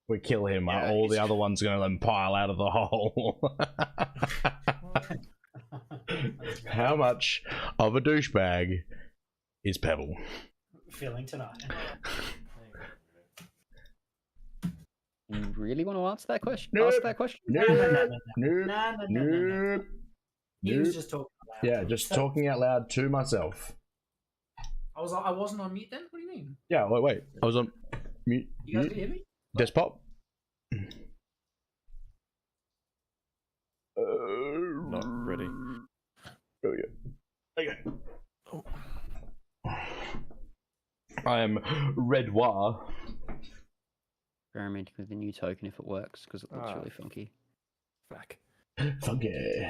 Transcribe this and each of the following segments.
we kill him, all the other ones are going to then pile out of the hole. How much of a douchebag is Pebble? Feeling tonight. You really want to answer that question? Nope. Ask that question? No. He was just talking out loud. Yeah, just talking out loud to myself. I wasn't on mute then? What do you mean? Yeah, wait. I was on mute. You guys can hear me? Despot? Not ready. Oh, yeah. Okay. Oh. I am Redwar. Experimenting with the new token if it works, because it looks really funky. Fuck. Funky.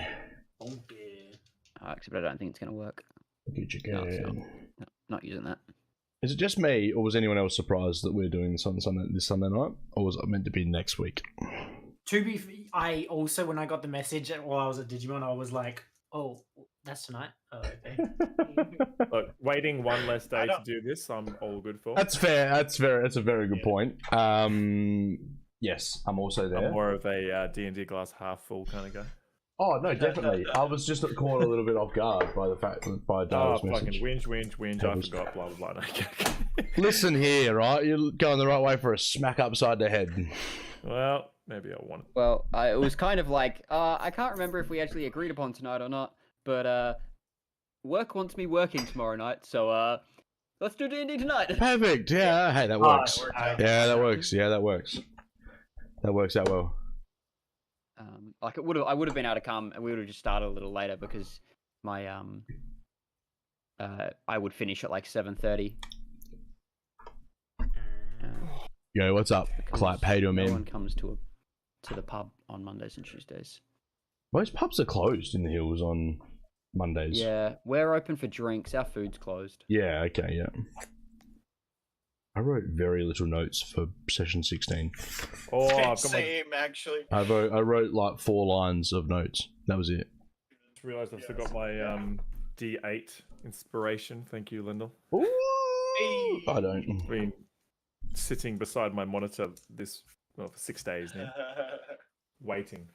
Except I don't think it's going to work. Funky chicken. No, it's not. No, not using that. Is it just me, or was anyone else surprised that we're doing this on this Sunday night? Or was it meant to be next week? I also, when I got the message while I was at Digimon, I was like, oh, that's tonight? Oh, okay. Look, waiting one less day to do this, I'm all good for. That's fair. That's a very good point. Yes, I'm also there. I'm more of a D&D glass half full kind of guy. Oh no, definitely. I was just caught a little bit off guard by the fact that by Dale's message. Fucking whinge, I forgot, blah, blah, blah. Okay. Listen here, right? You're going the right way for a smack upside the head. Well, maybe I want it. Well, it was kind of like, I can't remember if we actually agreed upon tonight or not, but work wants me working tomorrow night, so let's do D&D tonight. Perfect. Yeah. Hey, that works. Yeah, that works. Yeah, that works. That works out well. Like I would have been able to come, and we would have just started a little later because my I would finish at like 7:30. Yo, what's up? Clap, hey to him in. No one comes to the pub on Mondays and Tuesdays. Most pubs are closed in the hills on Mondays. Yeah, we're open for drinks. Our food's closed. Yeah. Okay. Yeah. I wrote very little notes for session 16. Oh, I've got Same, actually. I wrote like 4 lines of notes. That was it. just realised I forgot my D8 inspiration. Thank you, Lyndall. Ooh, I don't. Been sitting beside my monitor for 6 days now, waiting.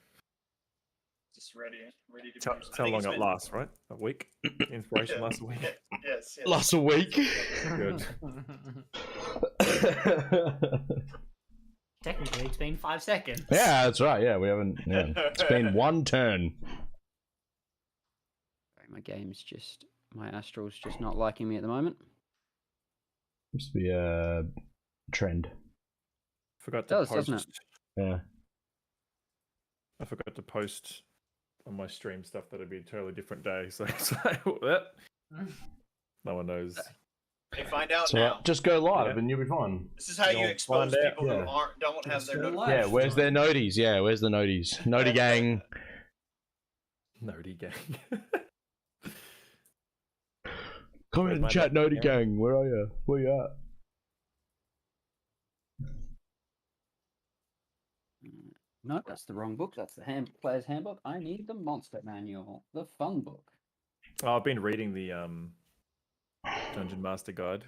Just ready to. Tell how long it lasts, right? A week. Inspiration lasts a week. Yes. Last a week. Good. Technically, it's been 5 seconds. Yeah, that's right. Yeah, we haven't. Yeah. It's been one turn. My astral's just not liking me at the moment. Seems to be a trend. Forgot It to does, post. doesn't it? Yeah. I forgot to post on my stream stuff that'd be a totally different day. So it's like, what? No one knows. They find out So now. just go live Yeah. and you'll be fine. This is how you You'll expose find out, people yeah. who don't have their notifications. Yeah, where's their noties? Yeah, where's the noties? Noti gang. Nerdy gang. Comment in the chat, Noti gang. Where are you? Where you at? No, that's the wrong book. That's the player's handbook. I need the monster manual, the fun book. Oh, I've been reading the Dungeon Master Guide.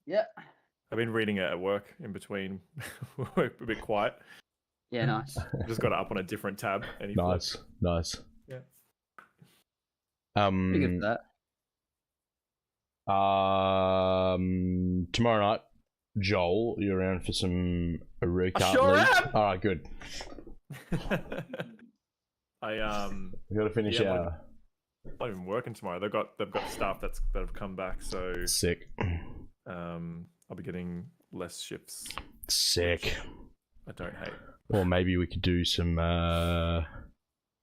Yeah. I've been reading it at work in between. Work a bit quiet. Yeah, nice. Just got it up on a different tab. Any Nice, nice. Yeah. Pretty good for that. Tomorrow night, Joel, you around for some recap? sure am! All right, good. I We got to finish Yeah, our I'm not even working tomorrow. They've got staff that have come back, so sick. I'll be getting less shifts. Sick. I don't hate. Or maybe we could do some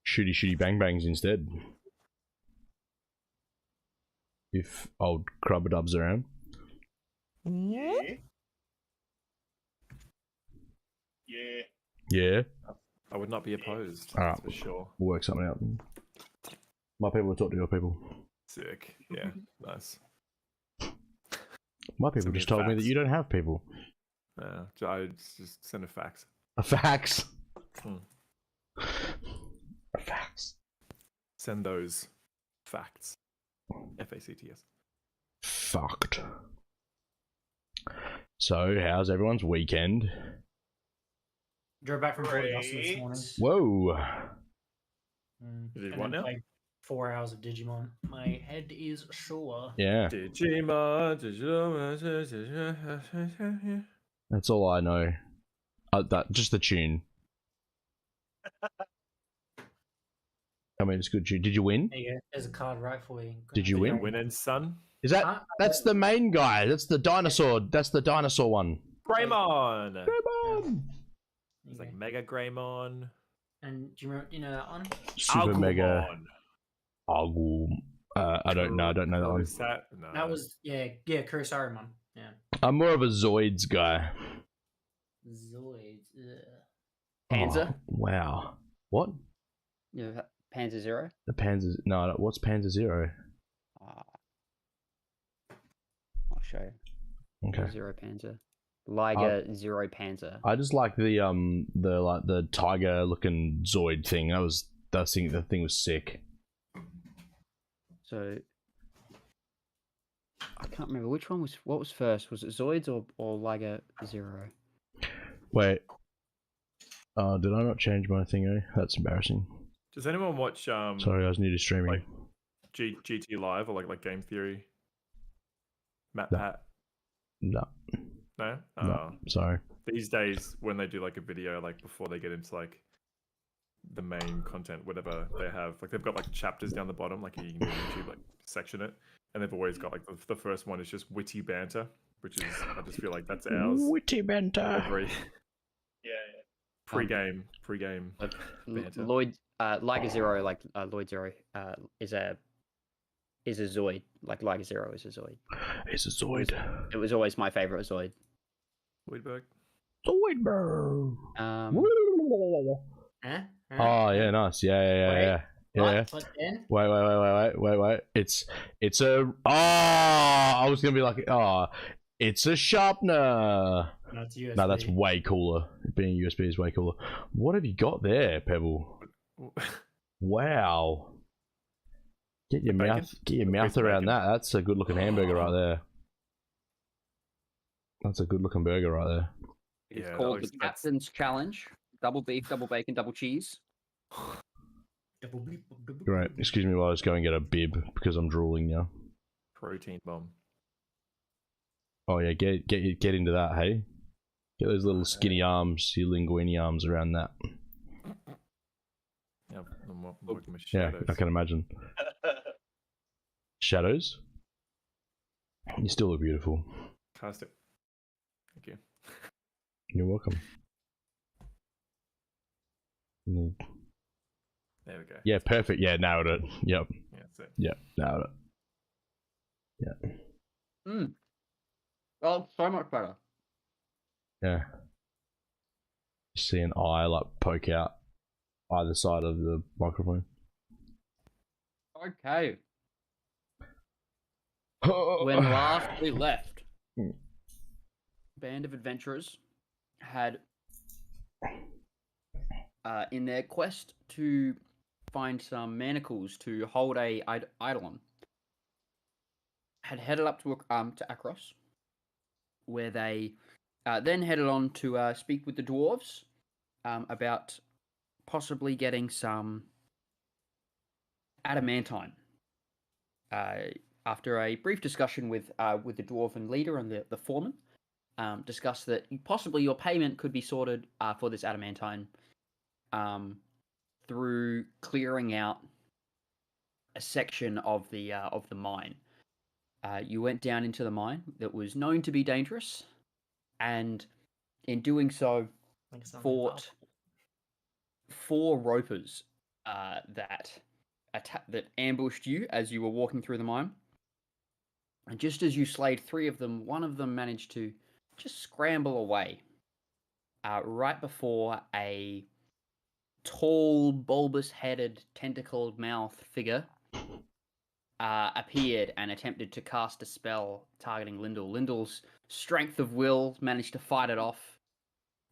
shooty bang bangs instead. If old Crubberdub's around. Yeah. Yeah. I would not be opposed. All right. That's for sure. We'll work something out. My people will talk to your people. Sick. Yeah. Nice. My people Some just good told me that facts. you don't have people. I just send a fax. A fax. Hmm. A fax. Send those facts. FACTS. Fucked. So, how's everyone's weekend? Drove back from Odysseys this morning. Whoa. You did And what then now? played 4 hours of Digimon. My head is sore. Yeah. Digimon. That's all I know. That just the tune. I mean, it's a good tune. Did you win? There you go. There's a card right for you. Did you win? Winning, son. Is that? That's the main guy. That's the dinosaur. That's the dinosaur one. Greymon. Greymon. It's like Mega Greymon. And do you know that one? Super mega. Agumon. I don't know. I don't know that one. Is that? No. That was SirMud. Yeah. I'm more of a Zoids guy. Zoids. Panzer? Oh, wow. What? Yeah, Panzer Zero. The Panzer? No. What's Panzer Zero? I'll show you. Okay. Zero Panzer. Liger Zero Panzer. I just like the tiger looking Zoid thing. The thing was sick. So I can't remember what was first. Was it Zoids or Liger Zero? Wait. Did I not change my thingo? That's embarrassing. Does anyone watch Sorry, I was new to streaming. like GT Live or like Game Theory? Matt No. Pat? No. No? No. Sorry. These days when they do like a video like before they get into like the main content, whatever they have, like they've got like chapters down the bottom, like you can do on YouTube, like section it, and they've always got like the first one is just witty banter, which is I just feel like that's ours. Witty banter. Every Yeah. pre-game banter. Lloyd Liger Zero, like Lloyd Zero, is a Zoid. Like Liger Zero is a Zoid. It's a Zoid. It was always my favorite Zoid. Weidberg. Zoidberg. Huh? Oh yeah, nice. Yeah. What then? Wait. It's a. I was gonna be like, it's a sharpener. No, it's USB. No, that's way cooler. Being USB is way cooler. What have you got there, Pebble? Wow. Get your Bacon? mouth around Bacon. that. That's a good looking hamburger right there. That's a good looking burger right there. It's Yeah, called that's- the Captain's Challenge. Double beef, double bacon, double cheese. Double beep, double beep. Great. Excuse me while I just go and get a bib because I'm drooling now. Protein bomb. Oh yeah, get into that, hey? Get those little skinny arms, your linguini arms around that. Yeah, I'm working with Yeah, shadows. I can imagine. Shadows? You still look beautiful. Cast it. Thank you. You're welcome. There we go. Yeah, perfect. Yeah, nailed it. Yep. Yeah, that's it. Yep, nailed it. Yeah. Oh, so much better. Yeah. See an eye like poke out either side of the microphone. Okay. When last we left, band of adventurers had, in their quest to find some manacles to hold a eidolon, had headed up to Akros, where they then headed on to speak with the dwarves about possibly getting some adamantine. After a brief discussion with the dwarven leader and the foreman, discussed that possibly your payment could be sorted for this adamantine through clearing out a section of the mine. You went down into the mine that was known to be dangerous, and in doing so, Like something fought 4 ropers that ambushed you as you were walking through the mine. And just as you slayed 3 of them, one of them managed to just scramble away right before a tall, bulbous-headed, tentacled mouth figure appeared and attempted to cast a spell targeting Lyndall. Lyndall's strength of will managed to fight it off.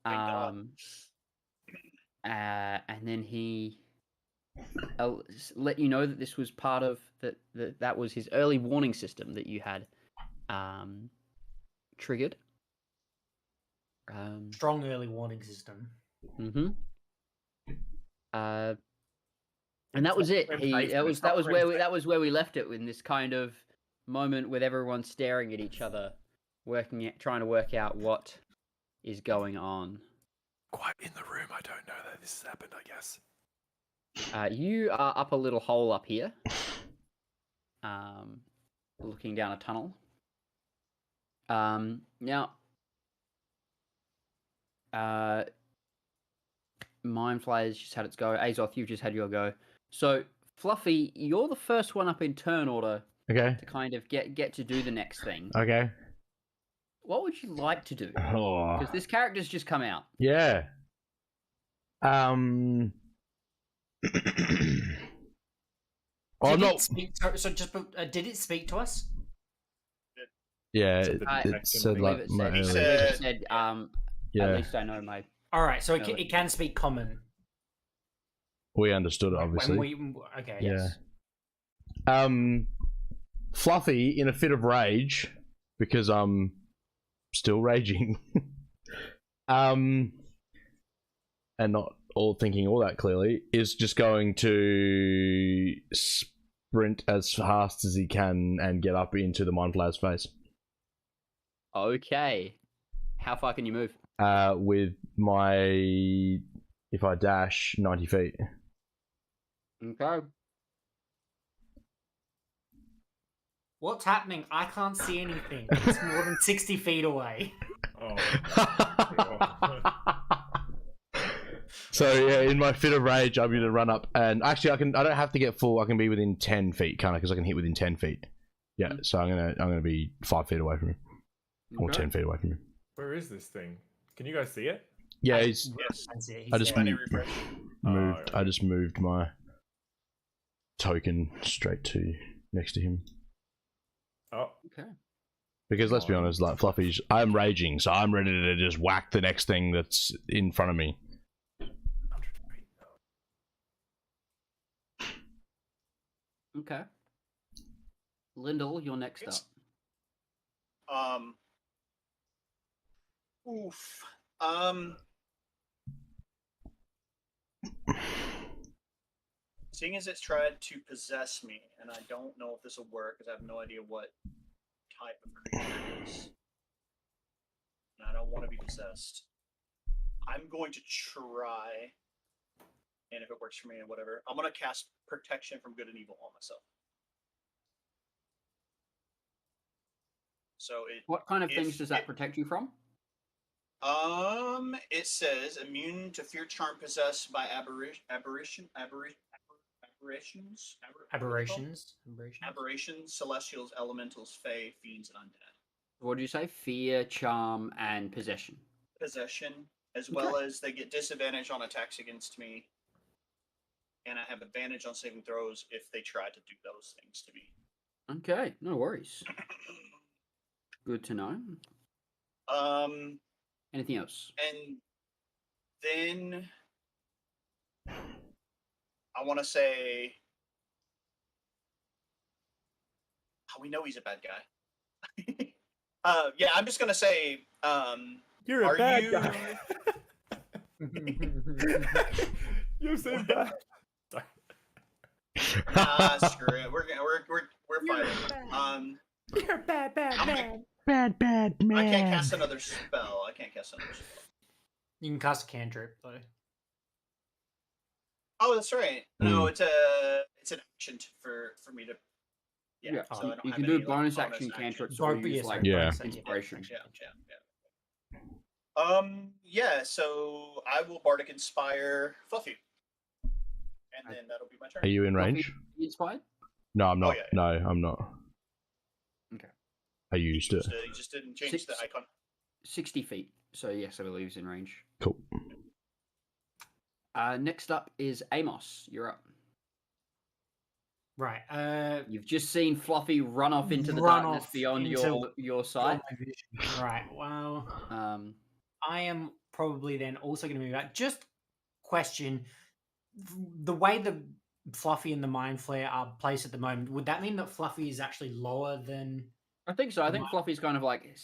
Thank God. And then he let you know that this was part of that was his early warning system that you had triggered. Strong early warning system. Mm-hmm. And that was it. Web He face, that but was it's that not was web where face. that was where we left it in this kind of moment with everyone staring at each other, trying to work out what is going on. Quite in the room. I don't know that this has happened. I guess. You are up a little hole up here, looking down a tunnel. Now, Mind Flayer's just had its go. Azoth, you've just had your go. So, Fluffy, you're the first one up in turn order Okay. to kind of get to do the next thing. Okay. What would you like to do? Oh. Because this character's just come out. Yeah. Oh Did no. it speak, so just did it speak to us? Yeah, So it, the it detection said thing. like It my said, earlier- it said yeah. at least I know my... All right, so No, it can speak common. We understood it When obviously. okay. Yeah. Yes. Fluffy in a fit of rage because I'm still raging. And not all thinking all that clearly, is just going to sprint as fast as he can and get up into the Mind Flayer's face. Okay. How far can you move? With my, if I dash 90 feet. Okay. What's happening? I can't see anything. It's more than 60 feet away. Oh. So yeah, in my fit of rage, I'm gonna run up and actually I don't have to get full. I can be within 10 feet, can't I? Because I can hit within 10 feet. Yeah, so I'm gonna be 5 feet away from him, or Okay. 10 feet away from him. Where is this thing? Can you guys see it? Yeah, he's. Yes. That's it. I just Let me refresh. moved. Oh, I just moved my token straight to next to him. Oh, Okay. Because let's be honest, like Fluffy's, I'm raging, so I'm ready to just whack the next thing that's in front of me. 100 feet. Okay. Lyndall, you're next Yes. up. Oof. Seeing as it's tried to possess me, and I don't know if this will work because I have no idea what type of creature it is, and I don't want to be possessed. I'm going to try, and if it works for me and whatever, I'm going to cast Protection from Good and Evil on myself. So What kind of things if does that it- protect you from? it says immune to fear, charm, possessed by aberrations, aberrations, celestials, elementals, fae, fiends, and undead. What do you say? Fear, charm, and possession. Possession, as well as they get disadvantage on attacks against me, and I have advantage on saving throws if they try to do those things to me. Okay, no worries. Good to know. Anything else? And then I want to say, we know he's a bad guy. Yeah, I'm just gonna say, You're Are a bad you- guy. You're so bad. screw it. We're fighting. You're a bad, bad I'm man. Bad man. I can't cast another spell. You can cast a cantrip though. Oh, that's right. No, it's an action for me to. Yeah, Yeah, so I don't you have can any, do bonus action cantrips or Bonus- use yes, like Yeah. bonus action, inspiration. Yeah. So I will Bardic Inspire Fluffy, and then that'll be my turn. Are you in Fluffy, range? you inspired? No, I'm not. yeah. No, I'm not. Okay. I used it. You just didn't change the icon. 60 feet. So yes, I believe he's in range. Cool. Next up is Amos. You're up. Right. You've just seen Fluffy run off into the Run darkness off beyond into- your sight. Right. Well, I am probably then also going to move out. Just question the way the Fluffy and the Mind Flare are placed at the moment. Would that mean that Fluffy is actually lower than? I think so. I think Fluffy's kind of like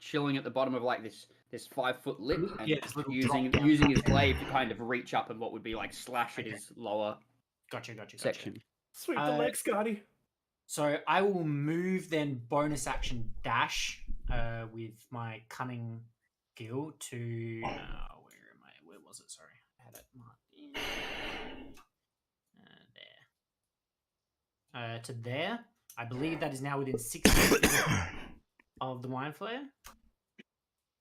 chilling at the bottom of like this this 5-foot lip, and Yeah, this little using drop down. using his glaive to kind of reach up and what would be like slash at his lower Gotcha. section. Sweep the leg, Scotty. So I will move then bonus action dash with my cunning skill to where am I? Where was it? Sorry, I had it marked in. There. To there. I believe that is now within 60 feet of the mind flare.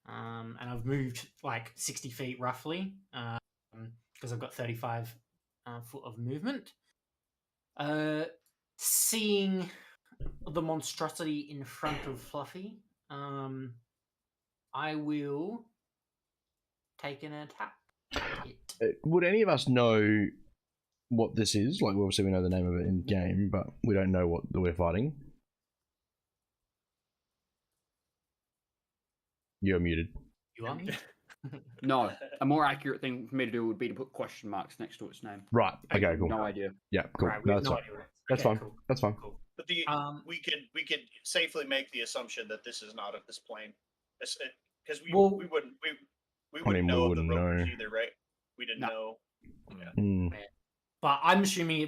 And I've moved like 60 feet roughly because I've got 35 foot of movement. Seeing the monstrosity in front of Fluffy, I will take an attack at it. Would any of us know what this is? Like, obviously we know the name of it in game, but we don't know what we're fighting. You're muted. You are me? No, a more accurate thing for me to do would be to put question marks next to its name. Right. Okay. Cool. No idea. Yeah. Cool. Right, we No, have that's no fine. idea what it is. That's Okay, fine. cool. That's fine. Cool. But we could safely make the assumption that this is not of this plane, because we Well- wouldn't I mean, wouldn't know we of the wouldn't ropers know. either, right? We didn't No. know. Mm. But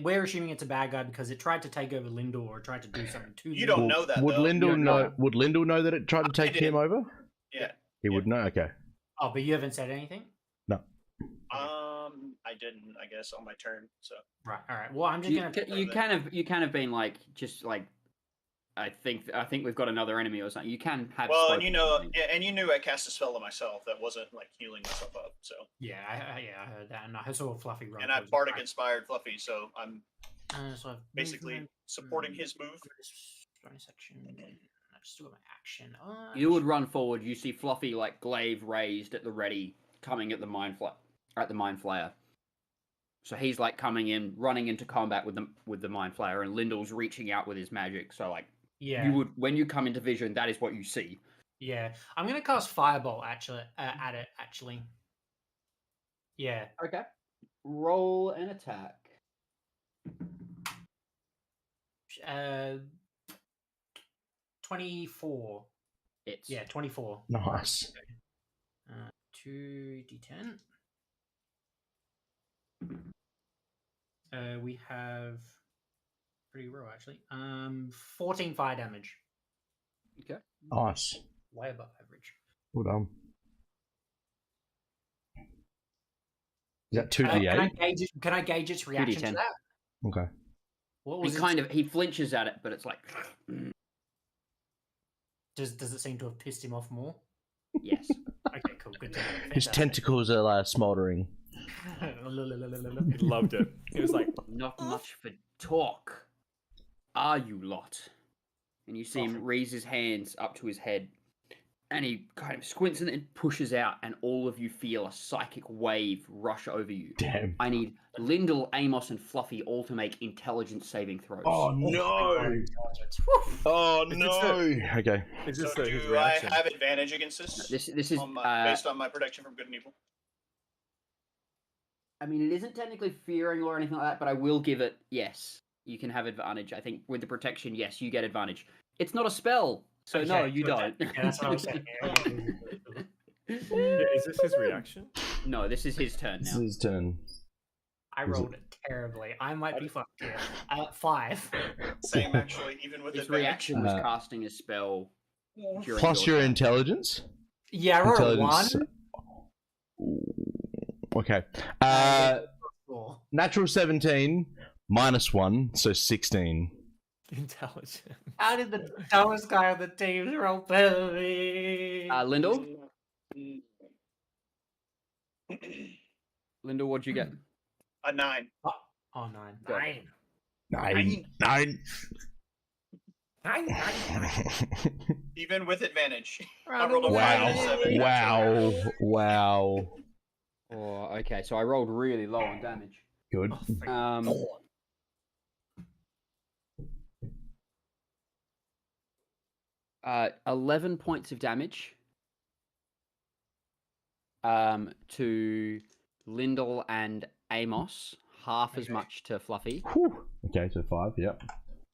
we're assuming it's a bad guy because it tried to take over Lindor or tried to do something to You Lindor. don't know that, Would though. Lyndall don't know? know. Would Lyndall know that it tried to I take did. him over? Yeah. He would know. Okay. Oh, but you haven't said anything? I didn't. I guess on my turn. So Right, alright. Well, I'm just You, gonna... you kind of been like just like I think we've got another enemy or something. You can have well, and spoken. you knew I cast a spell on myself that wasn't like healing myself up. So Yeah, I heard that, and I saw Fluffy run. and I towards bardic me. inspired Fluffy, so I'm So I've basically movement, supporting his move. bonus action. I just do my action. You would run forward. You see Fluffy like glaive raised at the ready, coming at the mind flayer. So he's like coming in, running into combat with the mind flayer, and Lyndall's reaching out with his magic. So like Yeah. you would when you come into vision, that is what you see. Yeah. I'm gonna cast Fireball actually at it actually. Yeah. Okay. Roll an attack. 24. It's Yeah, 24. Nice. 2d10. We have pretty low actually. 14 fire damage. okay. Nice. Way above average. Well done. Is that Can I 2d8? gauge its reaction to 2d10. that? Okay. What He was he flinches at it, but it's like Does it seem to have pissed him off more? yes. Okay, cool. Good to know. His Fantastic. tentacles are like smoldering. He loved it. He was like, Not much for talk, are you lot? And you see him raise his hands up to his head, and he kind of squints and then pushes out, and all of you feel a psychic wave rush over you. Damn. I need Lyndall, Amos, and Fluffy all to make intelligence saving throws. Oh no! Oh Is this no! Okay. is this So his do I reaction? have advantage against this? This is Based on my protection from good and evil. I mean, it isn't technically fearing or anything like that, but I will give it yes. You can have advantage. I think with the protection, yes, you get advantage. It's not a spell, so no, you don't. Yeah, that's what I was saying. Yeah, is this his reaction? No, this is his turn This now. is his turn. I rolled it terribly. I might be fucked here. 5. Same actually, even with His advantage. reaction was Uh, casting a spell. During Plus your turn. intelligence. Yeah, I rolled a 1. Intelligence. Okay. Four. Natural 17 minus 1, so 16. Intelligent. How did the dumbest guy on the team roll better than me? Lyndall? Lyndall, what'd you get? A 9. Oh, 9. Go. 9. 9. Even with advantage. I Round rolled a of 5 and a Wow. 7. Wow. Wow. Oh, okay, so I rolled really low on damage. Good. Oh, 11 points of damage to Lyndall and Amos, half as Okay. much to Fluffy. Whew. Okay, so 5, yep.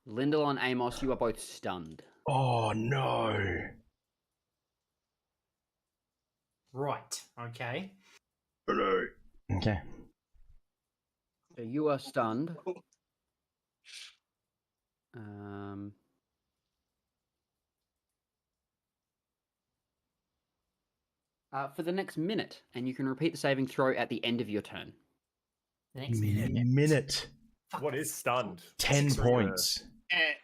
Lyndall and Amos, you are both stunned. Oh no. Right. Okay. Okay. So you are stunned. For the next minute, and you can repeat the saving throw at the end of your turn. The next Minute. What is stunned? 10 points.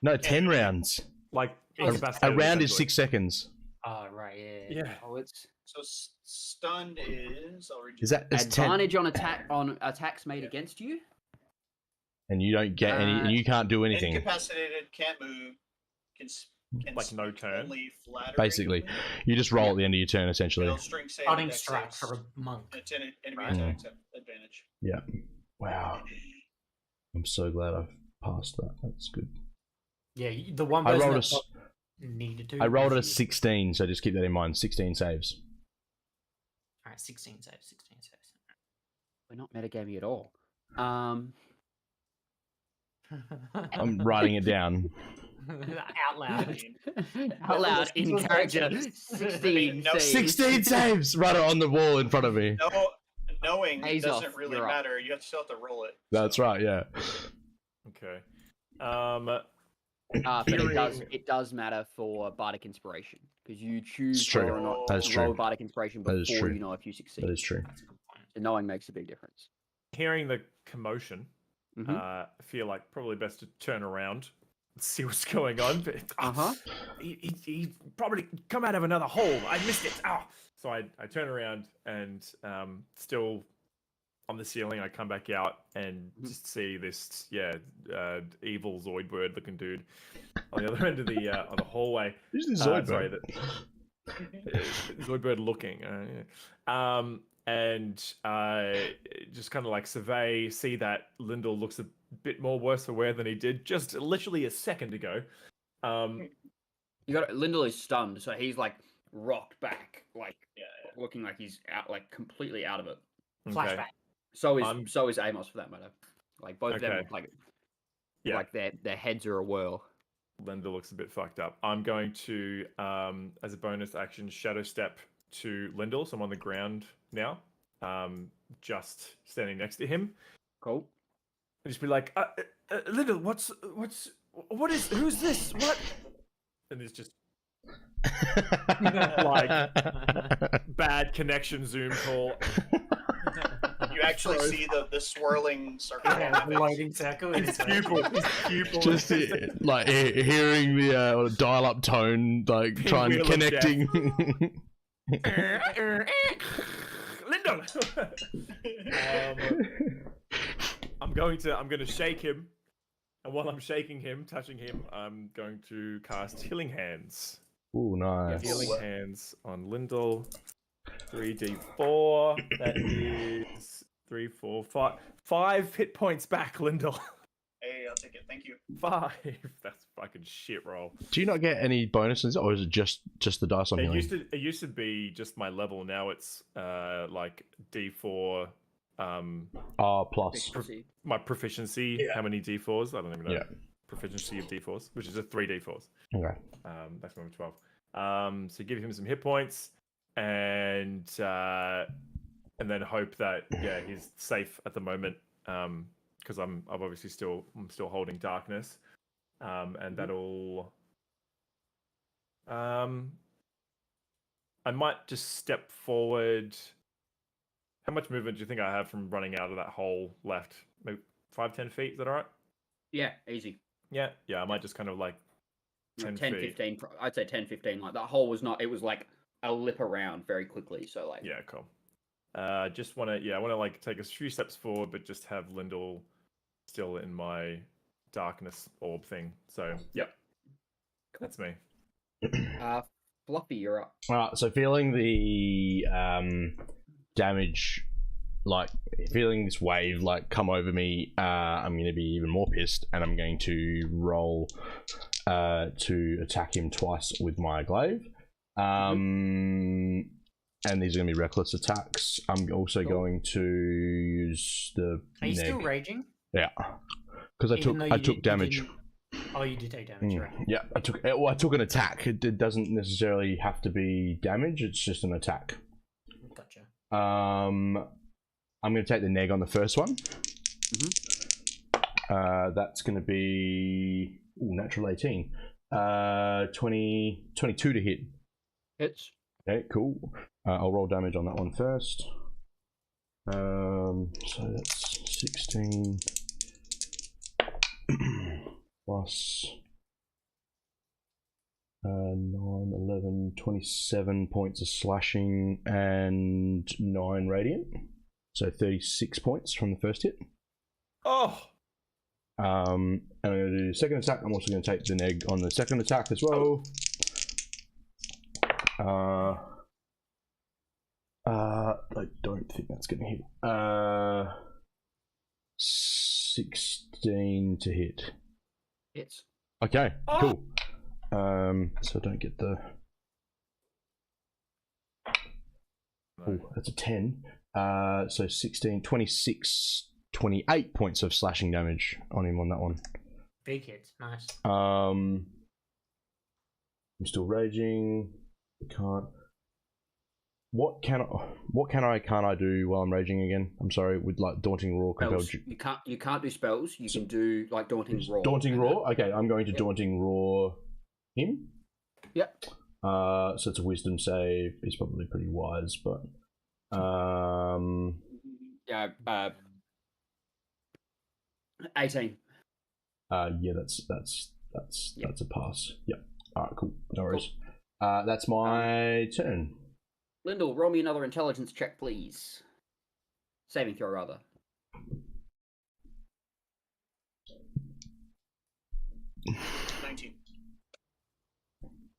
No, 10 rounds. Like A A round is 6 seconds. Oh, right. Yeah. Yeah. Oh, it's So stunned is. I'll read you Is that is 10? advantage on attacks made against you. And you don't get any, and you can't do anything. incapacitated, can't move, can Like no speak turn? only flatteringly. Basically, you just roll at the end of your turn, essentially. No string save, Starting dex strike saves. for a monk. It's an enemy Right. attack advantage. Yeah. Wow. I'm so glad I've passed that. That's good. Yeah, the one I person rolled that needed to. I rolled a was you. 16, so just keep that in mind. 16 saves. All right, 16 saves. 16 saves. We're not metagaming at all. I'm writing it down. Out loud. Out loud in Those character. saves. 16 No, saves. 16 saves! Right on the wall in front of me. No, knowing Haze doesn't off, really you're up. matter. You still have to roll it. That's right, yeah. Okay. But it does matter for Bardic Inspiration because you choose It's true. whether or not That's to true. roll Bardic Inspiration That is before true. you know if you succeed. That is true. That's a good point. So knowing makes a big difference. Hearing the commotion, Mhm. I feel like probably best to turn around and see what's going on. But, he probably come out of another hole. I missed it. Oh. So I turn around and still on the ceiling, I come back out and just see this evil Zoidbird looking dude on the other end of the hallway. Who's the Sorry, Zoidbird? Zoidbird looking. And just kind of like survey, see that Lyndall looks a bit more worse for wear than he did just literally a second ago. You got Lyndall is stunned, so he's like rocked back, like looking like he's out, like completely out of it. Okay. Flashback. So is Amos for that matter. Like both of them, Okay. like Yeah. like their heads are a whirl. Lyndall looks a bit fucked up. I'm going to, as a bonus action, shadow step to Lyndall. So I'm on the ground now, just standing next to him. Cool. And just be like, Lyndall, who's this? What? And it's just like bad connection Zoom call. You actually see the swirling circle. Yeah, loading circle. in his face. Pupil. Just like hearing the dial-up tone, like trying Wheel of connecting. Lyndall. I'm going to shake him, and while I'm shaking him, touching him, I'm going to cast Healing Hands. Ooh, nice. Healing Hands on Lyndall. 3d4. That is 3, 4, 5. 5 hit points back, Lyndall. Hey, I'll take it. Thank you. 5. That's fucking shit roll. Do you not get any bonuses, or is it just the dice on healing? It used to be just my level. Now it's like D4. Plus. My proficiency. Yeah. How many D4s? I don't even know. Yeah. Proficiency of D4s, which is a 3 D4s. Okay. That's number 12. So give him some hit points, and then hope that he's safe at the moment. Because I'm obviously still holding darkness. And that'll. I might just step forward. How much movement do you think I have from running out of that hole left? Maybe 5-10 feet. Is that all right? Yeah, easy. Yeah. I might just kind of like 10 10, feet. 15. I'd say 10, 15. Like that hole was not. It was like a lip around very quickly. So like. Yeah, cool. Just want to I want to like take a few steps forward, but just have Lyndall still in my darkness orb thing. So yep, that's me. Fluffy, you're up. Alright, so feeling the damage, like feeling this wave like come over me, I'm going to be even more pissed, and I'm going to roll to attack him twice with my glaive. And these are going to be reckless attacks. I'm also going to use the. Are you still raging? Yeah, because I took damage. You did take damage, right? Yeah, I took an attack. It doesn't necessarily have to be damage. It's just an attack. Gotcha. I'm going to take the neg on the first one. That's going to be natural 18. 22 to hit. Hits. Okay, cool. I'll roll damage on that one first. So that's 16 plus 9, 11, 27 points of slashing and 9 radiant. So 36 points from the first hit. Oh! And I'm going to do the second attack. I'm also going to take the neg on the second attack as well. I don't think that's going to hit. 16 to hit. Hits. Okay, cool. So I don't get the... Oh, that's a 10. So 16, 26, 28 points of slashing damage on him on that one. Big hits. Nice. I'm still raging. Can't. Can't I do while I'm raging again? I'm sorry, with like daunting roar compelled. Spells. You can't do spells. You can do like daunting roar. Daunting roar. Okay, I'm going to daunting roar him. Yep. So it's a wisdom save. He's probably pretty wise, but yeah. 18. Yeah, that's a pass. Yep. All right, cool. No worries. That's my turn. Lyndall, roll me another intelligence check, please. Saving throw, rather.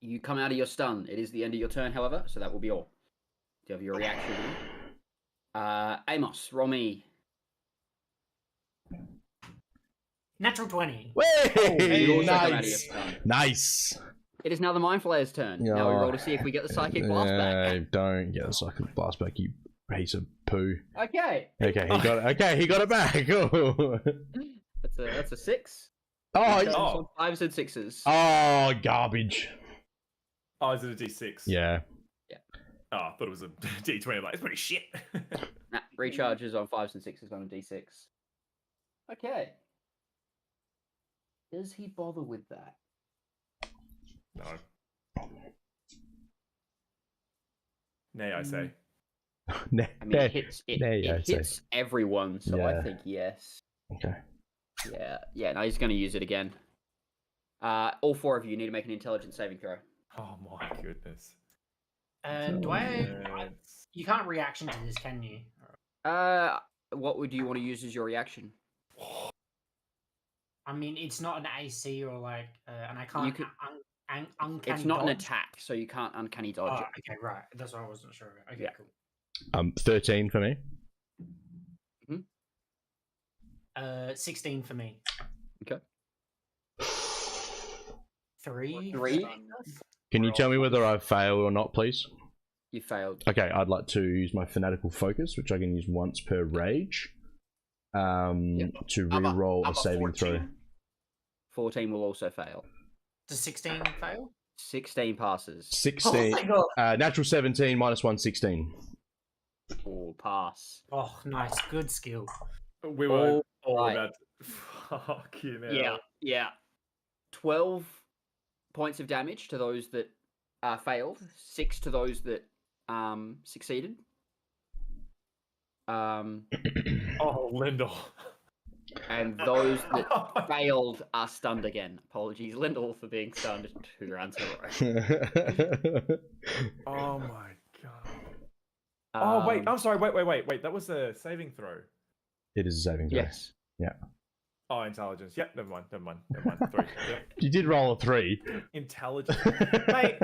You come out of your stun. It is the end of your turn, however, so that will be all. Do you have your reaction? Amos, roll me. Natural 20. Hey, nice. Nice. It is now the Mind Flayer's turn. Now we roll to see if we get the Psychic Blast back. Don't get the Psychic Blast back, you piece of poo. Okay. Okay, he got it back. Oh. That's a 6. Oh, 5s and 6s. Oh, garbage. Oh, is it a D6? Yeah. Oh, I thought it was a D20. Like, it's pretty shit. Nah, recharges on 5s and 6s on a D6. Okay. Does he bother with that? No. Nay, I say. I mean, it hits everyone, so Yeah. I think yes. Okay. Yeah. No, he's going to use it again. All 4 of you need to make an intelligence saving throw. Oh my goodness. You can't reaction to this, can you? What would you want to use as your reaction? I mean, it's not an AC or like, and I can't. Uncanny it's not dodge. an attack, so you can't uncanny dodge Oh, it. okay, right. That's what I wasn't sure about. Okay, Yeah. cool. 13 for me. 16 for me. Okay. 3. Can you tell me whether I failed or not, please? You failed. Okay, I'd like to use my Fanatical Focus, which I can use once per rage, to re-roll a saving 14. throw. 14 will also fail. Does 16 fail? 16 passes. 16. Oh my god. Natural 17 minus 1, 16. All pass. Oh, nice. Good skill. We were all right. about to... Fucking hell. Yeah. 12 points of damage to those that failed. 6 to those that succeeded. Oh, Lyndall. And those that failed are stunned again. Apologies, Lyndall, for being stunned 2 rounds in a row. Oh my god. Oh, wait. I'm sorry. Wait. That was a saving throw. It is a saving throw. Yes. Yeah. Oh, intelligence. Yep, never mind. 3. Yep. You did roll a 3. Intelligence. Mate,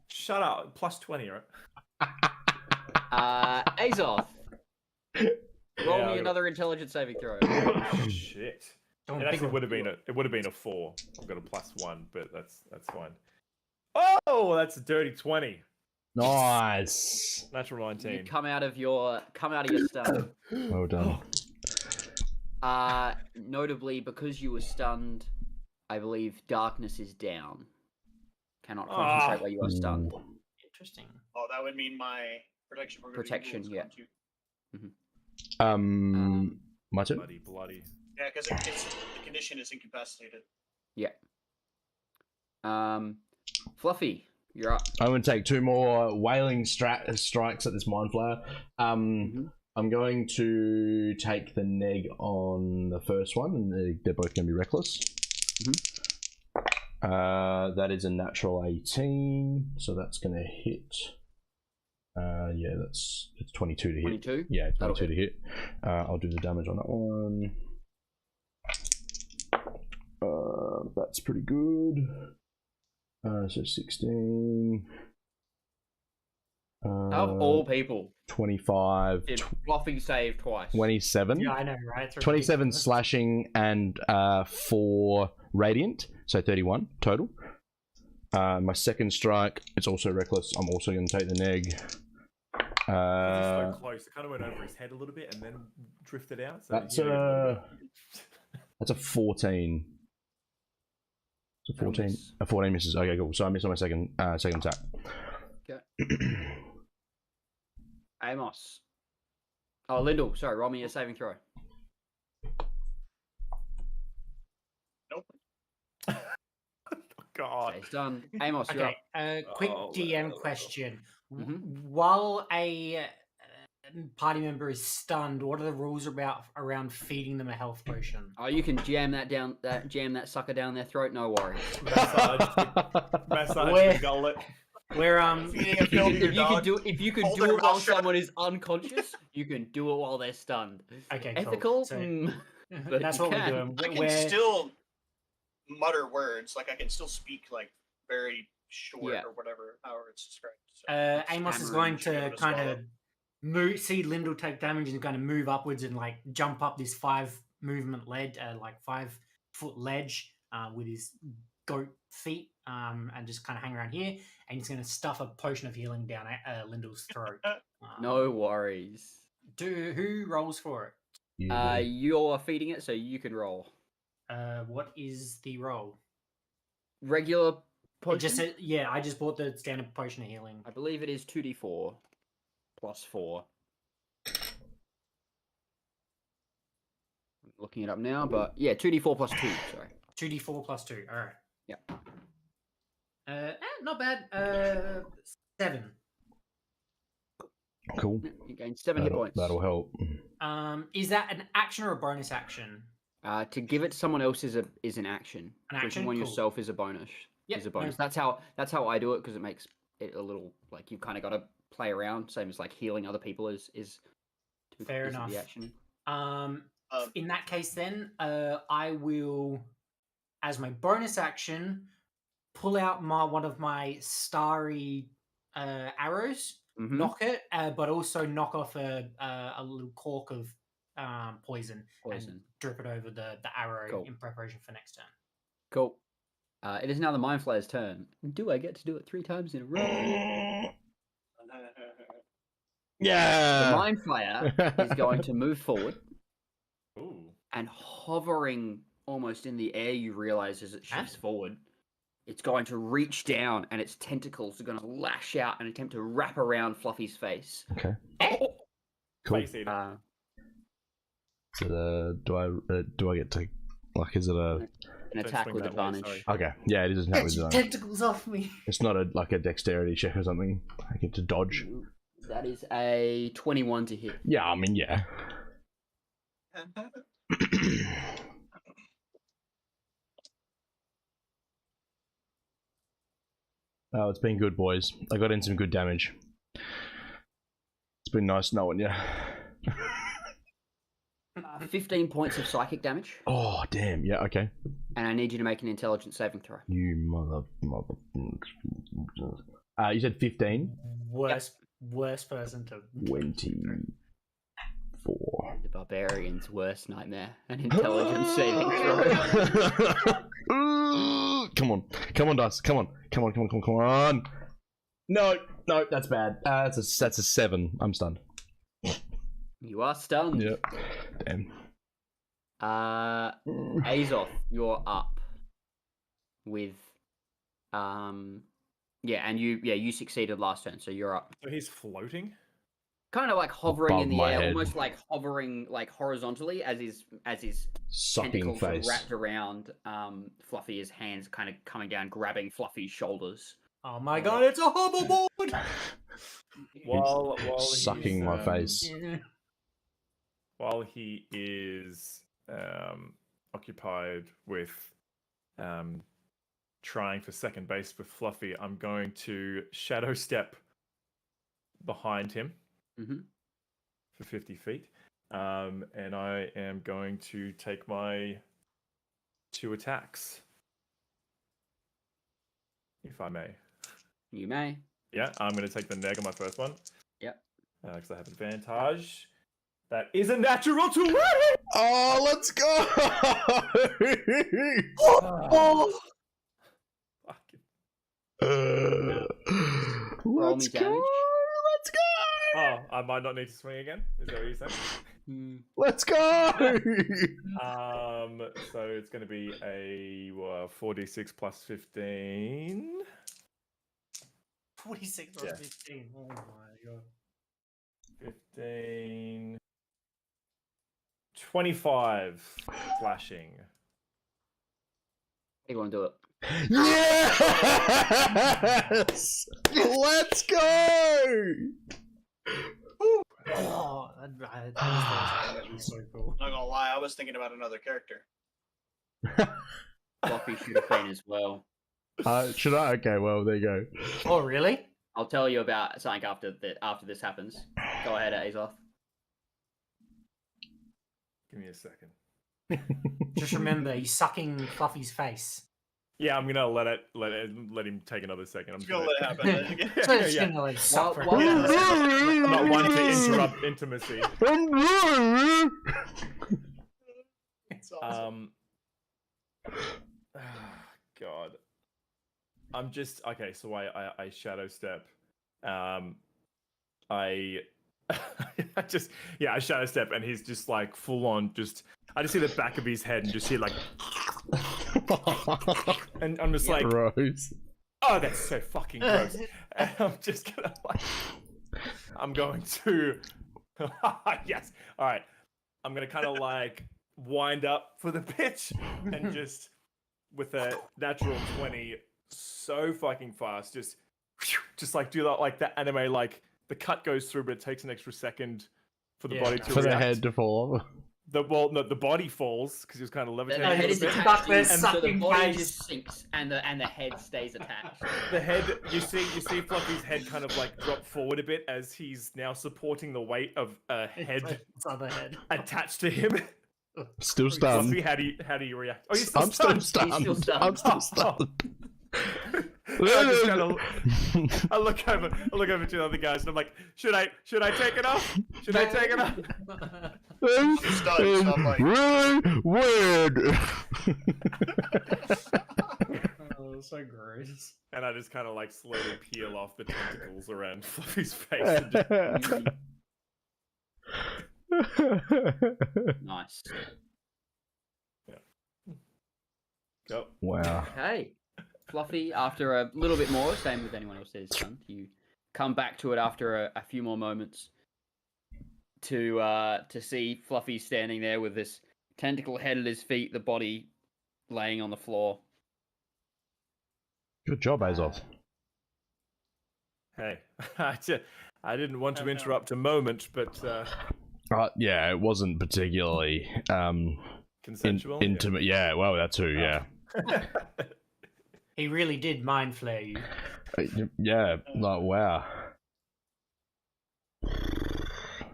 shut up. Plus 20, right? Azoth. Roll Yeah, me another intelligence saving throw. Oh, shit. Don't It actually pick would have been a 4. I've got a +1, but that's fine. Oh, that's a dirty 20. Nice. Natural 19. You come out of your stun. Well done. Notably, because you were stunned, I believe darkness is down. Cannot concentrate while you are stunned. Interesting. Oh, that would mean my Protection from Protection, evil is yeah. gone to- My turn. Bloody. Yeah, because the condition is incapacitated. Yeah. Fluffy, you're up. I'm going to take 2 more wailing strikes at this mind flayer. I'm going to take the neg on the first one, and they're both going to be reckless. That is a natural 18, so that's going to hit. Yeah, it's 22 to hit. 22? Yeah, 22 That'll to hit. I'll do the damage on that one. That's pretty good. So 16. Of all people, 25. did Fluffy save twice? 27. Yeah, I know, right? It's 27 ridiculous. slashing and 4 radiant, so 31 total. My second strike, it's also reckless. I'm also going to take the neg. He's so close. It kind of went over his head a little bit and then drifted out. So That's he hit him a little a 14. It's a 14. miss. A 14 misses. Okay, cool. So I missed on my second attack. Okay. Amos. Oh, Lyndall, sorry, roll me a saving throw. Nope. God. Okay, it's done. Amos, you're up. Okay, quick Oh, DM well. question. Mhm. While a party member is stunned, what are the rules around feeding them a health potion? Oh, you can jam that sucker down their throat, no worries. Massage Where- the gullet. Where Feeding a film to your dog. If you could Hold do their it while mouth shut. someone is unconscious, you can do it while they're stunned. Okay, cool. Ethical? So, but that's you what can. we're doing. I can We're- still mutter words, like I can still speak like very short Yeah. or whatever, however it's described. So. Amos is Hammering going shit to out of kind of swallow. see Lyndall take damage and going to move upwards and like jump up this 5 movement ledge, like 5 foot ledge with his goat feet, and just kind of hang around here. And he's going to stuff a potion of healing down Lyndall's throat. No worries. Who rolls for You're feeding it, so you can roll. it? What is the roll? Regular It potion? just said, yeah, I just bought the standard potion of healing. I believe it is 2d4 plus 4. I'm looking it up now, but yeah, 2d4 plus 2, sorry. 2d4 plus 2. All right. Yeah. Not bad. 7. Cool. You gain 7 hit points. That'll help. Is that an action or a bonus action? To give it to someone else is an action. An action? Drinking one Cool. yourself is a bonus. Yep, Is a bonus. That's how I do it because it makes it a little like you've kind of got to play around. Same as like healing other people is Fair is enough. the action. In that case, then I will, as my bonus action, pull out one of my starry arrows, Mhm. knock it, but also knock off a little cork of poison, Poison. and drip it over the arrow Cool. in preparation for next turn. Cool. It is now the Mind Flayer's turn. Do I get to do it 3 times in a row? The Yeah. Mind Flayer is going to move forward Ooh. and hovering almost in the air. You realize as it shifts forward, it's going to reach down and its tentacles are going to lash out and attempt to wrap around Fluffy's face. Okay. Oh! Cool. Face eater. So do I get to, like, is it a? An Don't attack swing with that way, advantage. sorry. Okay. Yeah, it is an attack with Get your advantage. tentacles off me! It's not a dexterity check or something. I get to dodge. That is a 21 to hit. Yeah, I mean, yeah. Oh, it's been good, boys. I got in some good damage. It's been nice knowing you. 15 points of psychic damage, Oh, damn. Yeah, okay. and I need you to make an intelligence saving throw. You mother. You said 15? Worst person to. 24. The barbarian's worst nightmare. An intelligence saving throw. Come on, dice. Come on. No, that's bad. That's a 7. I'm stunned. You are stunned. Yep. Damn. Azoth, you're up with and you succeeded last turn, so you're up. So he's floating? kind of like hovering Above in the my air, head. almost like hovering like horizontally as his Sucking tentacles are face. wrapped around Fluffy. His hands kind of coming down, grabbing Fluffy's shoulders. Oh my god, it's a hoverboard! While Sucking he's, my face. while he is occupied with trying for second base with Fluffy, I'm going to shadow step behind him for 50 feet. And I am going to take my 2 attacks. If I may. You may. Yeah, I'm going to take the neg on my first one. Yep. Because I have advantage. That is a natural 20! Oh, let's go! Roll me Let's damage. go! Let's go! Oh, I might not need to swing again. Is that what you're saying? Let's go! So it's going to be a 4d6 plus 15. 46 or Yeah. 15. Oh my god. 15. 25 slashing. How do you want to do it? Yes! Let's go! Oh, that'd be so cool. Not gonna lie, I was thinking about another character. Fluffy should have been as well. Should I? Okay, well, there you go. Oh, really? I'll tell you about something after this happens. Go ahead, Azoth. Give me a second. Just remember, he's sucking Fluffy's face. Yeah, I'm gonna let him take another second. I'm Just gonna let it happen. So it's Yeah. gonna like suck for Well, Not one to interrupt intimacy. It's awesome. God. I'm just okay. So I shadow step. I I shadow step, and he's just like full on. I just see the back of his head and just hear like, and I'm just like, Gross. oh, that's so fucking gross. And I'm just gonna like, I'm going to, yes, all right. I'm gonna kind of like wind up for the pitch and just with a natural 20, so fucking fast, just like do that, like the anime, like the cut goes through, but it takes an extra second for the body to For the react. head to fall off. The body falls because he was kind of The levitating. head a is bit. attached, there and so the sucking body face. just sinks, and the head stays attached. The head, you see Fluffy's head kind of like drop forward a bit as he's now supporting the weight of a head Its other head. attached to him. Still stunned. Fluffy, how do you react? Oh, you're still I'm still stunned. stunned. He's still stunned. I'm still stunned. I look over to the other guys and I'm like, should I take it off? Should I take it off? She's stunned, so I'm like, Really weird. Oh, so gross. And I just kind of like slowly peel off the tentacles around Fluffy's face. And just... Nice. Go. Wow. Okay. Fluffy, after a little bit more, same with anyone else says, son, you come back to it after a few more moments to see Fluffy standing there with this tentacle head at his feet, the body laying on the floor. Good job, Azoth. Hey, I didn't want to interrupt a moment, but Yeah, it wasn't particularly consensual. intimate. Yeah, well, that too. Yeah, He really did mind flare you. yeah. Like wow.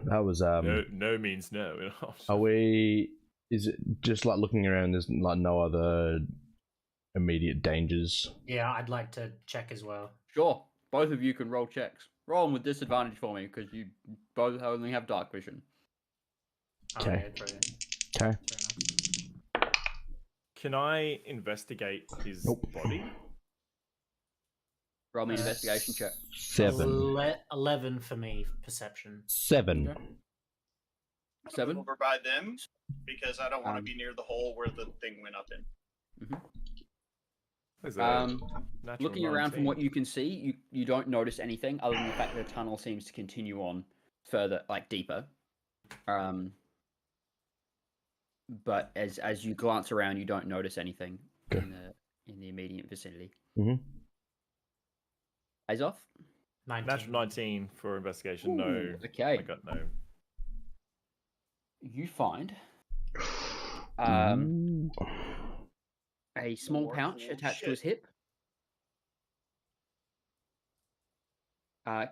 That was No means no. You know? Are we? Is it just like looking around? There's like no other immediate dangers. Yeah, I'd like to check as well. Sure, both of you can roll checks. Roll them with disadvantage for me, because you both only have dark vision. Okay. Brilliant. Okay. Can I investigate his Nope. body? Roll me an investigation check. 7. 11 for me, perception. 7. Okay. I'm 7? over by them because I don't want to be near the hole where the thing went up in. Is that natural Looking around from 19? what you can see, you don't notice anything other than the fact that the tunnel seems to continue on further, like deeper. But as you glance around, you don't notice anything Okay. in the immediate vicinity. Mm-hmm. Azoth? 19. Natural 19 for investigation. No. Ooh, okay. I got no. You find Ooh. a small More pouch cool attached to shit. his hip,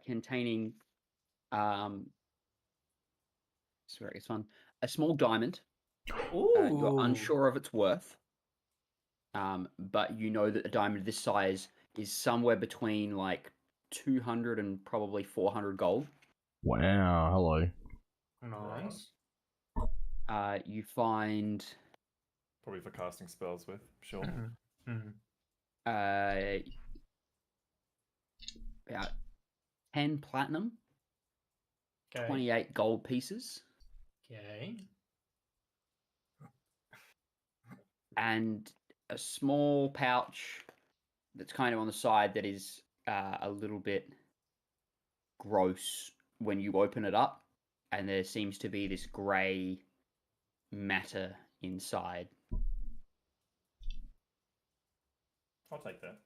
containing sorry, it's fun. A small diamond. You're Ooh. unsure of its worth, but you know that a diamond this size is somewhere between like 200 and probably 400 gold. Wow. Hello. Nice. You find Probably for casting spells with. Sure. about 10 platinum, Okay. 28 gold pieces, Okay. and a small pouch that's kind of on the side that is a little bit gross when you open it up, and there seems to be this grey matter inside. I'll take that.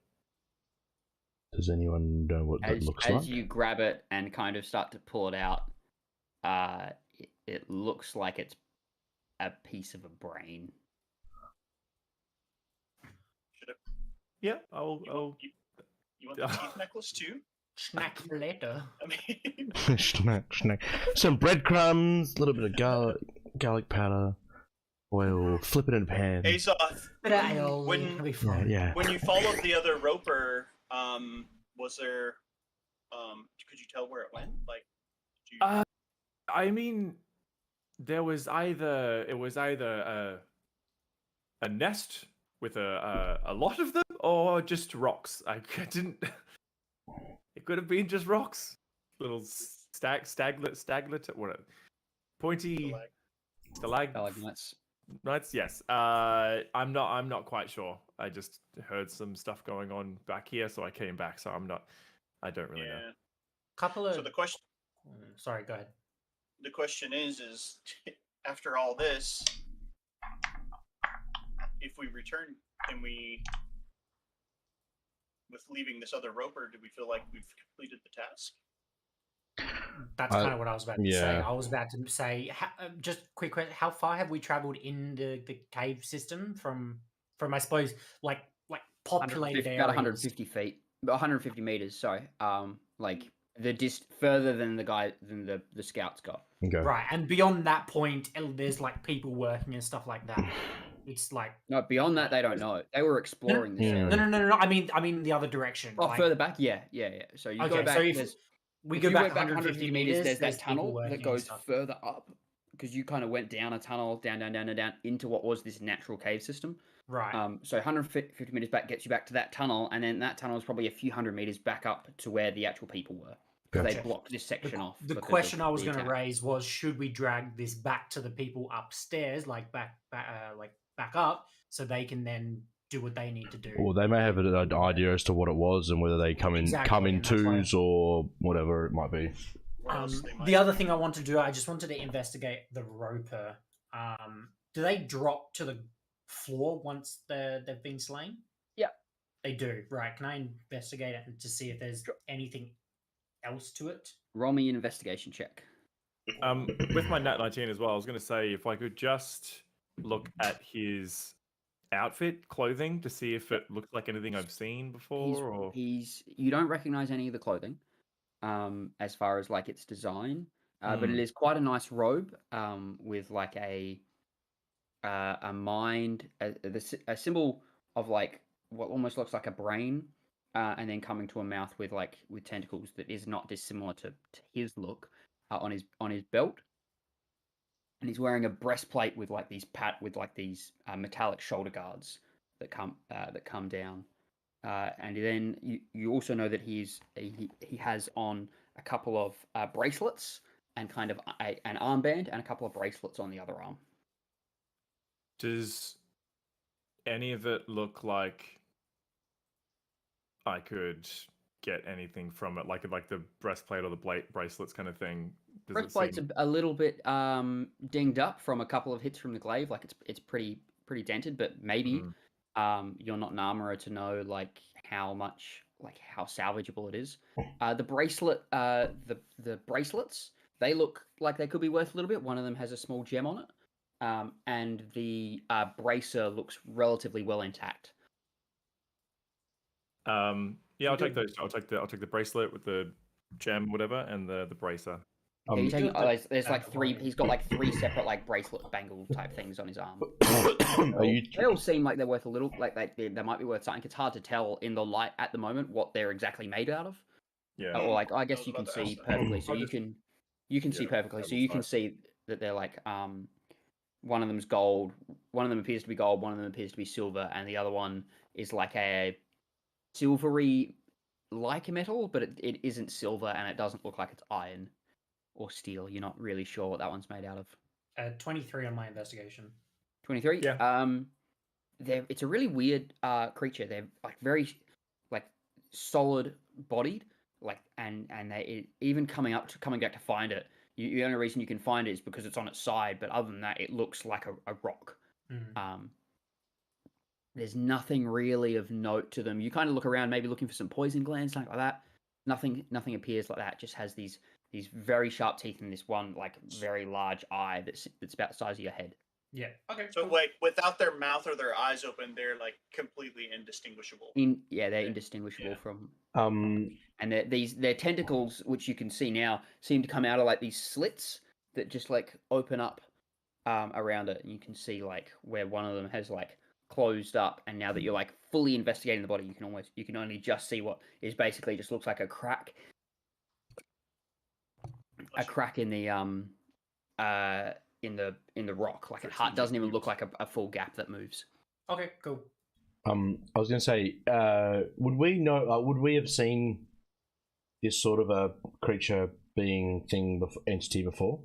Does anyone know what that looks As like? you grab it and kind of start to pull it out, it looks like it's a piece of a brain. Yeah, I'll. You want the teeth necklace too? Snack for later. I mean, Snack. Some breadcrumbs, a little bit of garlic powder, oil. Flip it in a pan. Azoth, Bit of ale. when- It'll be fun. Yeah. when you followed the other roper, was there, could you tell where it went? Like, did you... I mean, it was either a nest with a lot of them, or just rocks. I didn't. It could have been just rocks, little staglet, what? Pointy Stalagmites. Right. Yes. I'm not quite sure. I just heard some stuff going on back here, so I came back. So I don't really know. Couple of. So the question, Sorry, go ahead. the question is after all this, if we return, can we, with leaving this other roper, do we feel like we've completed the task? That's kind of what I was about to say. yeah. I was about to say, just quick question: how far have we travelled in the cave system from I suppose like populated areas? About 150 feet, 150 meters. Sorry, like further than the scouts got. Okay. Right, and beyond that point, there's like people working and stuff like that. It's like No, beyond that they don't know. They were exploring this Yeah. area. no. I mean the other direction. Oh, like, further back, yeah. So you go Okay, back. so if there's- we if go you back went 150 meters, there's that people tunnel working that and goes stuff. further up because you kind of went down a tunnel, down into what was this natural cave system. Right. So 150 meters back gets you back to that tunnel, and then that tunnel is probably a few hundred meters back up to where the actual people were. Because they Gotcha. blocked this section off. The because question of I was the going to attack. raise was: should we drag this back to the people upstairs, like back up, so they can then do what they need to do? Or they may have an idea as to what it was and whether they come in Exactly, and that's why- twos or whatever it might be. Where else they might The other thing I want to do, I just wanted to investigate the roper. Do they drop to the floor once they've been slain? Yeah. They do. Right. Can I investigate it to see if there's anything else to it? Roll me an investigation check. With my nat 19 as well, I was going to say if I could just look at his outfit, clothing, to see if it looks like anything I've seen before, or You don't recognize any of the clothing, as far as like its design, but it is quite a nice robe, with like a mind, a symbol of like what almost looks like a brain, and then coming to a mouth with tentacles that is not dissimilar to his look, on his belt. And he's wearing a breastplate with these metallic shoulder guards that come down. And then you also know that he has on a couple of bracelets and kind of an armband and a couple of bracelets on the other arm. does any of it look like I could get anything from it, like the breastplate or the bracelets kind of thing? Does it Breastplate's seem... a little bit dinged up from a couple of hits from the glaive. Like it's pretty dented, but maybe you're not an armorer to know like how salvageable it is. The bracelets, they look like they could be worth a little bit. One of them has a small gem on it, and the bracer looks relatively well intact. Yeah, I'll take those. I'll take the bracelet with the gem, whatever, and the bracer. Yeah, you're taking, there's like three. He's got like three separate like bracelet bangle type things on his arm. They all seem like they're worth a little. Like they might be worth something. It's hard to tell in the light at the moment what they're exactly made out of. Yeah. Or like I guess you can see perfectly. So you can see perfectly. So you can see that they're like one of them's gold. One of them appears to be gold. One of them appears to be silver, and the other one is like a silvery like metal, but it isn't silver, and it doesn't look like it's iron or steel. You're not really sure what that one's made out of. 23 on my investigation. 23. Yeah. It's a really weird creature. They're like very like solid bodied, like and they even coming back to find it. The only reason you can find it is because it's on its side, but other than that, it looks like a rock. There's nothing really of note to them. You kind of look around, maybe looking for some poison glands, something like that. Nothing appears like that. It just has these very sharp teeth and this one like very large eye that's about the size of your head. Yeah. Okay. So wait, without their mouth or their eyes open, they're like completely indistinguishable. They're indistinguishable from. And their tentacles, which you can see now, seem to come out of like these slits that just like open up around it, and you can see like where one of them has like closed up, and now that you're like fully investigating the body, you can only just see what is basically just looks like a crack in the in the rock. Like it doesn't even look like a full gap that moves. Okay, cool. I was going to say, would we have seen this sort of a creature entity before?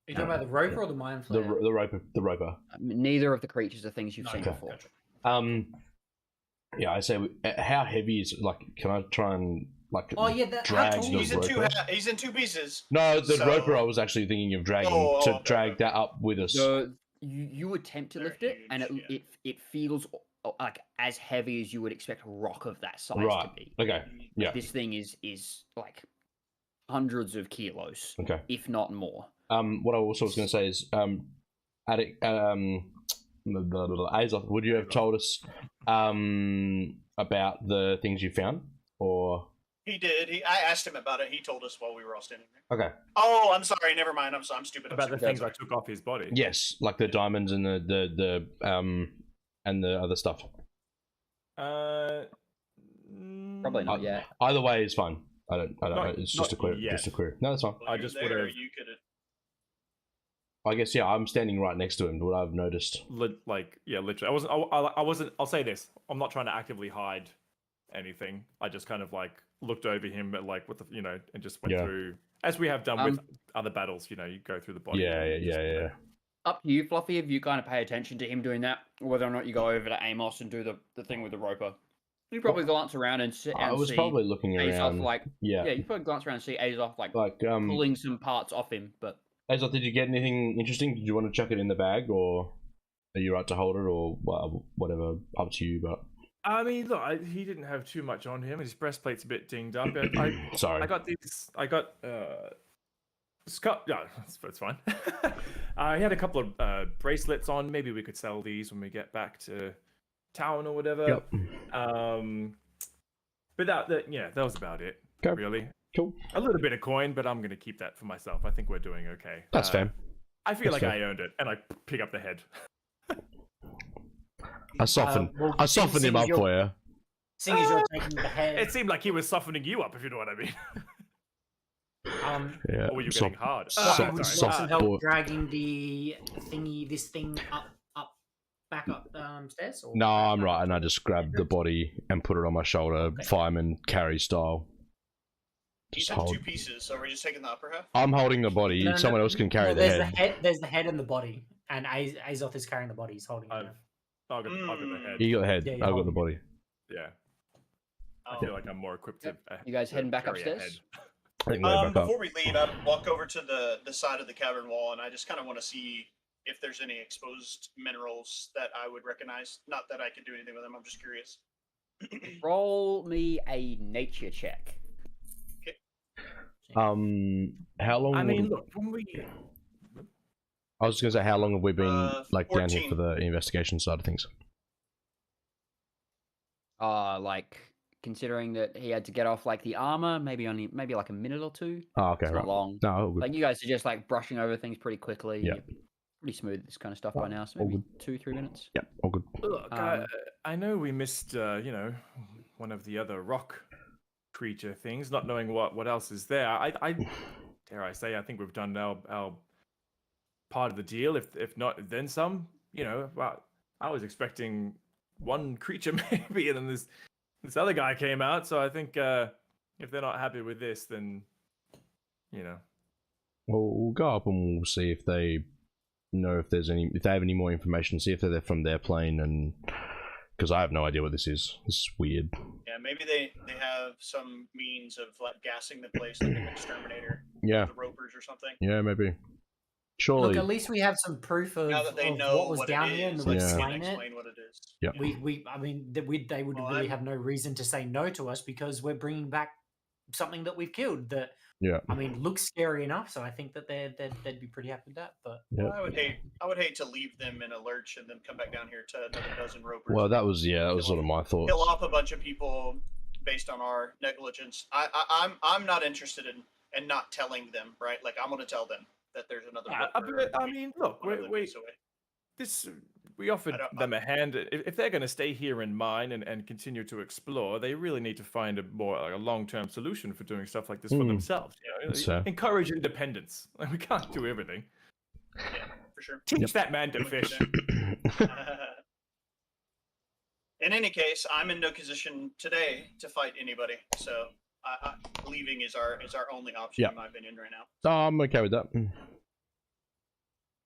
Are you talking about the roper or the mind flayer? The roper. Neither of the creatures are things you've seen before. Gotcha. Yeah, I say, how heavy is it? Like, can I try and like drag the roper? He's in two pieces. No, the roper I was actually thinking of dragging drag that up with us. So you attempt to lift it, and it feels like as heavy as you would expect a rock of that size to be. Okay. Yeah. This thing is like hundreds of kilos. Okay. If not more. What I also was going to say is, Azoth, would you have told us about the things you found, or? He did. I asked him about it. He told us while we were all standing there. Okay. Oh, I'm sorry. Never mind. I'm stupid. About the things I took off his body. Yes, like the diamonds and the and the other stuff. Probably not yet. Either way is fine. I don't. It's just a query. Yet. Just a query. No, that's fine. Well, I just would have. You could have. I guess I'm standing right next to him. Would I've noticed? Literally. I wasn't. I'll say this. I'm not trying to actively hide anything. I just kind of like looked over him at like and just went through as we have done with other battles. You go through the body. Yeah. Up to you, Fluffy, if you kind of pay attention to him doing that, or whether or not you go over to Amos and do the thing with the roper. You probably glance around and see. I was probably looking around. You probably glance around and see Azoth like pulling some parts off him. But Azoth, did you get anything interesting? Did you want to chuck it in the bag, or are you right to hold it, or whatever? Up to you. But I mean, look, he didn't have too much on him. His breastplate's a bit dinged up. Sorry, I got these. Scott, yeah, that's fine. He had a couple of bracelets on. Maybe we could sell these when we get back to town or whatever. Yep. But that was about it. Okay. Really. Cool. A little bit of coin, but I'm gonna keep that for myself. I think we're doing okay. That's fair. I feel like I earned it, and I pick up the head. I softened him up for you. Seeing as you're taking the head, It seemed like he was softening you up, if you know what I mean. Yeah. Or were you getting hard? would you want some help dragging this thing back up stairs? Or No, I'm right, and I just grabbed the body and put it on my shoulder, fireman carry style. He's in two pieces, so we're just taking the upper half? I'm holding the body. Someone else can carry the head. There's the head and the body, and Azoth is carrying the body. He's holding it. I'll get the head. You got the head. Yeah, I got the body. Yeah. I feel like I'm more equipped to. You guys heading back carry a upstairs? I think we're back up. Before we leave, I'd walk over to the side of the cavern wall, and I just kind of want to see if there's any exposed minerals that I would recognize. Not that I could do anything with them. I'm just curious. Roll me a nature check. How long? I mean, look, when we I was just gonna say, how long have we been like down here 14. for the investigation side of things? Like considering that he had to get off like the armor, maybe like a minute or two. Oh, okay, It's right. not long. No, all good. Like you guys are just like brushing over things pretty quickly. Yeah. You're pretty smooth at this kind of stuff Oh, by now. So all maybe 2-3 minutes. Yeah, all good. look, Um, I know we missed, one of the other rock creature things, not knowing what else is there. I dare I say, I think we've done our part of the deal. If not, then some. But I was expecting one creature maybe, and then this other guy came out. So I think if they're not happy with this, then Well, we'll go up and we'll see if they know if they have any more information. See if they're from their plane, and because I have no idea what this is. This is weird. Yeah, maybe they have some means of like gassing the place like an exterminator, Yeah, the ropers or something. yeah, maybe. Surely. Look, at least we have some proof of, Now that they of know what was what down it here and is, we've Yeah. slain it. explain what it is. Yeah. I mean, they would Well, really I'm- have no reason to say no to us because we're bringing back something that we've killed. That Yeah. I mean, looks scary enough. So I think that they'd be pretty happy with that. But Yeah. I would hate to leave them in a lurch and then come back down here to another dozen ropers. Well, that was sort of my thoughts. Kill off a bunch of people based on our negligence. I'm not interested in not telling them, right? Like I'm gonna tell them that there's another. roper I mean, look, 100 we meters away. we offered I don't- them a hand. If they're going to stay here in mine and continue to explore, they really need to find a more like a long-term solution for doing stuff like this for themselves. That's fair. Encourage independence. Like, we can't do everything. Yeah, for sure. Teach that man to I'm with fish. you In any case, I'm in no position today to fight anybody, so leaving is our only option, Yeah. in my opinion, right now. Oh, I'm okay with that.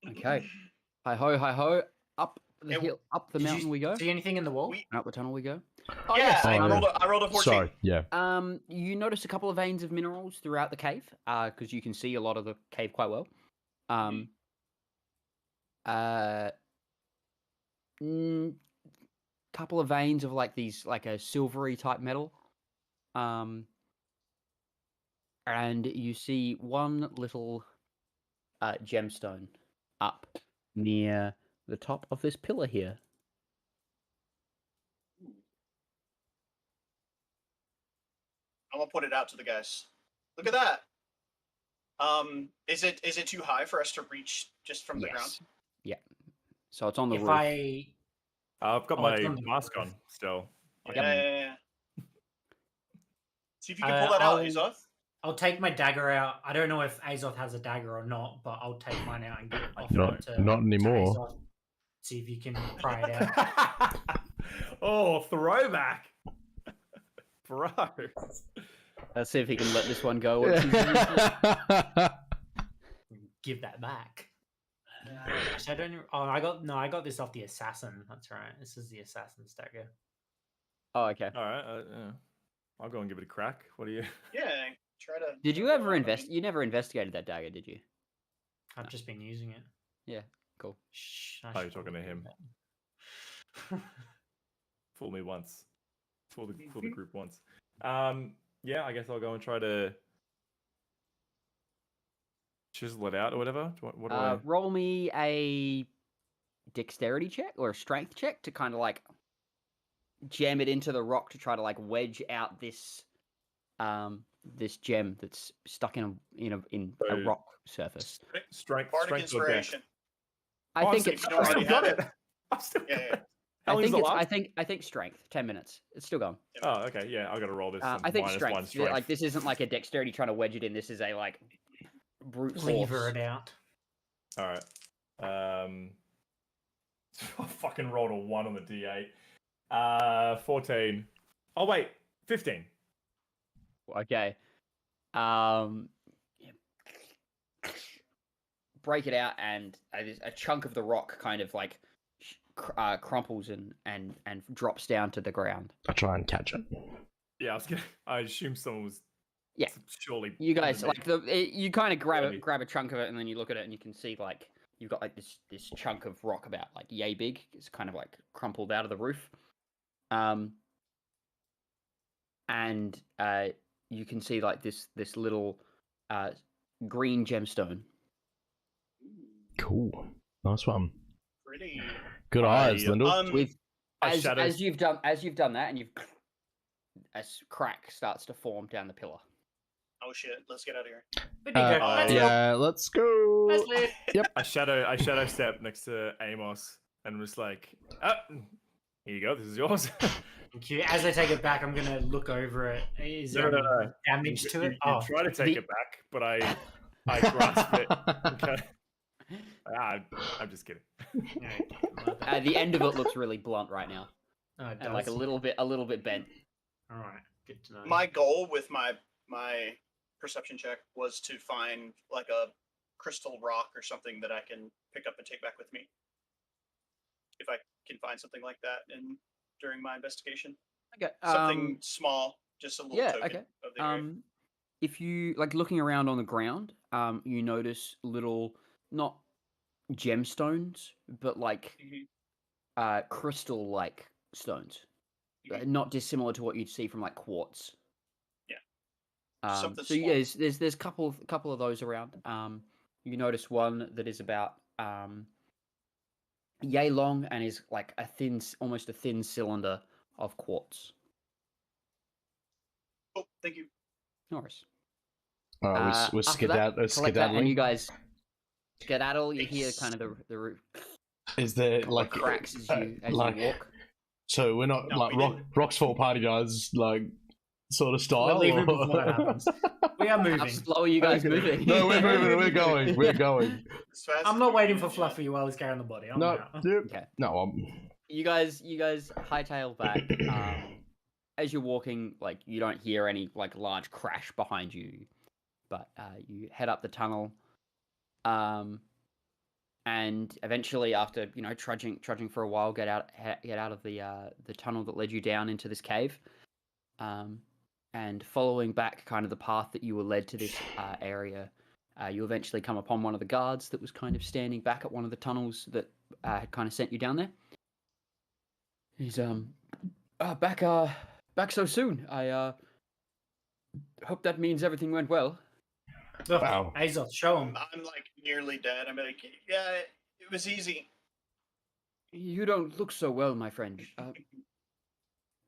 Okay. Hi ho, up the Hey, hill, up the did you mountain we go. see anything in the wall? Out the tunnel we go. Yeah, yes. I Oh, rolled a 14. Sorry. Yeah. You notice a couple of veins of minerals throughout the cave, because you can see a lot of the cave quite well. Couple of veins of like these, like a silvery type metal. And you see one little gemstone up near the top of this pillar here. I'm gonna put it out to the guys. Look at that. Is it too high for us to reach just from the ground? Yeah. So it's on the If roof. I've got Oh, my it's on the- mask on still. Yeah. See if you can pull that out, Azoth. I'll take my dagger out. I don't know if Azoth has a dagger or not, but I'll take mine out and give it off Not- to not anymore. Azoth. See if you can pry it out. Oh, throwback. Bro. Let's see if he can let this one go. Once he's used it. Give that back. Actually, I don't know. Oh, I got this off the assassin. That's right. This is the assassin's dagger. Oh, okay. All right. I'll go and give it a crack. What do you? Yeah, try to. Did you ever invest? You never investigated that dagger, did you? I've just been using it. Yeah. Cool. Shh, Oh, you're talking to him. Fool me once. Fool the group once. Yeah, I guess I'll go and try to chisel it out or whatever. What do I? Roll me a dexterity check or a strength check to kind of like jam it into the rock to try to like wedge out this this gem that's stuck in a So- rock surface. Strength, Bardic strength or dex? inspiration. I Oh, think I'm it's still- I've still already got have it. I've still got Yeah, it. yeah. How long is the last? I think strength. 10 minutes. It's still going. Oh, okay. Yeah, I got to roll this. I think minus strength. one strength. Like this isn't like a dexterity trying to wedge it in. This is a like brute force. Lever it out. All right. I fucking rolled a 1 on the d8. 14. Oh wait, 15. Okay. Break it out, and a chunk of the rock kind of like crumples and drops down to the ground. I try and catch it. Yeah, I assume someone was Yeah. Surely. You guys underneath. like you kind of Surely. grab a chunk of it, and then you look at it, and you can see like you've got like this chunk of rock about like yay big. It's kind of like crumpled out of the roof. And you can see like this little green gemstone. Cool. Nice one. Pretty. Good eyes, Lindell. With I as shadow- you've done that, and you've as crack starts to form down the pillar. Oh shit! Let's get out of here. We need to go. Let's go. Yeah, let's go. Let's leave. I shadow step next to Amos and was like, here you go, this is yours. Thank you. As I take it back, I'm gonna look over it. Is there any damage to it? You try to take it back, but I grasp it. Okay. I'm just kidding. The end of it looks really blunt right now, Oh, it and like a does. little bit bent. All right, good to know. My goal with my perception check was to find like a crystal rock or something that I can pick up and take back with me. If I can find something like that during my investigation, Okay. something small, just a little token okay. of the area. If you like looking around on the ground, you notice little not gemstones, but like crystal-like stones, not dissimilar to what you'd see from like quartz. Yeah. Something So small. yeah, there's a couple of those around. You notice one that is about yay long and is like almost a thin cylinder of quartz. Oh, thank you. Norris. We're After that, collect that, skedaddling. and you guys skedaddle. You hear kind of the roof Is there like cracks as you like- walk. So we're not No, like we didn't. Roxford party guys like sort of style. We're leaving or- before that happens. We are How moving. slow are you guys Okay. moving? No, we're moving. We're going. We're going. As fast I'm as not we waiting can, for yeah. Fluffy while he's carrying the body. I'm No, out. dude. Okay. No, You guys hightail back. As you're walking, like you don't hear any like large crash behind you, but you head up the tunnel. And eventually, after trudging for a while, get out of the tunnel that led you down into this cave, and following back kind of the path that you were led to this area, you eventually come upon one of the guards that was kind of standing back at one of the tunnels that had kind of sent you down there. He's back so soon. I hope that means everything went well. Ugh, Wow. Azoth, show him. I'm like nearly dead. I'm like, yeah, it was easy. You don't look so well, my friend.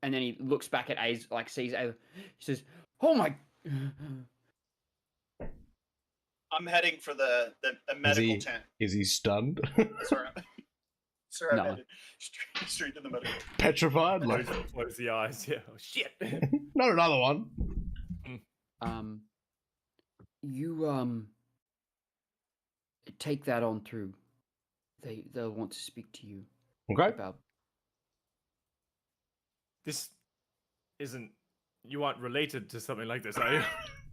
And then he looks back at Az, like sees Az. He says, "Oh my!" I'm heading for the medical he- tent. is he stunned? Sorry, sorry, No. I'm headed straight to the medical tent. Petrified? Like, Close the eyes. Yeah. Oh, shit. not another one. You take that on through. They'll want to speak to you Okay. about. This isn't. You aren't related to something like this, are you?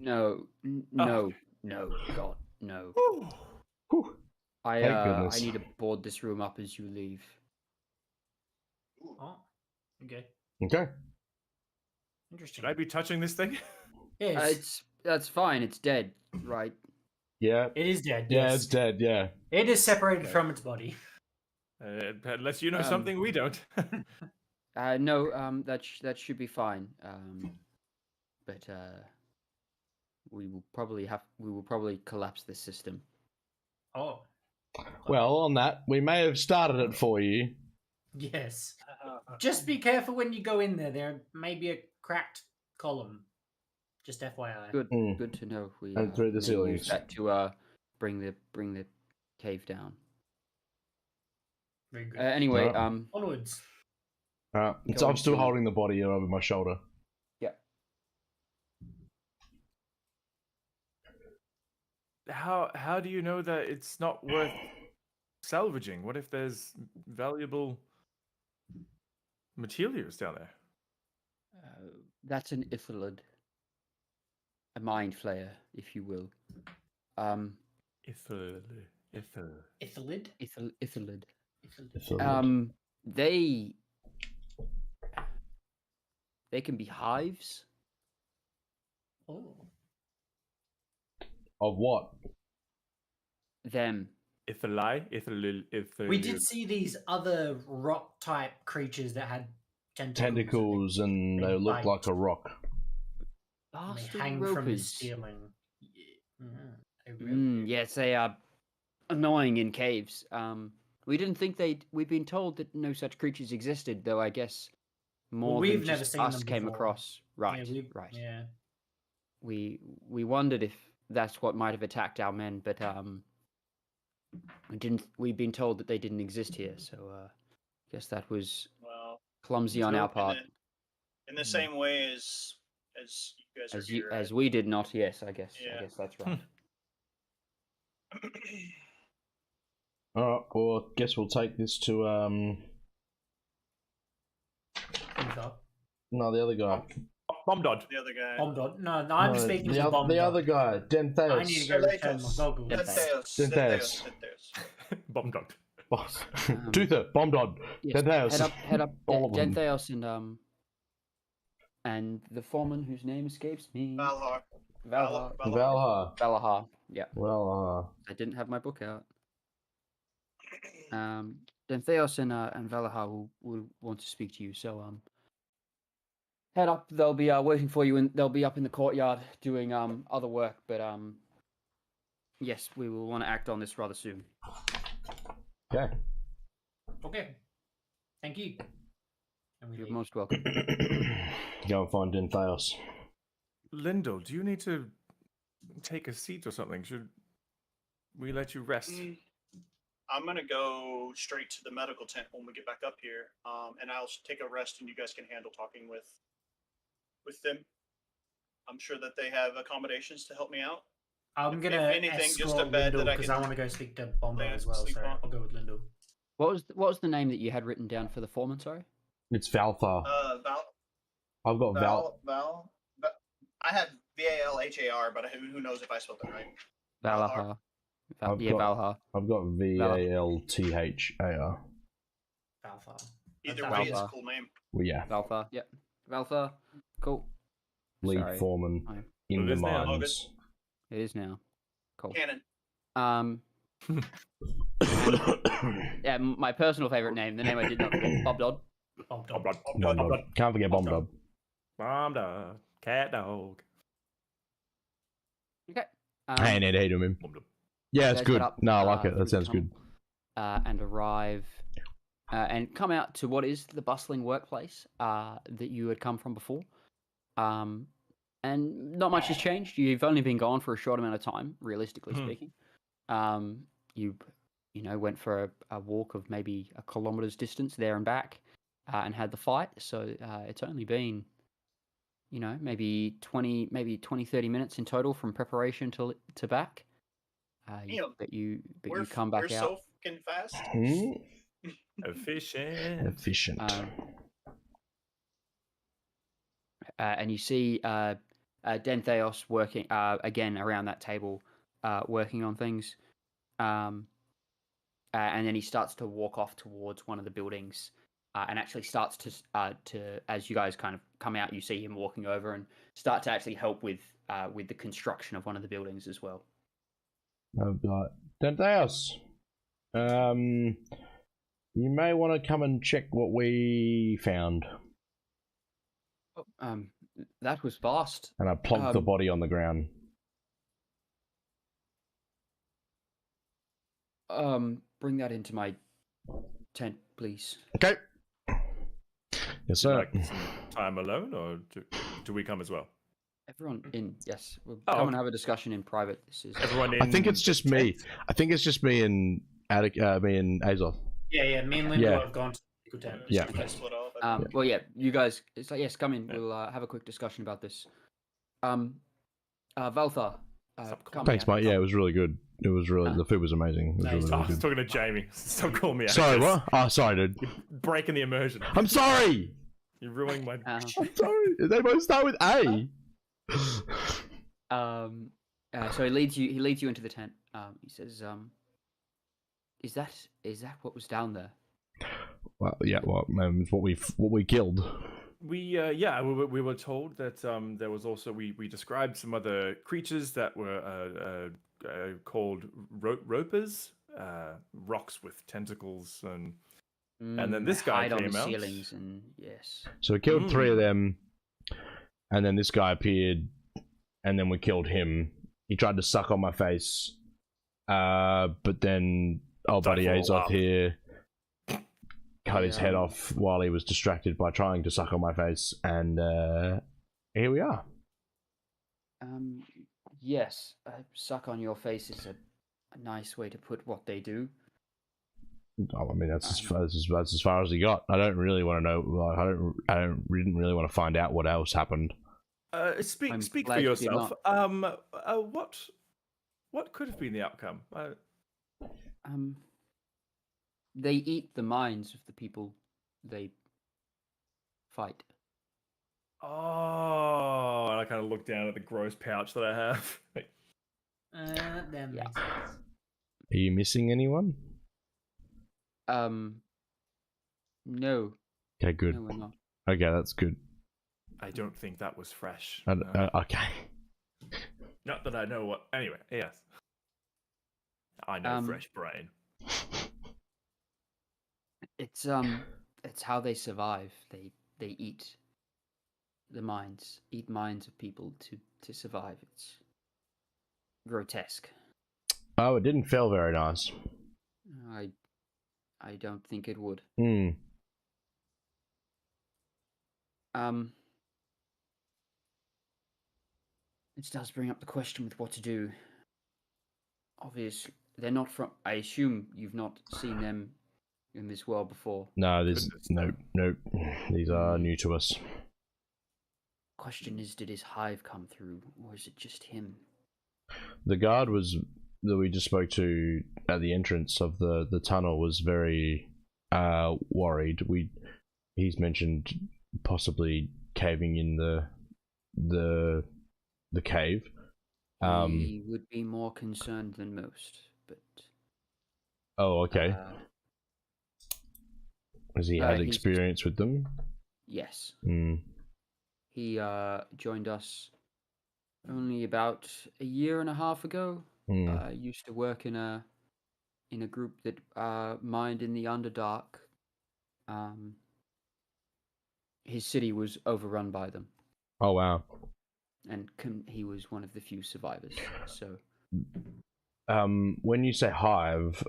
No, no, God, no. Whew. I Thank goodness. I need to board this room up as you leave. Oh, okay. Okay. Interesting. Should I be touching this thing? Yes, That's fine. It's dead, right? Yeah. it is dead. Yeah, yes. it's dead. Yeah. It is separated Okay. from its body. Unless you know Um, something we don't. No, that should be fine. But we will probably collapse this system. Oh, Well, on that, we may have started it for you. yes. Just be careful when you go in there. There may be a cracked column. Just FYI. Good, Mm. good to know. We And through the may use ceilings. that to bring the cave down. Very good. Anyway, Alright. Onwards. So Going I'm still to- holding the body over my shoulder. yeah. How do you know that it's not worth salvaging? What if there's valuable materials down there? That's an Ithalid. A mind flayer, if you will. Ithalid. Ithalid? Ithalid. Ithalid. They can be hives. Oh. Of what? Them. We did see these other rock type creatures that had Tentacles, and they look like a rock. And they hang from the ceiling. Yes, they are annoying in caves. We didn't think we've been told that no such creatures existed, though I guess more we've than never just seen us them came before. across. Right, right. Yeah. We wondered if that's what might have attacked our men, but we've been told that they didn't exist here, so guess that was clumsy on our part. In the same way as you guys are here, as we did not. Yes, I guess that's right. All right. Well, I guess we'll take this to no, the other guy. Bombdod. The other guy. Bombdod. No, I'm speaking to Bombdod. The other guy, Dentheus. I need to go return my goggles. Dentheus. Bombdod. Toother, Bombdod, Yes, Dentheus. head up. All of them. Dentheus and the foreman whose name escapes me. Valahar. Yeah. Well, I didn't have my book out. Dentheus and Valahar will want to speak to you. So head up. They'll be waiting for you, and they'll be up in the courtyard doing other work. But yes, we will want to act on this rather soon. okay. Okay. Thank you. You're most welcome. Go and find Dentheus. Lyndall, do you need to take a seat or something? Should we let you rest? I'm gonna go straight to the medical tent when we get back up here, and I'll take a rest, and you guys can handle talking with them. I'm sure that they have accommodations to help me out. I'm gonna if anything, just a bed that I because can. I want to go speak to Bombdod as well. So I'll go with Lyndall. What was the name that you had written down for the foreman? Sorry. It's Valthar. I've got Val. I have Valhar, but who knows if I spelled that right? Valahar. Valhar. I've got Valthar. Valthar. Either way, it's a cool name. Well, yeah. Valthar. Yep. Valthar. Cool. Lead Sorry. foreman in the mines. It is now. Cool. Cannon. Yeah, my personal favorite name, the name I did not forget, Bombdod. Bombdod. Can't forget Bombdod. Bombdod. Cat dog. Okay. I ain't hate him. Yeah, it's good. No, I like it. That sounds good. And arrive and come out to what is the bustling workplace that you had come from before. And not much has changed. You've only been gone for a short amount of time, realistically speaking. You know, went for a walk of maybe a kilometer's distance there and back, and had the fight. So it's only been, you know, maybe 20, 30 minutes in total from preparation to back. But you come back we're out. So fucking fast. Efficient. And you see Dentheos working again around that table, working on things. And then he starts to walk off towards one of the buildings, and actually starts to as you guys kind of come out, you see him walking over and start to actually help with the construction of one of the buildings as well. I've got Dentheos. You may want to come and check what we found. That was fast. And I plonked the body on the ground. Bring that into my tent, please. Okay. Yes, sir. Like some time alone, or do we come as well? Everyone in, yes. We'll come and have a discussion in private. This is everyone in. I think it's just me. I think it's just me and me and Azoth. Yeah. Me and Linda have gone to the tent. Yeah. Well, yeah. You guys, it's like, yes, come in. We'll have a quick discussion about this. Valthar. Thanks, mate. Yeah, it was really good. It was really the food was amazing. It was really, I was talking to Jamie. Stop calling me out. Sorry, what? Oh, sorry, dude. You're breaking the immersion. I'm sorry. You're ruining my. I'm sorry. They both start with A. So he leads you into the tent. He says, "Is that what was down there?" Well, yeah. Well, it's what we killed. we were told that there was also we described some other creatures that were called ropers, rocks with tentacles, and then this guy hide on came the out. ceilings, and yes. So we killed 3 of them, and then this guy appeared, and then we killed him. He tried to suck on my face, but then old buddy Azoth here cut his head off while he was distracted by trying to suck on my face, and here we are. Yes, suck on your face is a nice way to put what they do. I mean, that's as far as he got. I don't really want to know. Didn't really want to find out what else happened. Speak for yourself. What could have been the outcome? They eat the minds of the people they fight. Oh, and I kind of look down at the gross pouch that I have. That makes sense. Are you missing anyone? No. Okay, good. No, we're not. Okay, that's good. I don't think that was fresh. Okay. Not that I know what. Anyway, yes. I know fresh brain. It's how they survive. They eat minds of people to survive. It's grotesque. Oh, it didn't feel very nice. I don't think it would. It does bring up the question with what to do. Obviously, they're not from. I assume you've not seen them in this world before. No, nope. These are new to us. Question is, did his hive come through, or is it just him? The guard that we just spoke to at the entrance of the tunnel was very worried. He's mentioned possibly caving in the cave. He would be more concerned than most, but. Oh, okay. Has he had experience with them? Yes. Mm. He joined us only about a year and a half ago. Used to work in a group that mined in the Underdark. His city was overrun by them. Oh wow! And he was one of the few survivors. So, when you say hive,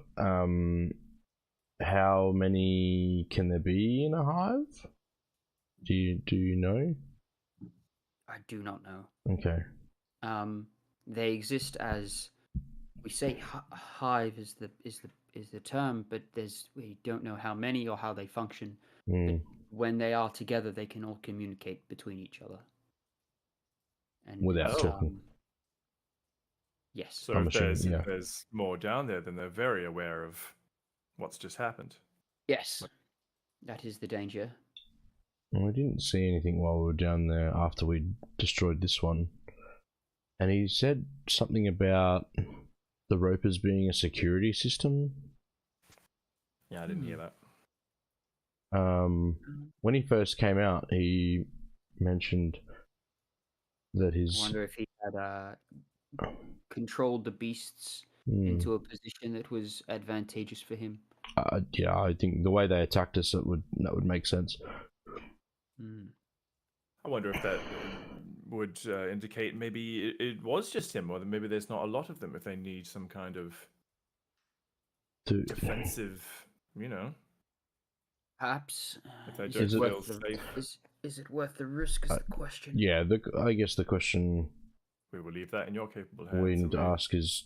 how many can there be in a hive? Do you know? I do not know. Okay. They exist as we say. Hive is the term, but we don't know how many or how they function. But when they are together, they can all communicate between each other. And without talking. Yes. So if there's more down there, then they're very aware of what's just happened. Yes. That is the danger. Well, I didn't see anything while we were down there after we destroyed this one. And he said something about the ropers being a security system. Yeah, I didn't hear that. When he first came out, he mentioned that I wonder if he had controlled the beasts into a position that was advantageous for him. Yeah, I think the way they attacked us, that would make sense. I wonder if that would indicate maybe it was just him, or maybe there's not a lot of them. If they need some kind of defensive, Perhaps. If they don't feel safe. Is it worth the risk? Is the question. Yeah, I guess the question we will leave that in your capable hands. We need to ask is.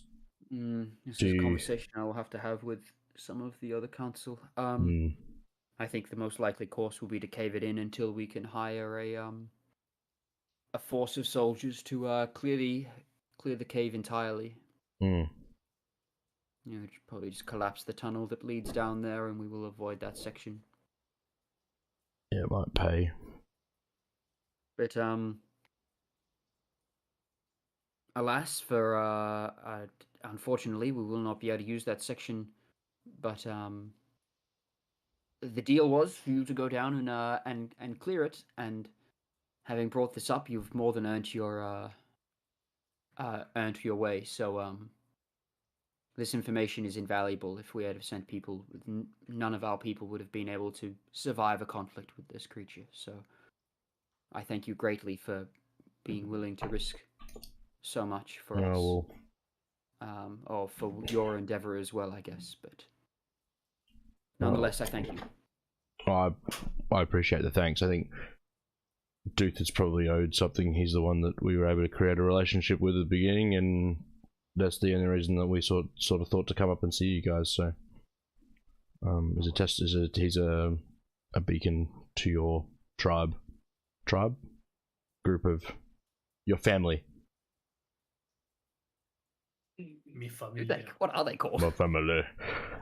This is a conversation I will have to have with some of the other council. I think the most likely course will be to cave it in until we can hire a force of soldiers to clear the cave entirely. Probably just collapse the tunnel that leads down there, and we will avoid that section. Yeah, it might pay. But alas, for unfortunately, we will not be able to use that section. But the deal was for you to go down and clear it. And having brought this up, you've more than earned your way. So this information is invaluable. If we had sent people, none of our people would have been able to survive a conflict with this creature. So I thank you greatly for being willing to risk so much for us. Well, Or for your endeavor as well, I guess. But nonetheless, I thank you. I appreciate the thanks. I think Duth is probably owed something. He's the one that we were able to create a relationship with at the beginning, and that's the only reason that we sort of thought to come up and see you guys. So, he's a beacon to your tribe group of your family. Mi familia. What are they called? My family.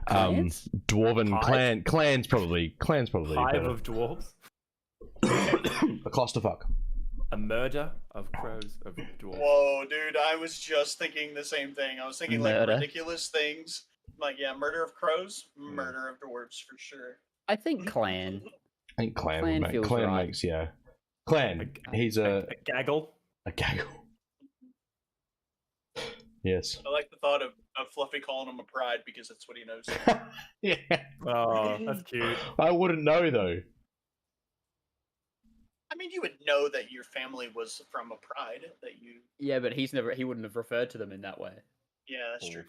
Clans? Dwarven Hive? clans probably. Hive better. of dwarves. A clusterfuck. A murder of crows of dwarves. Whoa, dude! I was just thinking the same thing. I was thinking Murder. like ridiculous things. Like, yeah, murder of crows, murder of dwarves for sure. I think clan. I think clan Clan would make feels clan right. makes clan. He's a gaggle. gaggle. Yes. I like the thought of Fluffy calling him a pride because that's what he knows. Yeah. Oh, that's cute. I wouldn't know though. I mean, you would know that your family was from a pride. That you. Yeah, but he wouldn't have referred to them in that way. Yeah, that's true.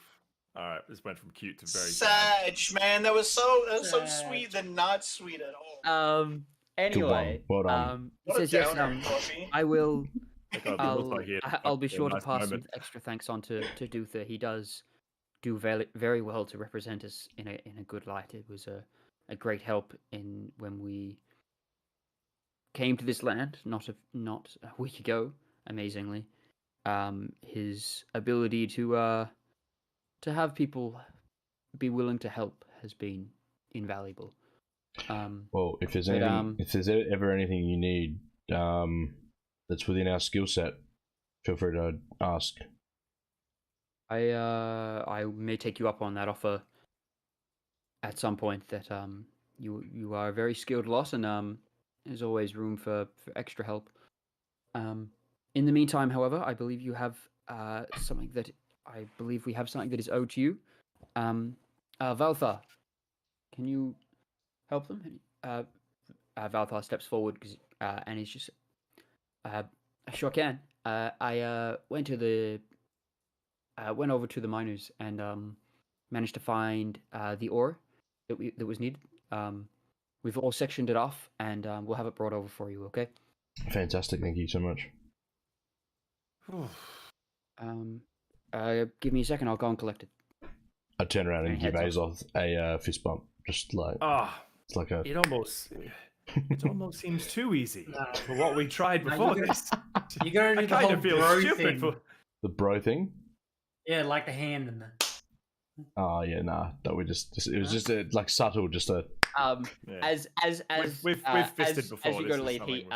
All right, this went from cute to very sad. Sag, man, that was so Sag. sweet than not sweet at all. Anyway, Well done. he What a says yes. downer, Fluffy. I will. Like, it looks like he had I'll be a sure to nice pass some moment. extra thanks on to Duther. He does do very, very well to represent us in a good light. It was a great help when we came to this land not a week ago. Amazingly, his ability to have people be willing to help has been invaluable. Well, if there's but, anything, if there's ever anything you need, that's within our skill set, feel free to ask. I may take you up on that offer at some point. That you are a very skilled lot, and there's always room for extra help. In the meantime, however, I believe you have something that is owed to you. Valthar, can you help them? Valthar steps forward and he's just, I sure can. I went over to the miners and managed to find the ore that was needed. We've all sectioned it off, and we'll have it brought over for you. Okay? Fantastic, thank you so much. Give me a second. I'll go and collect it. I turn around and give Heads Azoth a fist bump, just like it's like a. It almost seems too easy for what we tried No, before you this. You gotta do I the kind whole of feel bro stupid thing. for. The bro thing. Yeah, like the hand and the. Oh yeah, nah. That we just it was just a like subtle, just a. Yeah. As We've fisted before, as you this go to is leave, something he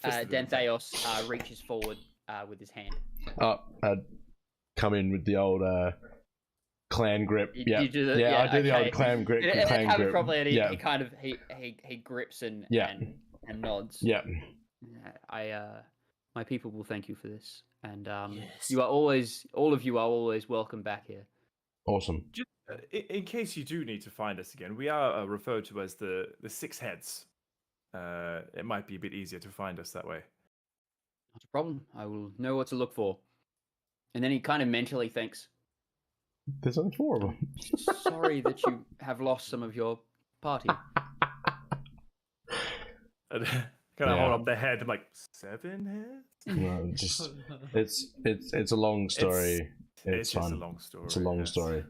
Fisted in the Dentheos reaches forward with his hand. I'd come in with the old clan grip. You do the- I do the okay. old clan grip. And Clan have it grip. properly, and yeah, he kind of he grips and nods. yeah. My people will thank you for this, and Yes. all of you are always welcome back here. Awesome. Just, in case you do need to find us again, we are referred to as the Six Heads. It might be a bit easier to find us that way. Not a problem. I will know what to look for. And then he kind of mentally thinks, There's only 4 of them. sorry that you have lost some of your party. And kind of hold up their head. I'm like, 7 heads? No, just it's a long story. It's just fun. a long story. It's a long yes. story.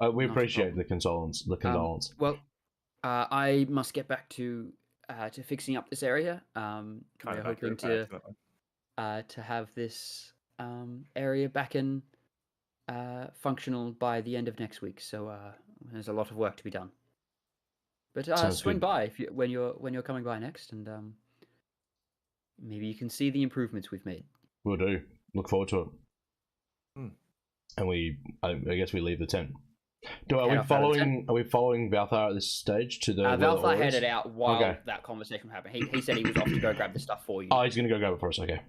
We Not a appreciate problem. the condolence. Well, I must get back to fixing up this area. Kind We're of hoping accurate, actually. to have this area back in functional by the end of next week. So there's a lot of work to be done. But Sounds swing good. by when you're coming by next, and maybe you can see the improvements we've made. We'll do. Look forward to it. Hmm. And I guess we leave the tent. Are head we off out of the tent. following Valthar at this stage to the? where the ore Valthar is? headed out while Okay. that conversation happened. He said he was off to go grab the stuff for you. Oh, he's gonna go grab it for us. Okay.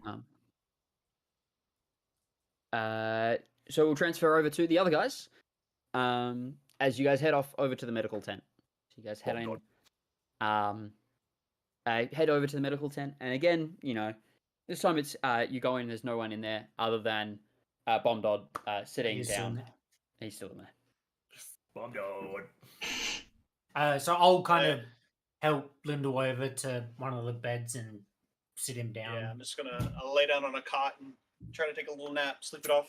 So we'll transfer over to the other guys. As you guys head off over to the medical tent. So you guys head in. Head over to the medical tent, and again, this time it's you go in. There's no one in there other than Bombdod sitting down. He's still in there. Bombdod. So I'll kind of help Lindell over to one of the beds and sit him down. Yeah, I'll lay down on a cot and try to take a little nap, sleep it off.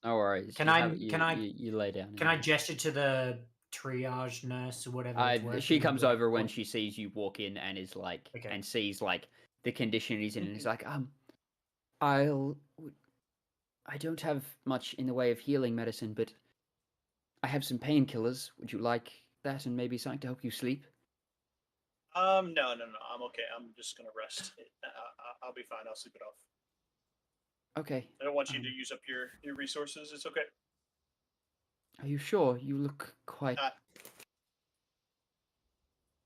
No worries. You lay down? Can I gesture to the triage nurse or whatever? She comes over when she sees you walk in and is like, and sees like the condition he's in, and is like, I don't have much in the way of healing medicine, but I have some painkillers. Would you like that and maybe something to help you sleep? No, I'm okay. I'm just gonna rest. I'll be fine. I'll sleep it off. Okay. I don't want you to use up your resources. It's okay. Are you sure? You look quite...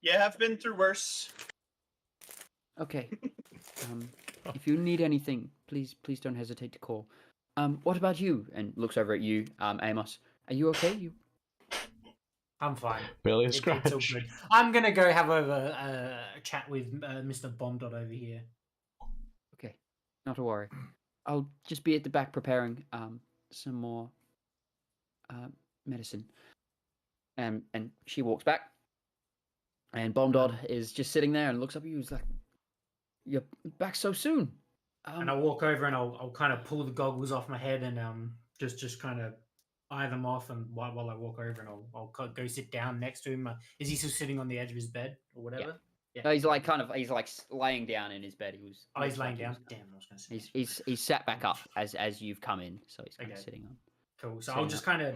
Yeah, I've been through worse. Okay. If you need anything, please don't hesitate to call. What about you? And looks over at you, Amos. Are you okay? I'm fine. Barely a scratch. It's all good. I'm gonna go have a chat with Mr. Bombdod over here. Okay, not to worry. I'll just be at the back preparing some more medicine. And she walks back, and Bombdod is just sitting there and looks up at you. He's like, "You're back so soon." And I'll walk over and I'll kind of pull the goggles off my head and just kind of eye them off, and while I walk over and I'll go sit down next to him. Is he still sitting on the edge of his bed or whatever? Yeah. No, he's like laying down in his bed. He's laying down. Damn, I was going to say. He's sat back up as you've come in, so he's kind of sitting on. Cool. So I'll just kind of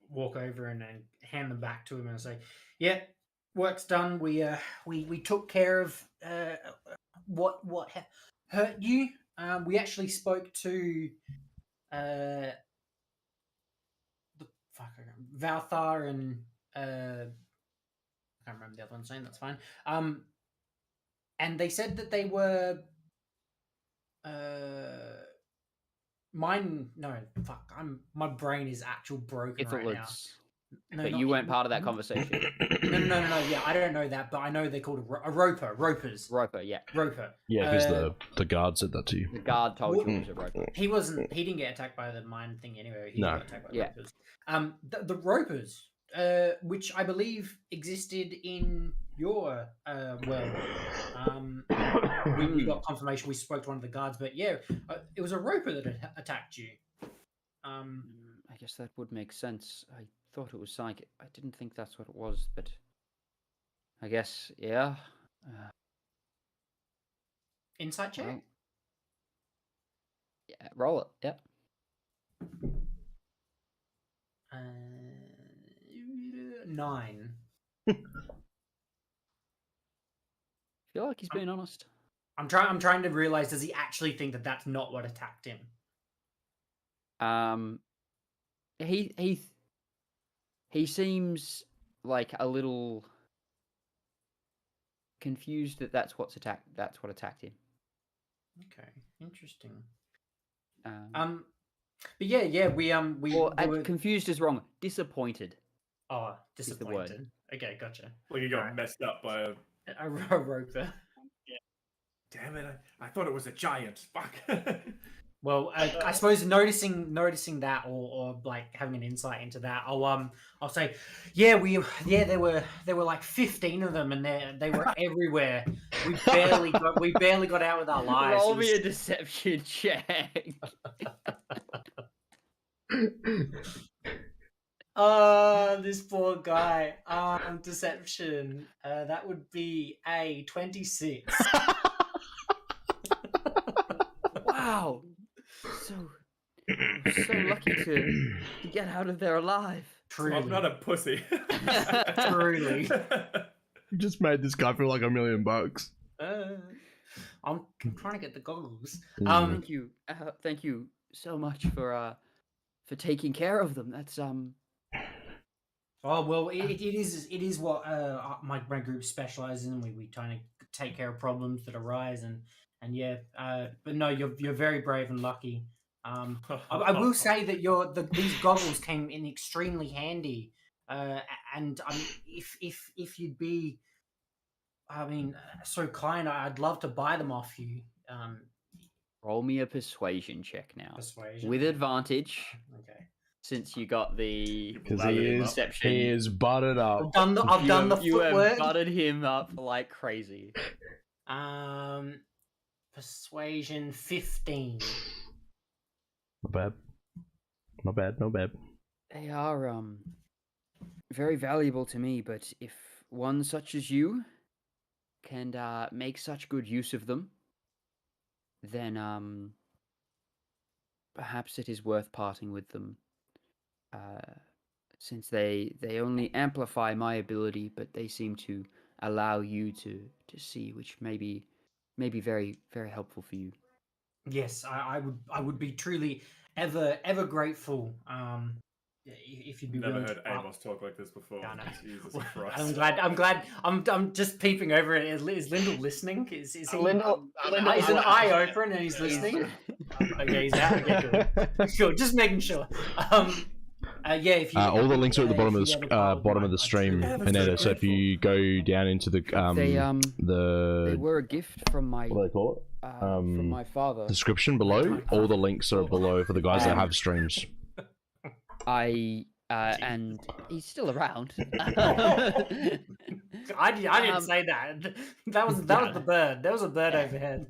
walk over and hand them back to him and say, "Yeah, work's done. We took care of what hurt you. We actually spoke to Valthar and I can't remember the other one's name. That's fine. And they said that they were my brain is actual broken right now. No, but you weren't part of that conversation. No. Yeah, I don't know that, but I know they're called a roper. Ropers. Roper, yeah. Roper. Yeah, because the guard said that to you. The guard told you it was a roper. He didn't get attacked by the mine thing anyway. He got attacked by the ropers. The ropers, which I believe existed in your world. We got confirmation. We spoke to one of the guards, but yeah, it was a roper that had attacked you. I guess that would make sense. I thought it was psychic. I didn't think that's what it was, but I guess, yeah. Insight check? Well, yeah, roll it, yeah. 9. I feel like he's being honest. I'm trying to realize, does he actually think that that's not what attacked him? He seems like a little confused that that's what attacked him. Okay, interesting. But yeah, we were... confused is wrong. Disappointed. Oh, disappointed. Okay, gotcha. Like you got messed up by a roper. Yeah. Damn it! I thought it was a giant. Fuck. Well, I suppose noticing that, or like having an insight into that, I'll say, there were like 15 of them, and they were everywhere. We barely got out with our lives. Roll me a deception check. This poor guy. Deception. That would be a 26. Wow. So lucky to get out of there alive. Truly. I'm not a pussy. Truly. You just made this guy feel like $1 million. I'm trying to get the goggles. Thank you so much for taking care of them. That's Oh well, it is what my group specializes in. We try to take care of problems that arise, and yeah, but no, you're very brave and lucky. I will say that these goggles came in extremely handy, and if you'd be, I mean, so kind, I'd love to buy them off you. Roll me a persuasion check now. Persuasion With advantage, Okay. since you got the Because deception. he is buttered up. I've done the You have footwork. butted him up like crazy. Persuasion 15. Not bad. Not bad. Not bad. They are very valuable to me, but if one such as you can make such good use of them, then perhaps it is worth parting with them. Since they only amplify my ability, but they seem to allow you to see, which may be very, very helpful for you. Yes, I would be truly ever grateful. If you'd be Never willing heard to Amos talk like this before. Yeah, I know. Jesus Well, Christ. I'm glad. I'm just peeping over it. Is Lyndall listening? Is he? Lyndall He's an eye open and he's listening. Okay, he's out. Okay, cool. Sure, just making sure. Yeah. If you, all the links are at the bottom of if you the have a bottom of the I'd stream, truly- Elaeda. So if you go down into the They the were a gift from my what do they call it? from my father. Description below. All the links are below for the guys that have streams. And he's still around. I didn't say that. That was the bird. There was a bird overhead.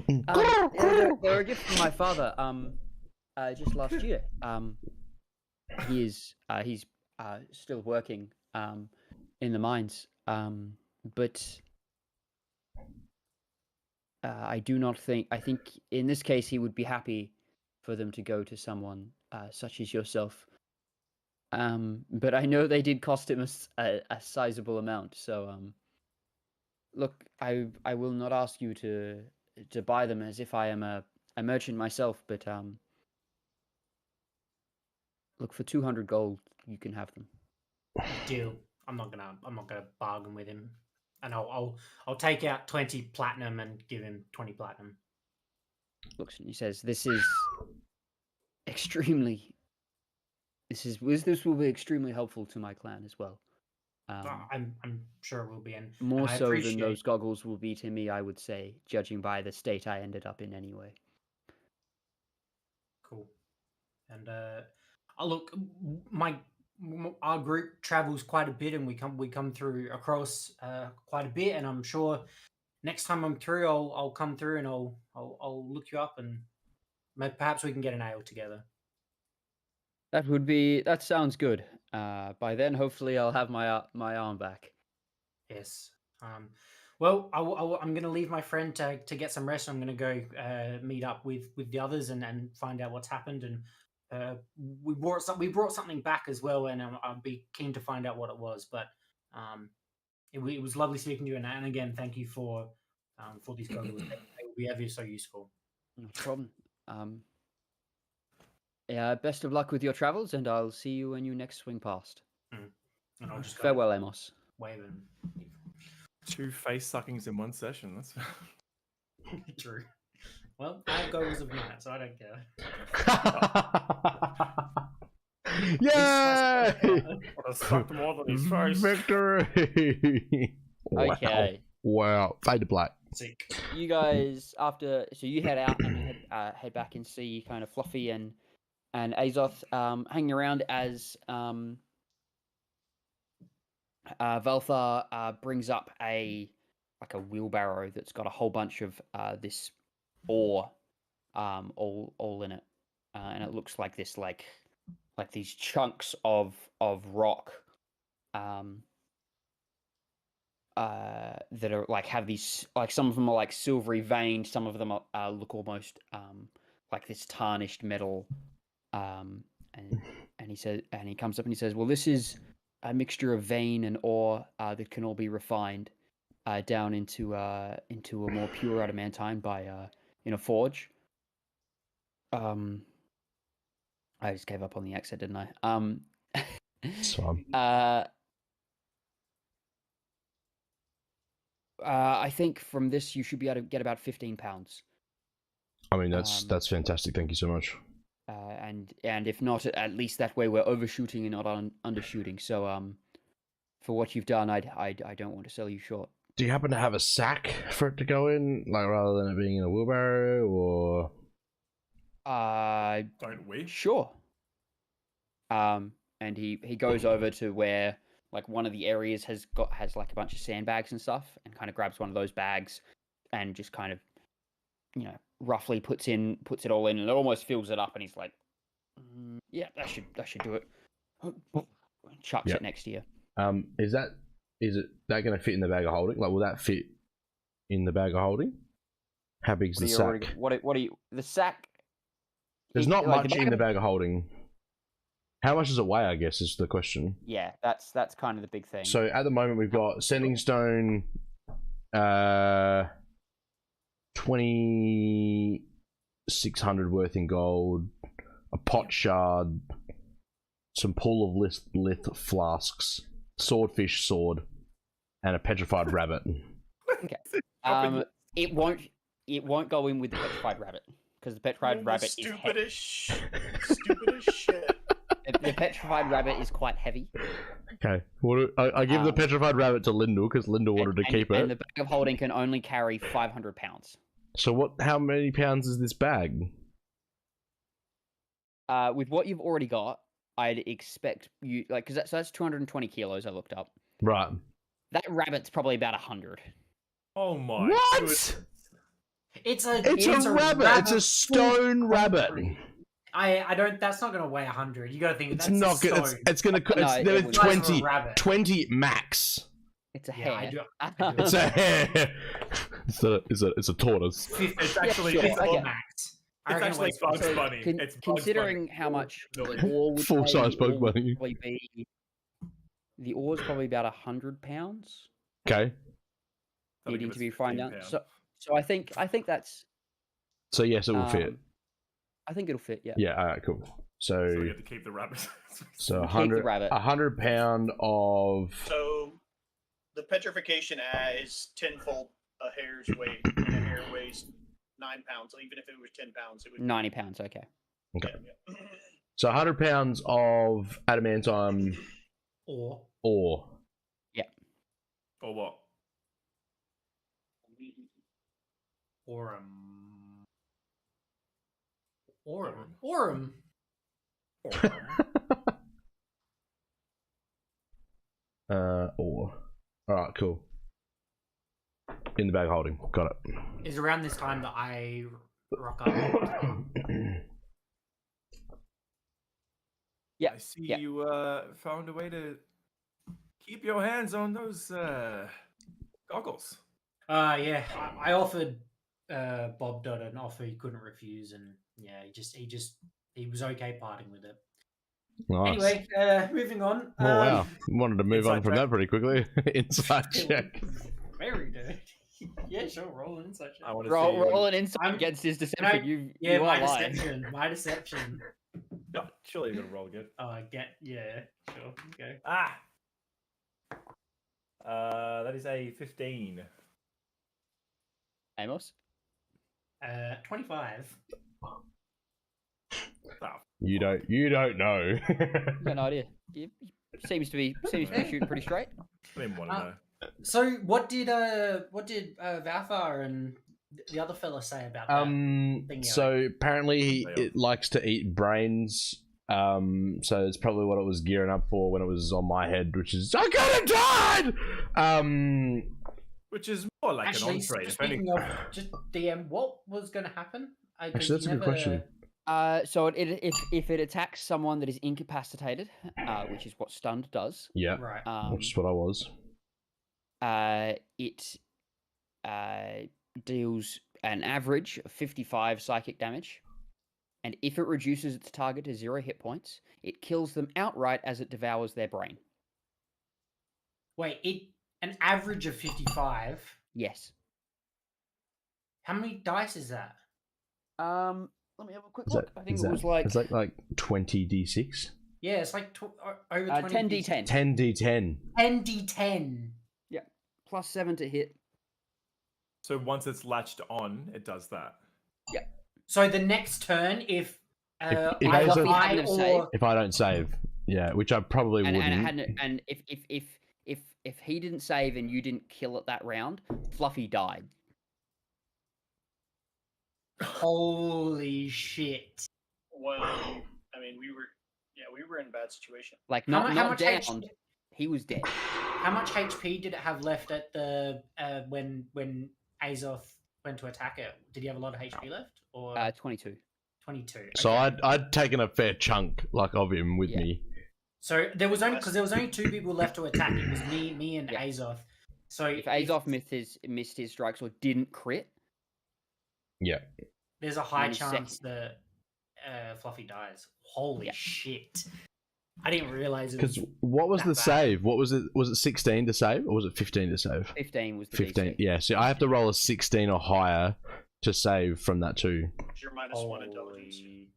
They were a gift from my father. Just last year. He's still working in the mines. But I do not think. I think in this case he would be happy for them to go to someone such as yourself. But I know they did cost him a sizable amount. So look, I will not ask you to buy them as if I am a merchant myself, but look, for 200 gold you can have them. Deal. I'm not gonna bargain with him, and I'll take out 20 platinum and give him 20 platinum. Looks and he says, "This is extremely. This will be extremely helpful to my clan as well. I'm sure it will be, and More I so than appreciate- those goggles will be to me, I would say, judging by the state I ended up in anyway." Cool. And look, our group travels quite a bit, and we come through across quite a bit, and I'm sure next time I'm through, I'll come through and I'll look you up, and perhaps we can get an ale together. That sounds good. By then, hopefully, I'll have my arm back. Yes. Well, I'm going to leave my friend to get some rest. I'm going to go meet up with the others and find out what's happened. And we brought something back as well, and I'd be keen to find out what it was. But it was lovely speaking to you, and again, thank you for these goggles. They will be ever so useful. No problem. Yeah, best of luck with your travels, and I'll see you when you next swing past. And I'll just go Farewell, Amos. wave and 2 face suckings in one session. That's true. Well, I have goggles of night, so I don't care. Yay! would have sucked more than his face. Victory! Okay. Wow. Fade to black. Sick. You guys, so you head out and you head back and see kind of Fluffy and Azoth hanging around as Valthar brings up a wheelbarrow that's got a whole bunch of this ore all in it, and it looks like this like these chunks of rock that are have these, some of them are silvery veined, some of them are look almost like this tarnished metal, and he comes up and he says, well, this is a mixture of vein and ore that can all be refined down into a more pure adamantine by in a forge. I just gave up on the accent, didn't I? It's fine. I think from this you should be able to get about 15 pounds. I mean, that's fantastic. Thank you so much. And if not, at least that way we're overshooting and not undershooting. So for what you've done, I don't want to sell you short. Do you happen to have a sack for it to go in, like rather than it being in a wheelbarrow, or? Don't we? Sure. And he goes over to where like one of the areas has like a bunch of sandbags and stuff, and kind of grabs one of those bags and just kind of, roughly puts it all in, and it almost fills it up, and he's like, yeah, that should do it. Chucks it next to you. Is it going to fit in the bag of holding? Like, will that fit in the bag of holding? How big's the sack? What are you? The sack. There's not much in the bag of holding. How much does it weigh, I guess, is the question. Yeah, that's kind of the big thing. So at the moment we've got sending stone, 2,600 worth in gold, a pot shard, some pool of lith flasks, swordfish sword, and a petrified rabbit. Okay. It won't go in with the petrified rabbit, because the petrified rabbit is heavy. Stupid as shit. The petrified rabbit is quite heavy. Okay. I give the petrified rabbit to Lyndall, because Lyndall wanted to keep it. And the bag of holding can only carry 500 pounds. So how many pounds is this bag? With what you've already got, I'd expect you, like, because that's 220 kilos, I looked up. Right. That rabbit's probably about 100. Oh my. What? Goodness. It's a rabbit. It's a stone rabbit. I don't. That's not going to weigh 100. You got to think it's that's not a gonna. stone. It's going to. 20 max. It's a hare. I do It's a hare. It's a tortoise. It's actually sure. it's max. It's actually Bugs Bunny. It's Bugs considering Bunny. how much ore would full-size Bugs Bunny. The ore's probably about 100 pounds. Okay. Needing to be refined down. So I think that's. So yes, it will fit. I think it'll fit. Yeah. Yeah. All right. Cool. So we have to keep the rabbit. So 100 pound of. So the petrification is tenfold a hare's weight, and a hare weighs 9 pounds. So even if it was 10 pounds, it would 90 pounds. Okay. Okay. Yeah. So 100 pounds of adamantine ore. Yeah. Or what? Aurum. Ore. All right. Cool. In the bag holding. Got it. Is around this time that I rock up. Yeah. I see you found a way to keep your hands on those goggles. Yeah. I offered Bob Dodd an offer he couldn't refuse, and yeah, he was okay parting with it. Nice. Anyway, moving on. Oh wow! Wanted to move on Inside from check. that pretty quickly. Inside check. Very dirty. Yeah, sure. Roll an insight check. I want to Roll an insight against his deception. You are lying. My deception. No, surely you're gonna roll again. Oh, yeah, sure. Okay. That is a 15. Amos. 25. You don't know. Got no idea. He seems to be shooting pretty straight. I didn't want to know. So what did Valthar and the other fella say about that? Thing So apparently it likes to eat brains. So it's probably what it was gearing up for when it was on my head, which is I could have died. Which is more like Actually, an entree. speaking of just DM, what was going to happen? Actually, that's a good question. So if it attacks someone that is incapacitated, which is what stunned does. Yeah. Right. Which is what I was. It deals an average of 55 psychic damage, and if it reduces its target to 0 hit points, it kills them outright as it devours their brain. Wait, an average of 55? Yes. How many dice is that? Let me have a quick look. I think it was like... Is that like 20d6? Yeah, it's like over 20 10d10. 10d10. 10d10. Yeah, +7 to hit. So once it's latched on, it does that. Yeah. So the next turn, if If either Fluffy I hadn't have or saved- If I don't save, yeah, which I probably And wouldn't. and if he didn't save and you didn't kill it that round, Fluffy died. holy shit. Well, I mean, we were in a bad situation. Like How not much down. HP He was dead. How much HP did it have left at the when Azoth went to attack it? Did he have a lot of HP left, or 22. 22? So Okay. I'd taken a fair chunk of him with Yeah. me. So there was only 2 people left to attack. It was me and Yeah. Azoth. So If Azoth missed his strikes or didn't crit, Yeah. there's a high Then he's chance second. that Fluffy dies. Holy Yeah. shit! I didn't realize it was Because what was that the bad. save? What was it? Was it 16 to save, or was it 15 to save? 15 was the 15. DC. Yeah. So I have to roll a 16 or higher to save from that too. You're -1 intelligence. Holy-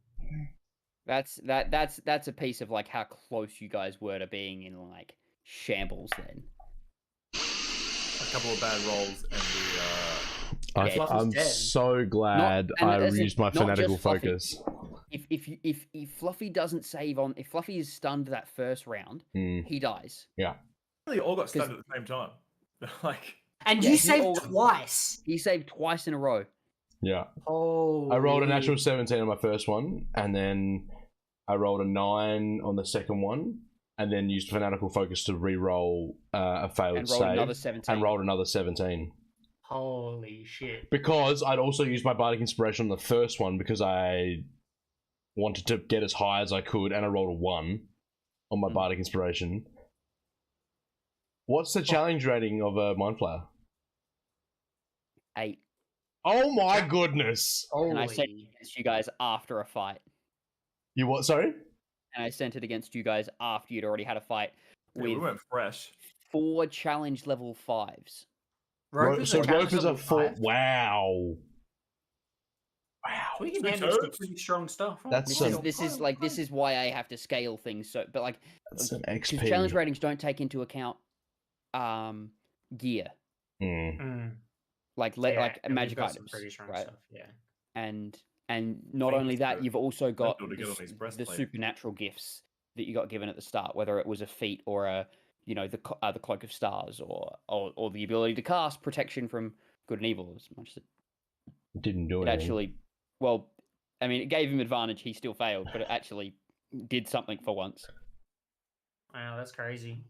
That's a piece of like how close you guys were to being in like shambles then. A couple of bad rolls and Fluffy's I'm dead. so glad and I as in, used my not just fanatical Fluffy. focus. If Fluffy doesn't save on, if Fluffy is stunned that first round, Mm. he dies. they all got stunned at the same time. Like, And Yeah, you he saved all- twice. He saved twice in a row. Yeah. Oh, I rolled a natural 17 on my first one, and then I rolled a 9 on the second one, and then used fanatical focus to re-roll a failed And rolled save, another 17. and rolled another 17. Holy shit! Because I'd also used my bardic inspiration on the first one because I wanted to get as high as I could, and I rolled a 1 on my bardic inspiration. What's the challenge rating of a mind flayer? 8. Oh my goodness! And I Holy. sent it against you guys after a fight. You what? Sorry. And I sent it against you guys after you'd already had a fight yeah, we with weren't fresh. 4 challenge level 5s. Ropers are Ropers are level 4. 5. Wow. Wow. We can Two handle some toes? pretty strong stuff. Oh, That's wow. some- This is why I have to scale things. So, but like, That's an because XP. challenge ratings don't take into account gear, Mm. Mm. like Yeah, like and we've magic got some items, pretty strong right? stuff. Yeah. And not Things only that, that you've also got build together on his the breastplate. supernatural gifts that you got given at the start, whether it was a feat or a the cloak of stars or the ability to cast protection from good and evil. As much as Didn't do it anything. actually, well, I mean, it gave him advantage. He still failed, but it actually did something for once. Wow, that's crazy.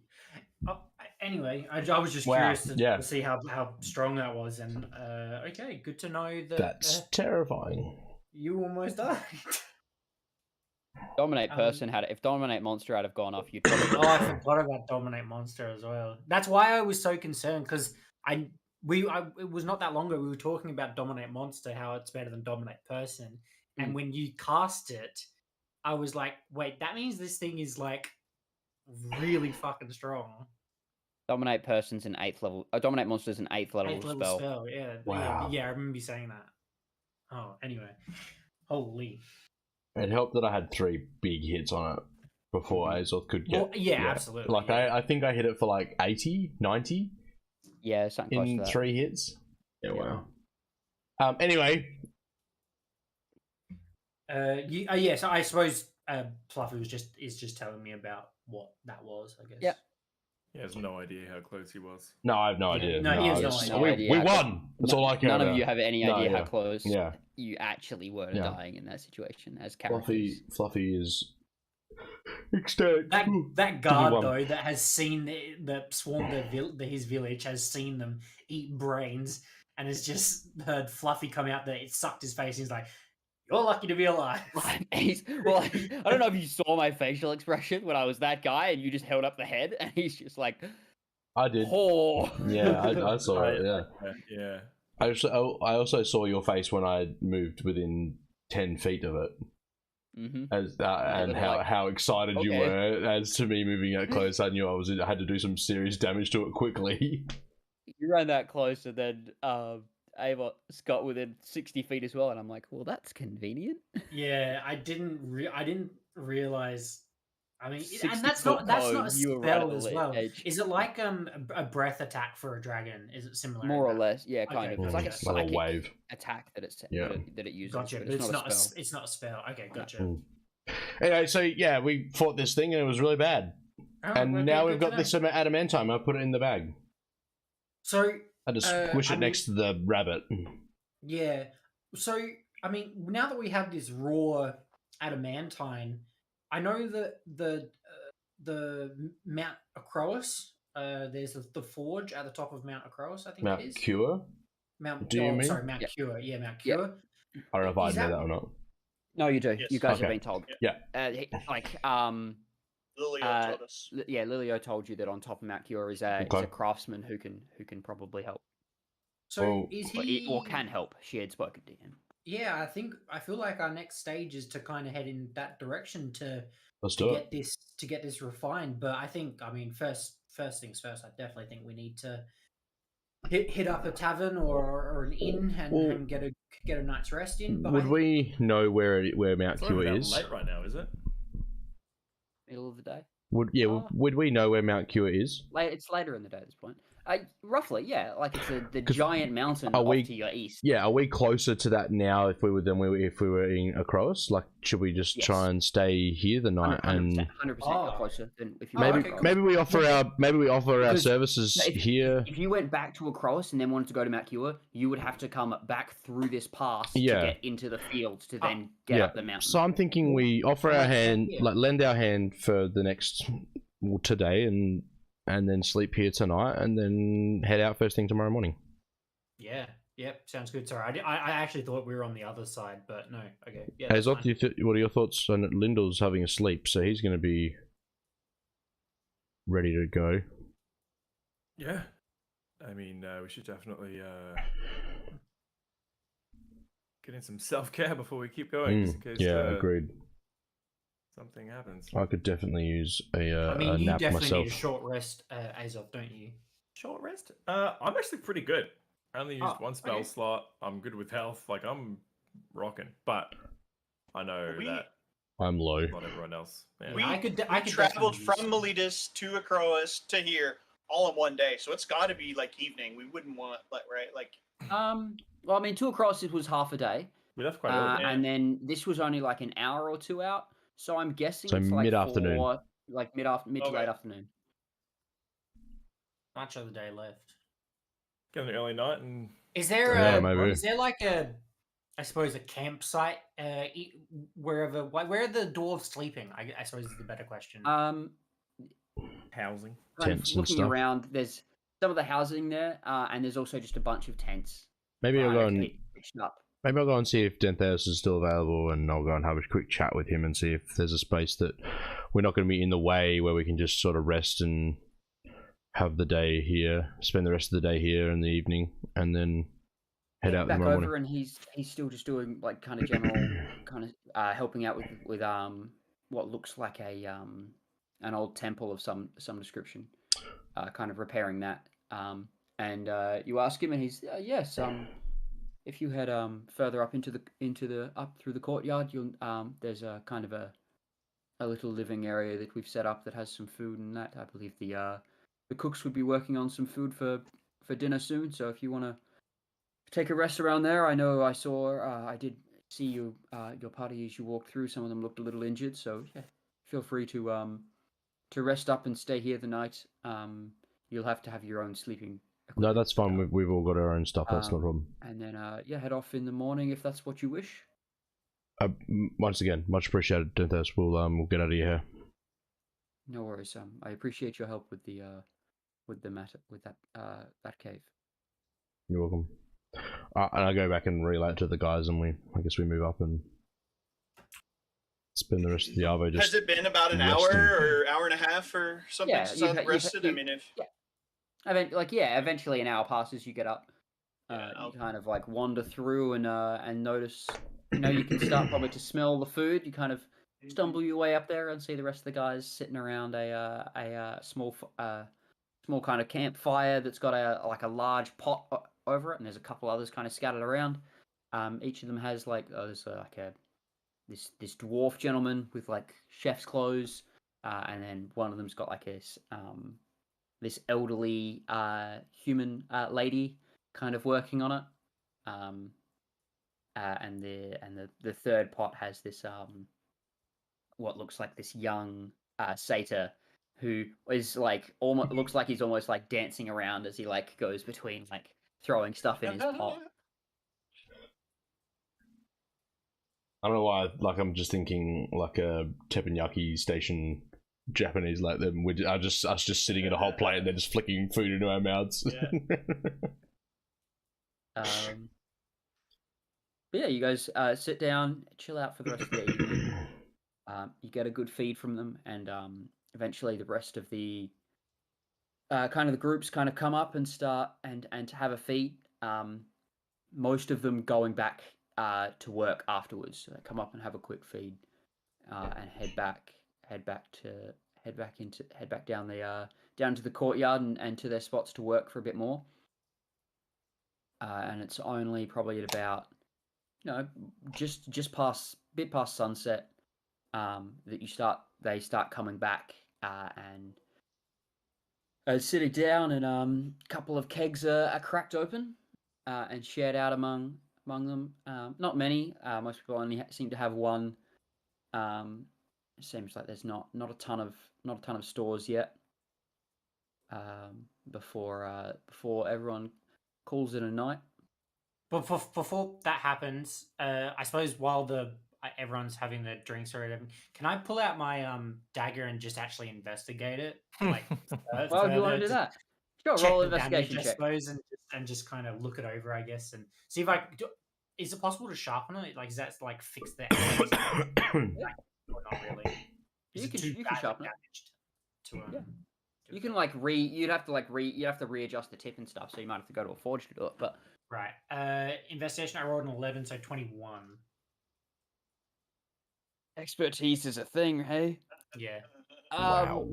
Oh, anyway, I was just Wow, curious to, yeah. to see how strong that was, and okay, good to know that That's terrifying. you almost died. Dominate Um, person had it. If dominate monster had have gone off, you'd probably. Oh, I forgot about Dominate Monster as well. That's why I was so concerned because it was not that long ago we were talking about Dominate Monster, how it's better than Dominate Person, and when you cast it, I was like, wait, that means this thing is like really fucking strong. Dominate person's an 8th level. Dominate monster's an 8th level, 8th level spell. spell, yeah. Wow. Yeah, I remember you saying that. Oh, anyway. Holy. It helped that I had 3 big hits on it before Azoth could get. Well, yeah, absolutely. Like, yeah. I think I hit it for like 80, 90 Yeah, something close to in that. 3 hits. Yeah, Yeah. wow. Anyway, Yeah, so I suppose Fluffy is just telling me about what that was, I guess. Yep. He has no idea how close he was. no, I have no Yeah, idea. no, he has no it's- idea. We, idea we how won. That's all I care None about. of you have any No, idea yeah. how close Yeah. you actually were to Yeah. dying in that situation as characters. Fluffy is ecstatic. That guard one. though that has seen the swarm his village has seen them eat brains and has just heard Fluffy come out there. It sucked his face. And he's like, "You're lucky to be alive." I don't know if you saw my facial expression when I was that guy and you just held up the head and he's just like, I did. oh. Yeah, I saw it. Yeah. Yeah. I also saw your face when I moved within 10 feet of it, Mm-hmm. and looked how like, how excited you okay. were as to me moving that close. I knew I had to do some serious damage to it quickly. You ran that close and then Amos got within 60 feet as well. And I'm like, well, that's convenient. Yeah, I didn't realize I mean, 60 and that's foot not a cone, you were right at spell the as ledge well. edge. Is it like a breath attack for a dragon? Is it similar? More or that? less, yeah, kind Okay, of. It's like a gotcha. Like a psychic wave. attack that it's Yeah. that it uses, Gotcha, but it's not a spell. It's not a spell. Okay, gotcha. Mm. Anyway, so yeah, we fought this thing and it was really bad. Oh, And okay, now good we've to got know. this adamantine. I put it in the bag. So I just Uh, squish I it mean- next to the rabbit. yeah, so I mean, now that we have this raw adamantine, I know that the Mount Acroas. There's the forge at the top of Mount Acroas. I think Mount it is Cure? Mount. Do you mean? Sorry, Mount Yep. Cure. Yeah, Mount Yep. Cure. I don't know if I Is know that- that or not. No, you do. Yes. You guys Okay. have been told. Yeah. Like Lilio Uh, told us. yeah, Lilio told you that on top of Mount Cure is a Okay. craftsman who can probably help So Well, is he or can help. She had spoken to him. Yeah, I feel like our next stage is to kind of head in that direction to Let's do it. get this refined. But I think, I mean, first things first. I definitely think we need to hit up a tavern or an inn Well, and get a night's rest in. But Would we know where Mount It's not Cure even that is? late right now, is it? Middle of the day. Would we know where Mount Cure is? It's later in the day at this point. Roughly, yeah. Like it's the 'Cause giant mountain are off we- to your east. Yeah, are we closer to that now if we were in across? Like, should we just Yes. try and stay here the night 100%, and 100% Oh. closer than if you Oh, went maybe okay, across. maybe we offer our Because- services No, here? If you went back to Acroas and then wanted to go to Mount Cure, you would have to come back through this pass Yeah. to get into the fields to then get Yeah. up the mountain. So I'm thinking we offer our hand, Yeah. like lend our hand for the next today, and then sleep here tonight, and then head out first thing tomorrow morning. yeah, yep, sounds good. Sorry, I actually thought we were on the other side, but no. Okay, yeah. Hey, that's Zot, fine. what are your thoughts on Lyndall's having a sleep, so he's going to be ready to go. Yeah. I mean, we should definitely get in some self-care before we keep going, just in case Agreed. something happens. I could definitely use a I mean, you nap definitely myself. need a short rest, Azov, don't you? Short rest? I'm actually pretty good. I only used Oh, one spell okay. slot. I'm good with health. Like, I'm rocking. But I know We- that I'm low. not everyone else. Yeah. We, I could we definitely traveled use from some. Miletus to Acroas to here all in one day, so it's got to be like evening. We wouldn't want right like Well, I mean, to Acroas it was half a day, We left quite early. yeah. and then this was only like an hour or two out. So I'm guessing So it's like mid-afternoon. like mid to Okay. late afternoon. Much of the day left. Get an early night and Is there Yeah, a maybe. is there like I suppose a campsite wherever where are the dwarves sleeping? I suppose is the better question. housing. Kind of Tents and looking stuff. around, there's some of the housing there, and there's also just a bunch of tents. Maybe I'll go and pitched up. maybe I'll go and see if Dentheus is still available, and I'll go and have a quick chat with him and see if there's a space that we're not going to be in the way, where we can just sort of rest and have the day here, spend the rest of the day here in the evening, and then head out Back tomorrow over, morning. and he's still just doing like kind of general, kind of helping out with what looks like an old temple of some description, kind of repairing that. And you ask him, and he's yes. If you head further up into the up through the courtyard, you'll there's a kind of a little living area that we've set up that has some food and that. I believe the cooks would be working on some food for dinner soon. So if you want to take a rest around there, I know I did see you your party as you walked through. Some of them looked a little injured, so yeah, feel free to rest up and stay here the night. You'll have to have your own sleeping No, equipment, that's fine. We've all got our own stuff. That's not a problem. and then head off in the morning if that's what you wish. Once again, much appreciated, Dentheus. We'll get out of your hair. No worries. I appreciate your help with the matter with that cave. You're welcome. And I go back and relay it to the guys, and I guess we move up and spend the rest of the Arvo just. has it been about an hour resting. or hour and a half or something Yeah, since you've I've had- rested? I you've- mean, if Eventually an hour passes. You get up. Yeah, You kind of like wander through and notice. You can start probably to smell the food. You kind of stumble your way up there and see the rest of the guys sitting around a small kind of campfire that's got a large pot over it, and there's a couple others kind of scattered around. Each of them has this dwarf gentleman with like chef's clothes. and then one of them's got like this elderly human lady kind of working on it, and the third pot has this what looks like this young satyr who is like almost looks like he's almost like dancing around as he like goes between like throwing stuff in his pot. I don't know why. Like I'm just thinking like a teppanyaki station Japanese like them. Us just sitting at a hot plate and they're just flicking food into our mouths. Yeah. But yeah, you guys sit down, chill out for the rest of the evening. You get a good feed from them, and eventually the rest of the kind of the groups kind of come up and start and to have a feed. Most of them going back to work afterwards. So they come up and have a quick feed, and head back down to the courtyard and to their spots to work for a bit more. And it's only probably at about just past sunset that they start coming back and sitting down, and a couple of kegs are cracked open and shared out among them. Not many. Most people only seem to have one. It seems like there's not a ton of stores yet. Before everyone calls it a night. But before that happens, I suppose while everyone's having their drinks or whatever, can I pull out my dagger and just actually investigate it? Like, why would you want to do that? Sure, roll an investigation damage, check. I suppose, and just kind of look it over, I guess, and see if is it possible to sharpen it? Like, is that like fix the enemies? Or not really? You can sharpen it. Yeah. You can you'd have to readjust the tip and stuff, so you might have to go to a forge to do it. But right, investigation. I rolled an 11, so 21. Expertise is a thing, hey? Yeah. Wow.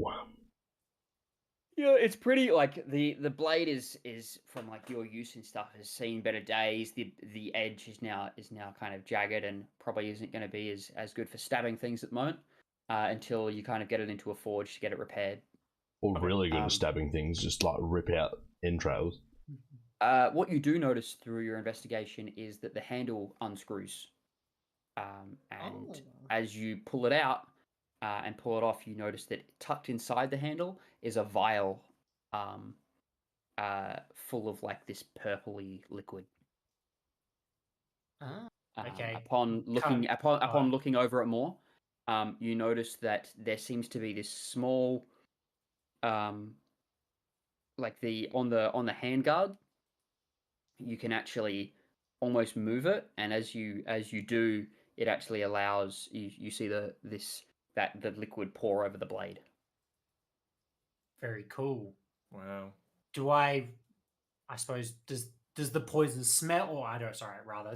Yeah, it's pretty like the blade is from like your use and stuff has seen better days. The edge is now kind of jagged and probably isn't going to be as good for stabbing things at the moment until you kind of get it into a forge to get it repaired. Or really good at stabbing things, just like rip out entrails. What you do notice through your investigation is that the handle unscrews, and as you pull it out and pull it off, you notice that tucked inside the handle is a vial full of like this purpley liquid. Okay. Upon looking over it more, you notice that there seems to be this small, like on the handguard, you can actually almost move it, and as you do, it actually allows you see the liquid pour over the blade. Very cool. Wow. Do I suppose does the poison smell, or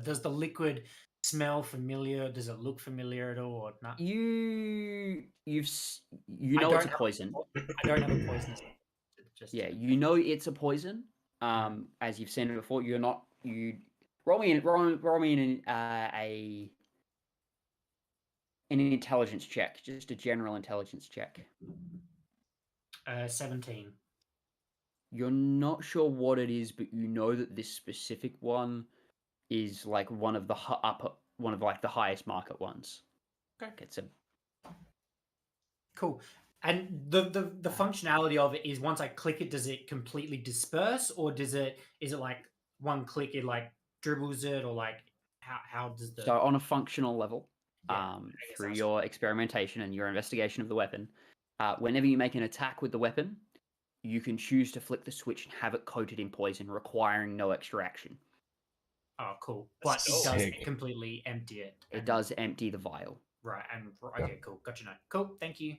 does the liquid smell familiar? Does it look familiar at all, or not? You know it's a poison. I don't have a poison. Yeah, you know it's a poison. As you've seen it before, roll me an intelligence check, just a general intelligence check. 17. You're not sure what it is, but you know that this specific one is like one of the highest market ones. Okay. It's a cool. And the functionality of it is once I click it, does it completely disperse, or is it like one click it like dribbles it, or like how does the so on a functional level, through your experimentation and your investigation of the weapon, whenever you make an attack with the weapon, you can choose to flick the switch and have it coated in poison, requiring no extra action. Oh, cool. But it does completely empty it. It does empty the vial. Right, and okay, cool. Gotcha. Now. Cool, thank you.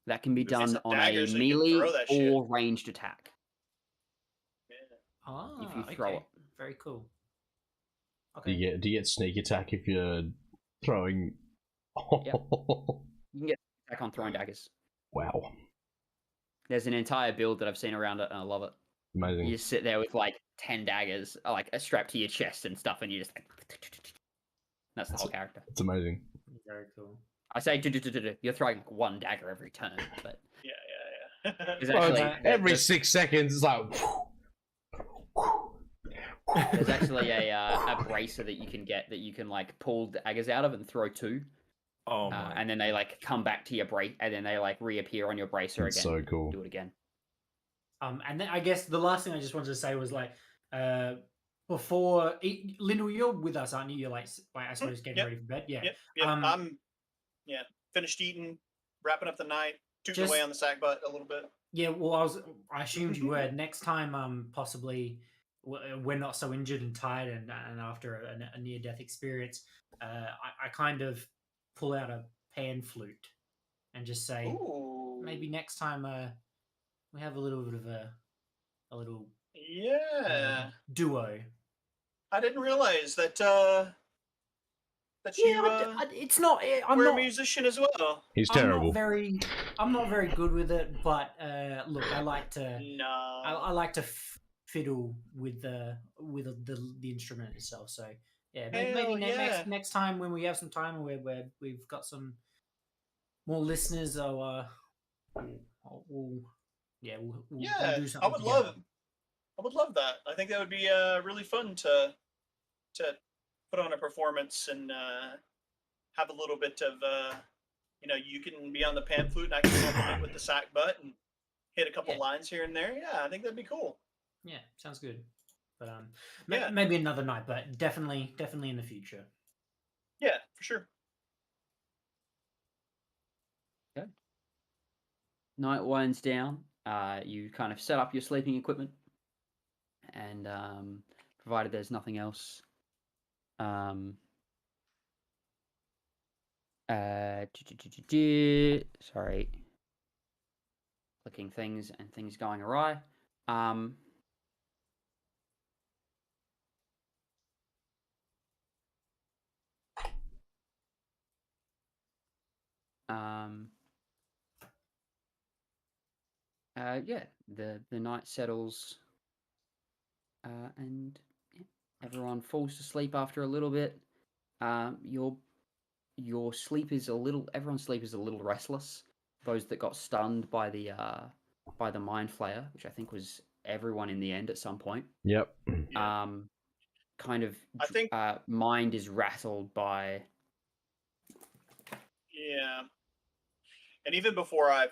That can be done on a melee or ranged attack. Yeah. If you throw it. Very cool. Okay. Do you get sneak attack if you're throwing? Yep. You can get attack on throwing daggers. Wow. There's an entire build that I've seen around it, and I love it. Amazing. You just sit there with like 10 daggers, like strapped to your chest and stuff, and you just like... That's the whole character. It's amazing. Very cool. I say you're throwing like one dagger every turn, but Yeah. there's Well, actually every there's, 6 seconds, it's like. there's actually a bracer that you can get that you can like pull daggers out of and throw two, Oh my. and then they like come back to your brace, and then they like reappear on your bracer That's again. so cool. Do it again. And then I guess the last thing I just wanted to say was like, before Lyndall, you're with us, aren't you? You're like I suppose getting Yep. ready for bed. Yeah. Yep. I'm finished eating, wrapping up the night, tooting away on the sack butt a little bit. Yeah, well, I assumed you were. Next time, possibly we're not so injured and tired, and after a near death experience, I kind of pull out a pan flute and just say, Ooh. maybe next time we have a little bit of a little duo. I didn't realize that that Yeah, you it's not. I'm were not a musician as well. He's terrible. I'm not very good with it, but look, I like to. No. I like to fiddle with the instrument itself. So yeah, maybe next time when we have some time where we've got some more listeners, we'll do something. I would love that. I think that would be really fun to put on a performance and have a little bit of you can be on the pan flute and I can compliment with the sack butt and hit a couple lines here and there. Yeah, I think that'd be cool. Yeah, sounds good. But maybe another night, but definitely in the future. Yeah, for sure. Okay. Night winds down. You kind of set up your sleeping equipment, and provided there's nothing else, sorry, clicking things and things going awry. The night settles, and everyone falls to sleep after a little bit. Your sleep is everyone's sleep is a little restless. Those that got stunned by the mind flayer, which I think was everyone in the end at some point. Yep. Kind of I think mind is rattled by. Yeah. And even before I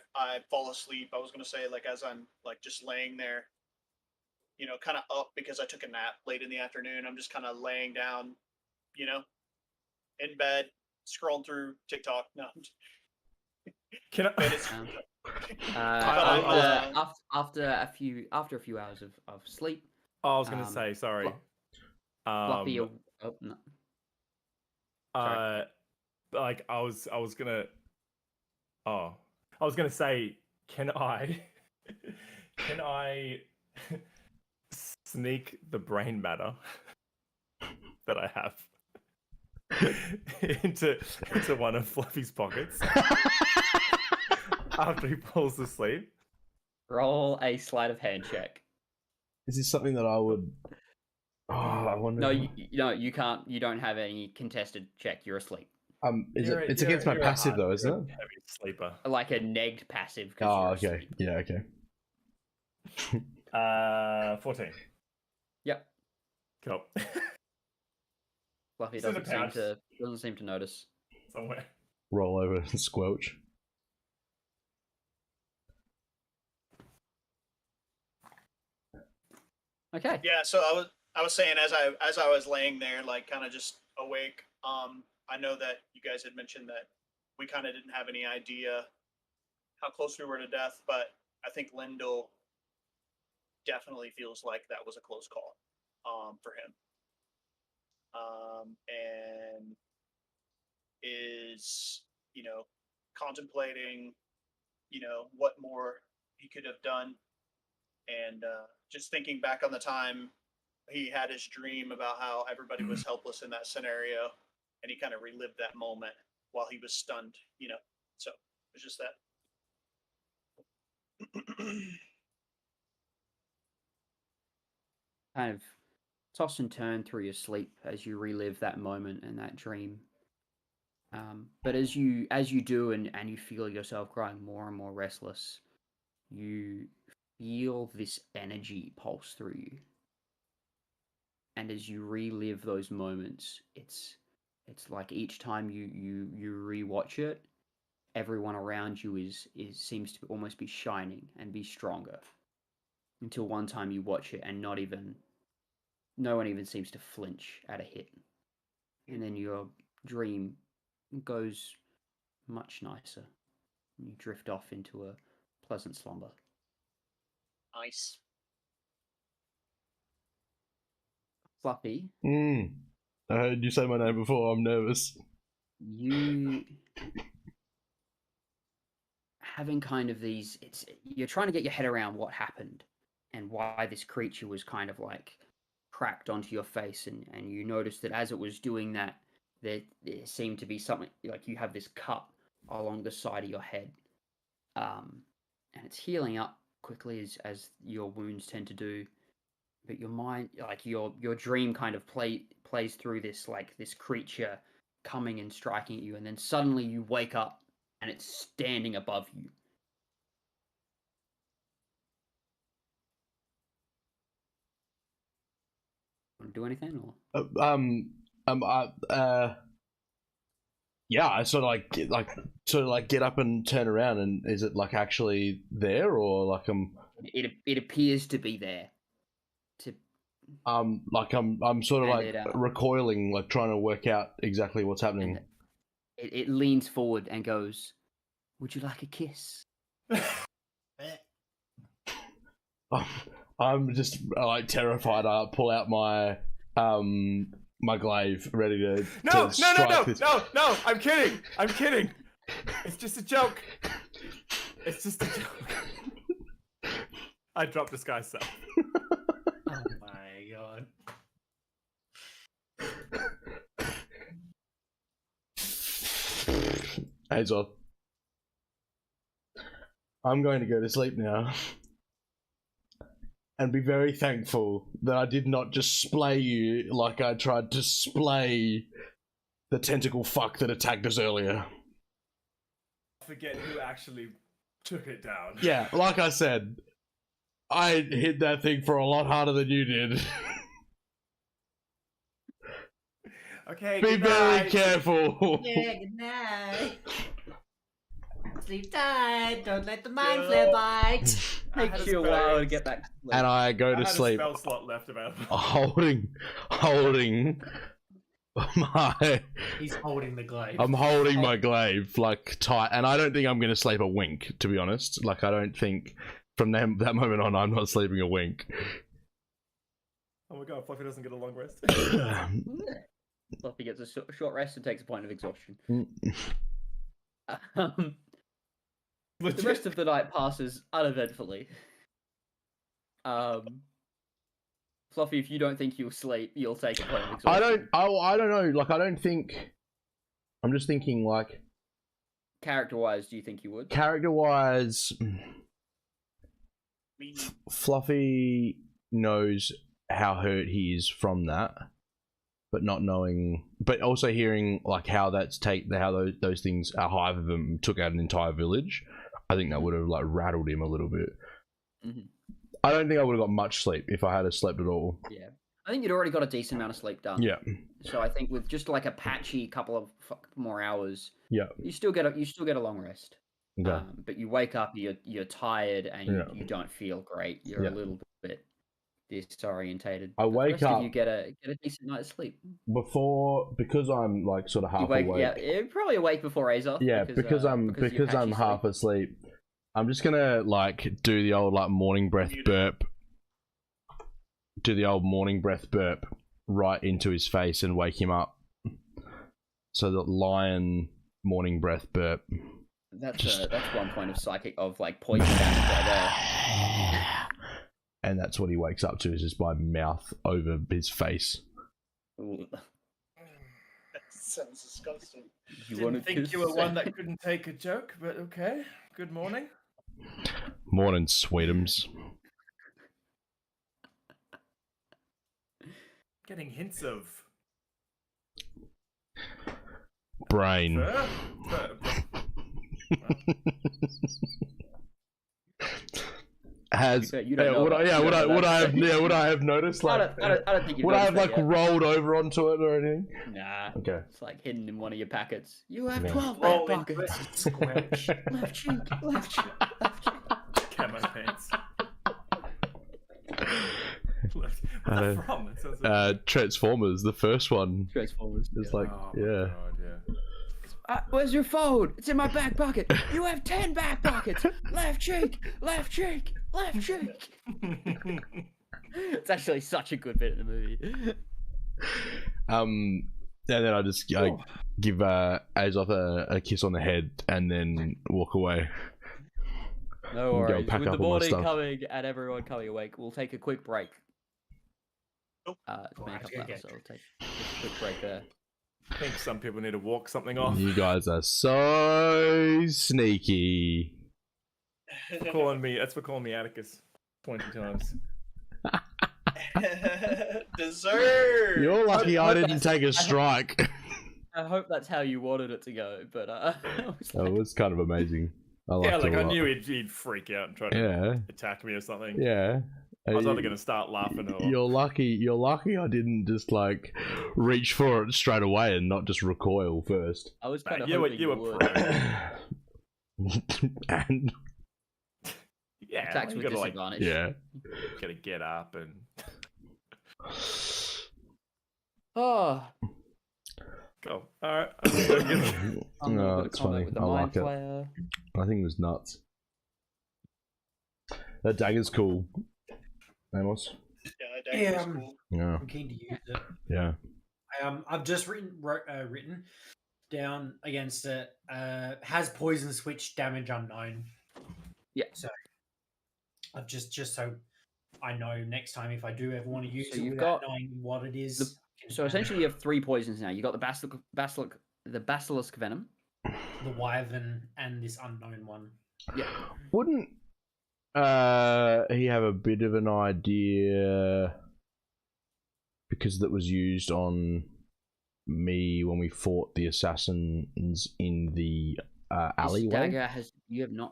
fall asleep, I was gonna say, like, as I'm like just laying there, kind of up because I took a nap late in the afternoon. I'm just kind of laying down, in bed, scrolling through TikTok. No. Can I? After a few hours of sleep. I was gonna say sorry. Fluffy. No. Sorry. Like I was gonna. Oh, I was gonna say, can I sneak the brain matter that I have into one of Fluffy's pockets after he falls asleep? Roll a sleight of hand check. Is this something that I would? Oh, I wonder. No, you can't. You don't have any contested check. You're asleep. It's against my passive though, isn't it? Heavy sleeper. Like a negged passive. Oh, okay. Yeah, okay. 14. Yep. Cool. Fluffy It's in doesn't seem to notice. Somewhere. Roll over and squelch. Okay. Yeah, so I was saying as I was laying there, like kind of just awake, I know that you guys had mentioned that we kind of didn't have any idea how close we were to death, but I think Lyndall definitely feels like that was a close call for him. And is, contemplating, what more he could have done. And just thinking back on the time he had his dream about how everybody was helpless in that scenario, and he kind of relived that moment while he was stunned, So it was just that. Kind of toss and turn through your sleep as you relive that moment and that dream. But as you do and you feel yourself growing more and more restless, you feel this energy pulse through you. And as you relive those moments, it's like each time you rewatch it, everyone around you seems to almost be shining and be stronger. Until one time you watch it and no one even seems to flinch at a hit. And then your dream goes much nicer. You drift off into a pleasant slumber. Nice. Fluffy, I heard you say my name before. I'm nervous. you having kind of these. You're trying to get your head around what happened and why this creature was kind of like cracked onto your face, and you notice that as it was doing that, there seemed to be something like you have this cut along the side of your head, and it's healing up quickly as your wounds tend to do. But your mind, like your dream, kind of plays through this creature coming and striking at you, and then suddenly you wake up and it's standing above you. Want to do anything or? Yeah, I sort of get up and turn around, and is it like actually there, or like It appears to be there. I'm sort of like recoiling, like trying to work out exactly what's happening. It leans forward and goes, "Would you like a kiss?" I'm just like terrified. I pull out my my glaive, ready to strike this. No! I'm kidding. It's just a joke. I dropped disguise self. Oh my god. Hazel, I'm going to go to sleep now. And be very thankful that I did not just splay you like I tried to splay the tentacle fuck that attacked us earlier. Forget who actually took it down. Yeah, like I said, I hit that thing for a lot harder than you did. Okay, be good very night. careful. Yeah, good night. Sleep tight. Don't let the mind flare bite. Takes you a while to get back to sleep. And I go I to had sleep a spell slot left available. holding my... He's holding the glaive. I'm holding my glaive, like, tight, and I don't think I'm going to sleep a wink, to be honest. Like, I don't think, from that moment on, I'm not sleeping a wink. Oh my god, Fluffy doesn't get a long rest. Fluffy gets a short rest and takes a point of exhaustion. The rest of the night passes uneventfully. Fluffy, if you don't think you'll sleep, you'll take a point of exhaustion. I don't know. Like, I don't think. I'm just thinking, like. Character-wise, do you think you would? Character-wise, Fluffy knows how hurt he is from that, but not knowing, but also hearing like how those things, a hive of them took out an entire village. I think that would have like rattled him a little bit. Mm-hmm. I don't think I would have got much sleep if I had slept at all. Yeah, I think you'd already got a decent amount of sleep done. Yeah. So I think with just like a patchy couple of more hours, yeah, you still get a long rest. Okay. But you wake up, you're tired, and you don't feel great. You're a little bit disorientated. I wake up. You get a decent night's sleep because I'm like sort of half awake. Yeah, you're probably awake before Azar. Yeah, because I'm half asleep. I'm just gonna like do the old like morning breath burp. Do the old morning breath burp right into his face and wake him up. So that lion morning breath burp. That's 1 point of psychic of like poison damage right there. And that's what he wakes up to, is just my mouth over his face. Ooh. That sounds disgusting. Didn't think you were one that couldn't take a joke, but okay. Good morning. Morning, sweetums. Getting hints of Brain. Has You don't know would that. You don't know would that. I have noticed I like don't think you've would I have noticed like that yet. rolled over onto it or anything? Nah. Okay. It's like hidden in one of your packets. You have Yeah. 12 Roll back into it pockets. and squelch. Left cheek, left cheek, left cheek. Camo pants. Where's that from? That sounds like... Transformers, the first one. Transformers. It's yeah. like Oh my yeah. God, yeah. Where's your phone? It's in my back pocket. You have 10 back pockets. Left cheek, left cheek, left cheek. It's actually such a good bit of the movie. And then I just give Azoth a kiss on the head and then walk away. No Go worries. pack With up the all my morning stuff. coming and everyone coming awake, we'll take a quick break. Nope. It's been a couple Okay. hours, so we'll take a quick break there. I think some people need to walk something off. You guys are so sneaky. For calling me, that's for calling me Atticus 20 times. Dessert. You're lucky I hope didn't take a strike. I hope that's how you wanted it to go, but That was kind of amazing. I liked Yeah, it like a I lot. knew he'd freak out and try to Yeah, attack me or something. yeah. I was either going to start laughing or... You're lucky I didn't just like reach for it straight away and not just recoil first. I was kind of you were hoping you pro. would. And Yeah, Attacks you with gotta, like, disadvantage. yeah. gotta get up and... Oh, Go. Alright. I think I'll give it- I'm No, gonna it's combat funny. with the I mind like it. flayer. I think it was nuts. That dagger's cool. Amos? Yeah, Yeah, that was cool. Yeah, I'm keen to use it. yeah. I've just written down against it. Has poison switch damage unknown. Yeah. So I've just so I know next time if I do ever want to use So it you've without got knowing what it is. I can So manage essentially, you have 3 poisons now. You got the basilisk venom. the wyvern and this unknown one. Yeah. Wouldn't he have a bit of an idea because that was used on me when we fought the assassins in the alleyway?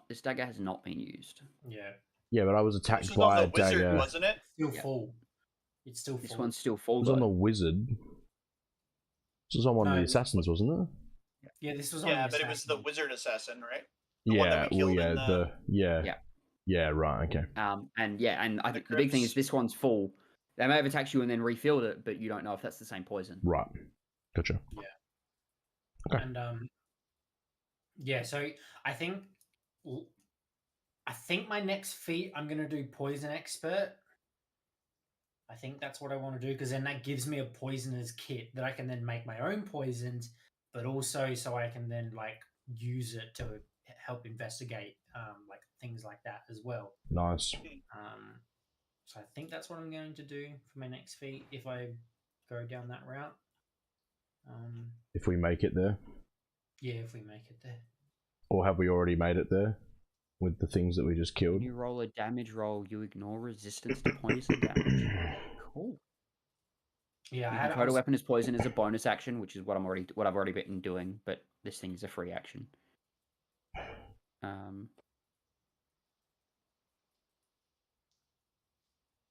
This dagger has not been used. Yeah. Yeah, but I was This attacked was by on a the wizard, dagger. wasn't it? Still Yeah. full. It's still full. This one's still It full. was on the Though. wizard. This was on one of No, the assassins, wasn't it? Yeah, this was on Yeah, the but it was the assassin. wizard assassin, right? The one Yeah, that we well, killed yeah, in the- yeah, right, okay. And I think the big thing is crypts. this one's full. They may have attacked you and then refilled it, but you don't know if that's the same poison. Right. Gotcha. Okay. And yeah, so I think my next feat I'm gonna do poison expert. I think that's what I want to do because then that gives me a poisoner's kit that I can then make my own poisons, but also so I can then like use it to help investigate like things like that as well. Nice. So I think that's what I'm going to do for my next feat if I go down that route. If we make it there. Yeah, if we make it there. Or have we already made it there? With the things that we just killed? When you roll a damage roll, you ignore resistance to poison damage. Cool. Yeah, I You had can throw a weapon as poison as a bonus action, which is what I've already been doing, but this thing is a free action.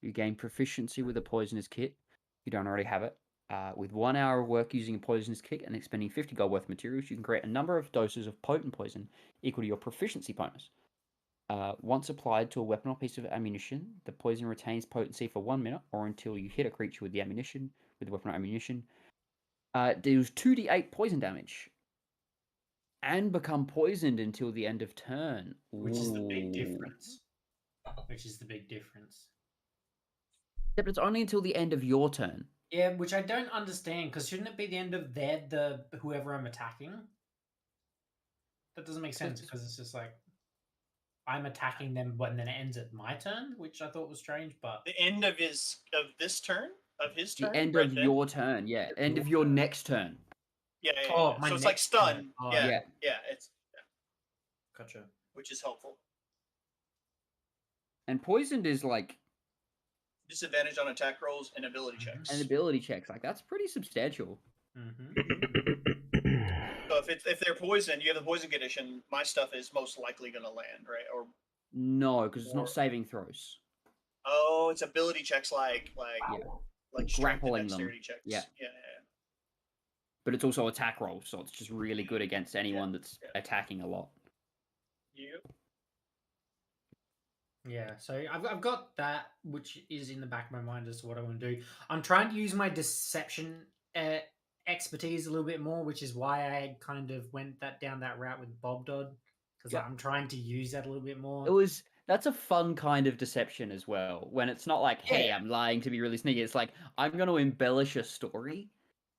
You gain proficiency with a poisonous kit. You don't already have it. With 1 hour of work using a poisonous kit and expending 50 gold worth of materials, you can create a number of doses of potent poison equal to your proficiency bonus. Once applied to a weapon or piece of ammunition, the poison retains potency for 1 minute or until you hit a creature with the weapon or ammunition. Deals 2d8 poison damage and become poisoned until the end of turn. which is the big Ooh. difference. Which is the big difference. Yeah, but it's only until the end of your turn. Yeah, which I don't understand because shouldn't it be the end of whoever I'm attacking? That doesn't make sense because it's just like I'm attacking them, but then it ends at my turn, which I thought was strange. But The end of his turn. The end right of then? your turn, yeah. End of your next turn. Yeah. Oh, yeah. my So it's like next stun. turn. Oh, Yeah. yeah. It's gotcha. which is helpful. And poisoned is like Disadvantage on attack rolls and ability checks. an ability checks. Like that's pretty substantial. Mm-hmm. So if if they're poisoned, you have the poison condition. My stuff is most likely going to land, right? Or No, because it's not saving throws. oh, it's ability checks like strength and Grappling them. dexterity checks. Yeah. Yeah. But it's also attack roll, so it's just really good against anyone that's attacking a lot. Yep. Yeah, so I've got that, which is in the back of my mind as to what I want to do. I'm trying to use my deception expertise a little bit more, which is why I kind of went down that route with Bob Dodd, because I'm trying to use that a little bit more. That's a fun kind of deception as well, when it's not like, hey, I'm lying to be really sneaky. It's like, I'm going to embellish a story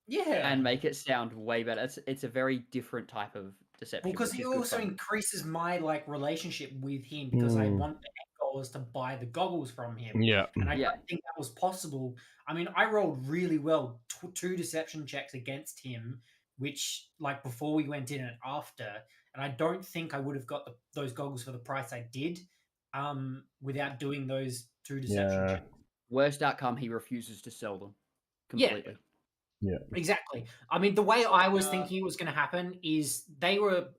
and make it sound way better. It's a very different type of deception. Well, because it also increases my relationship with him, because I want the goals to buy the goggles from him. Yeah. And I don't think that was possible. I mean, I rolled really well, 2 deception checks against him, which before we went in and after, and I don't think I would have got those goggles for the price I did without doing those 2 deception checks. Worst outcome, he refuses to sell them completely. Yeah, exactly. I mean, the way I was thinking it was going to happen is they were,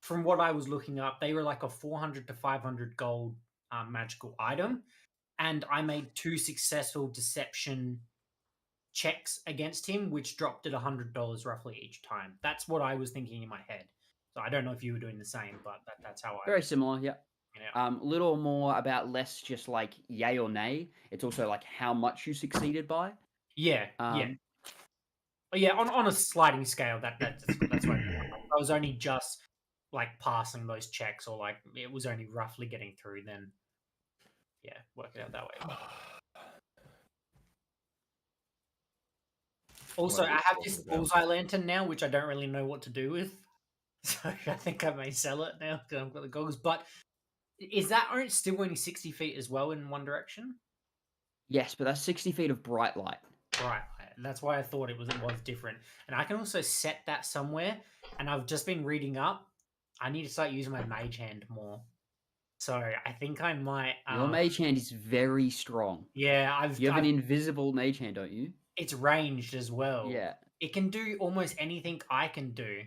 from what I was looking up, they were like a 400 to 500 gold magical item, and I made 2 successful deception checks against him, which dropped at $100 roughly each time. That's what I was thinking in my head. So I don't know if you were doing the same, but that's how I. Very similar, yeah. Yeah. Little more about less just like yay or nay. It's also like how much you succeeded by. Yeah, yeah, on a sliding scale. That's what I was only just passing those checks, or it was only roughly getting through. Then, work it out that way. Also, I have this bullseye lantern now, which I don't really know what to do with. So I think I may sell it now because I've got the goggles. But is that still only 60 feet as well in one direction? Yes, but that's 60 feet of bright light. Right. That's why I thought it was different. And I can also set that somewhere. And I've just been reading up. I need to start using my mage hand more. So I think I might. Your mage hand is very strong. Yeah, You have an invisible mage hand, don't you? It's ranged as well. Yeah. It can do almost anything I can do.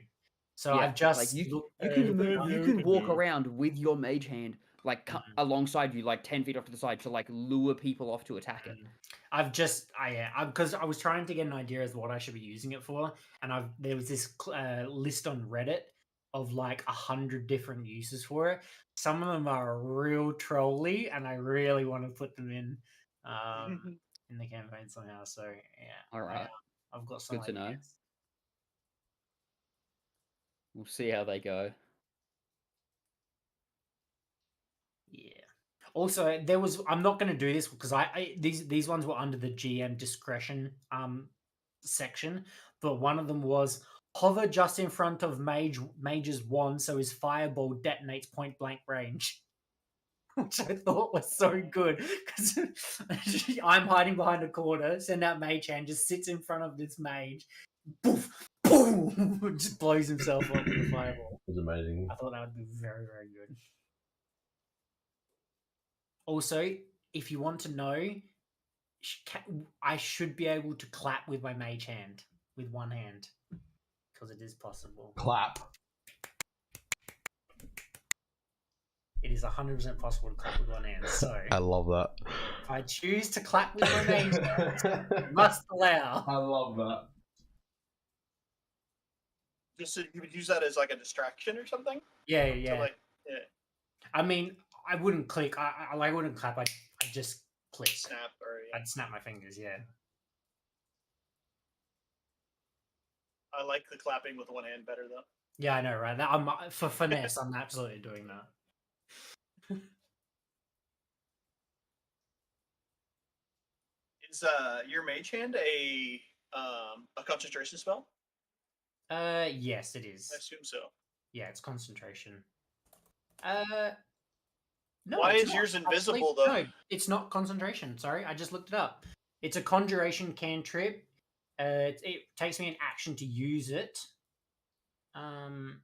So I've just you can walk around with your mage hand alongside you, 10 feet off to the side, to lure people off to attack it. Because I was trying to get an idea as to what I should be using it for, and there was this list on Reddit of 100 different uses for it. Some of them are real trolly, and I really want to put them in the campaign somehow. So all right, I've got some. Good to know. We'll see how they go. Yeah. Also, I'm not going to do this because these ones were under the GM discretion section, but one of them was hover just in front of mage's wand so his fireball detonates point blank range, which I thought was so good because I'm hiding behind a corner, send out mage hand, just sits in front of this mage, poof, boom, just blows himself up with a fireball. It was amazing. I thought that would be very, very good. Also, if you want to know, I should be able to clap with my mage hand, with one hand, because it is possible. Clap. It is 100% possible to clap with one hand, so... I love that. If I choose to clap with my mage hand, I must allow. I love that. Just so you would use that as a distraction or something? Yeah. So, I mean, I wouldn't click. I wouldn't clap. I'd just click. Snap or I'd snap my fingers. Yeah. I like the clapping with one hand better though. Yeah, I know, right? I'm for finesse. I'm absolutely doing that. Is your mage hand a concentration spell? Yes, it is. I assume so. Yeah, it's concentration. No. Why is yours invisible though? No, it's not concentration. Sorry, I just looked it up. It's a conjuration cantrip. It takes me an action to use it. And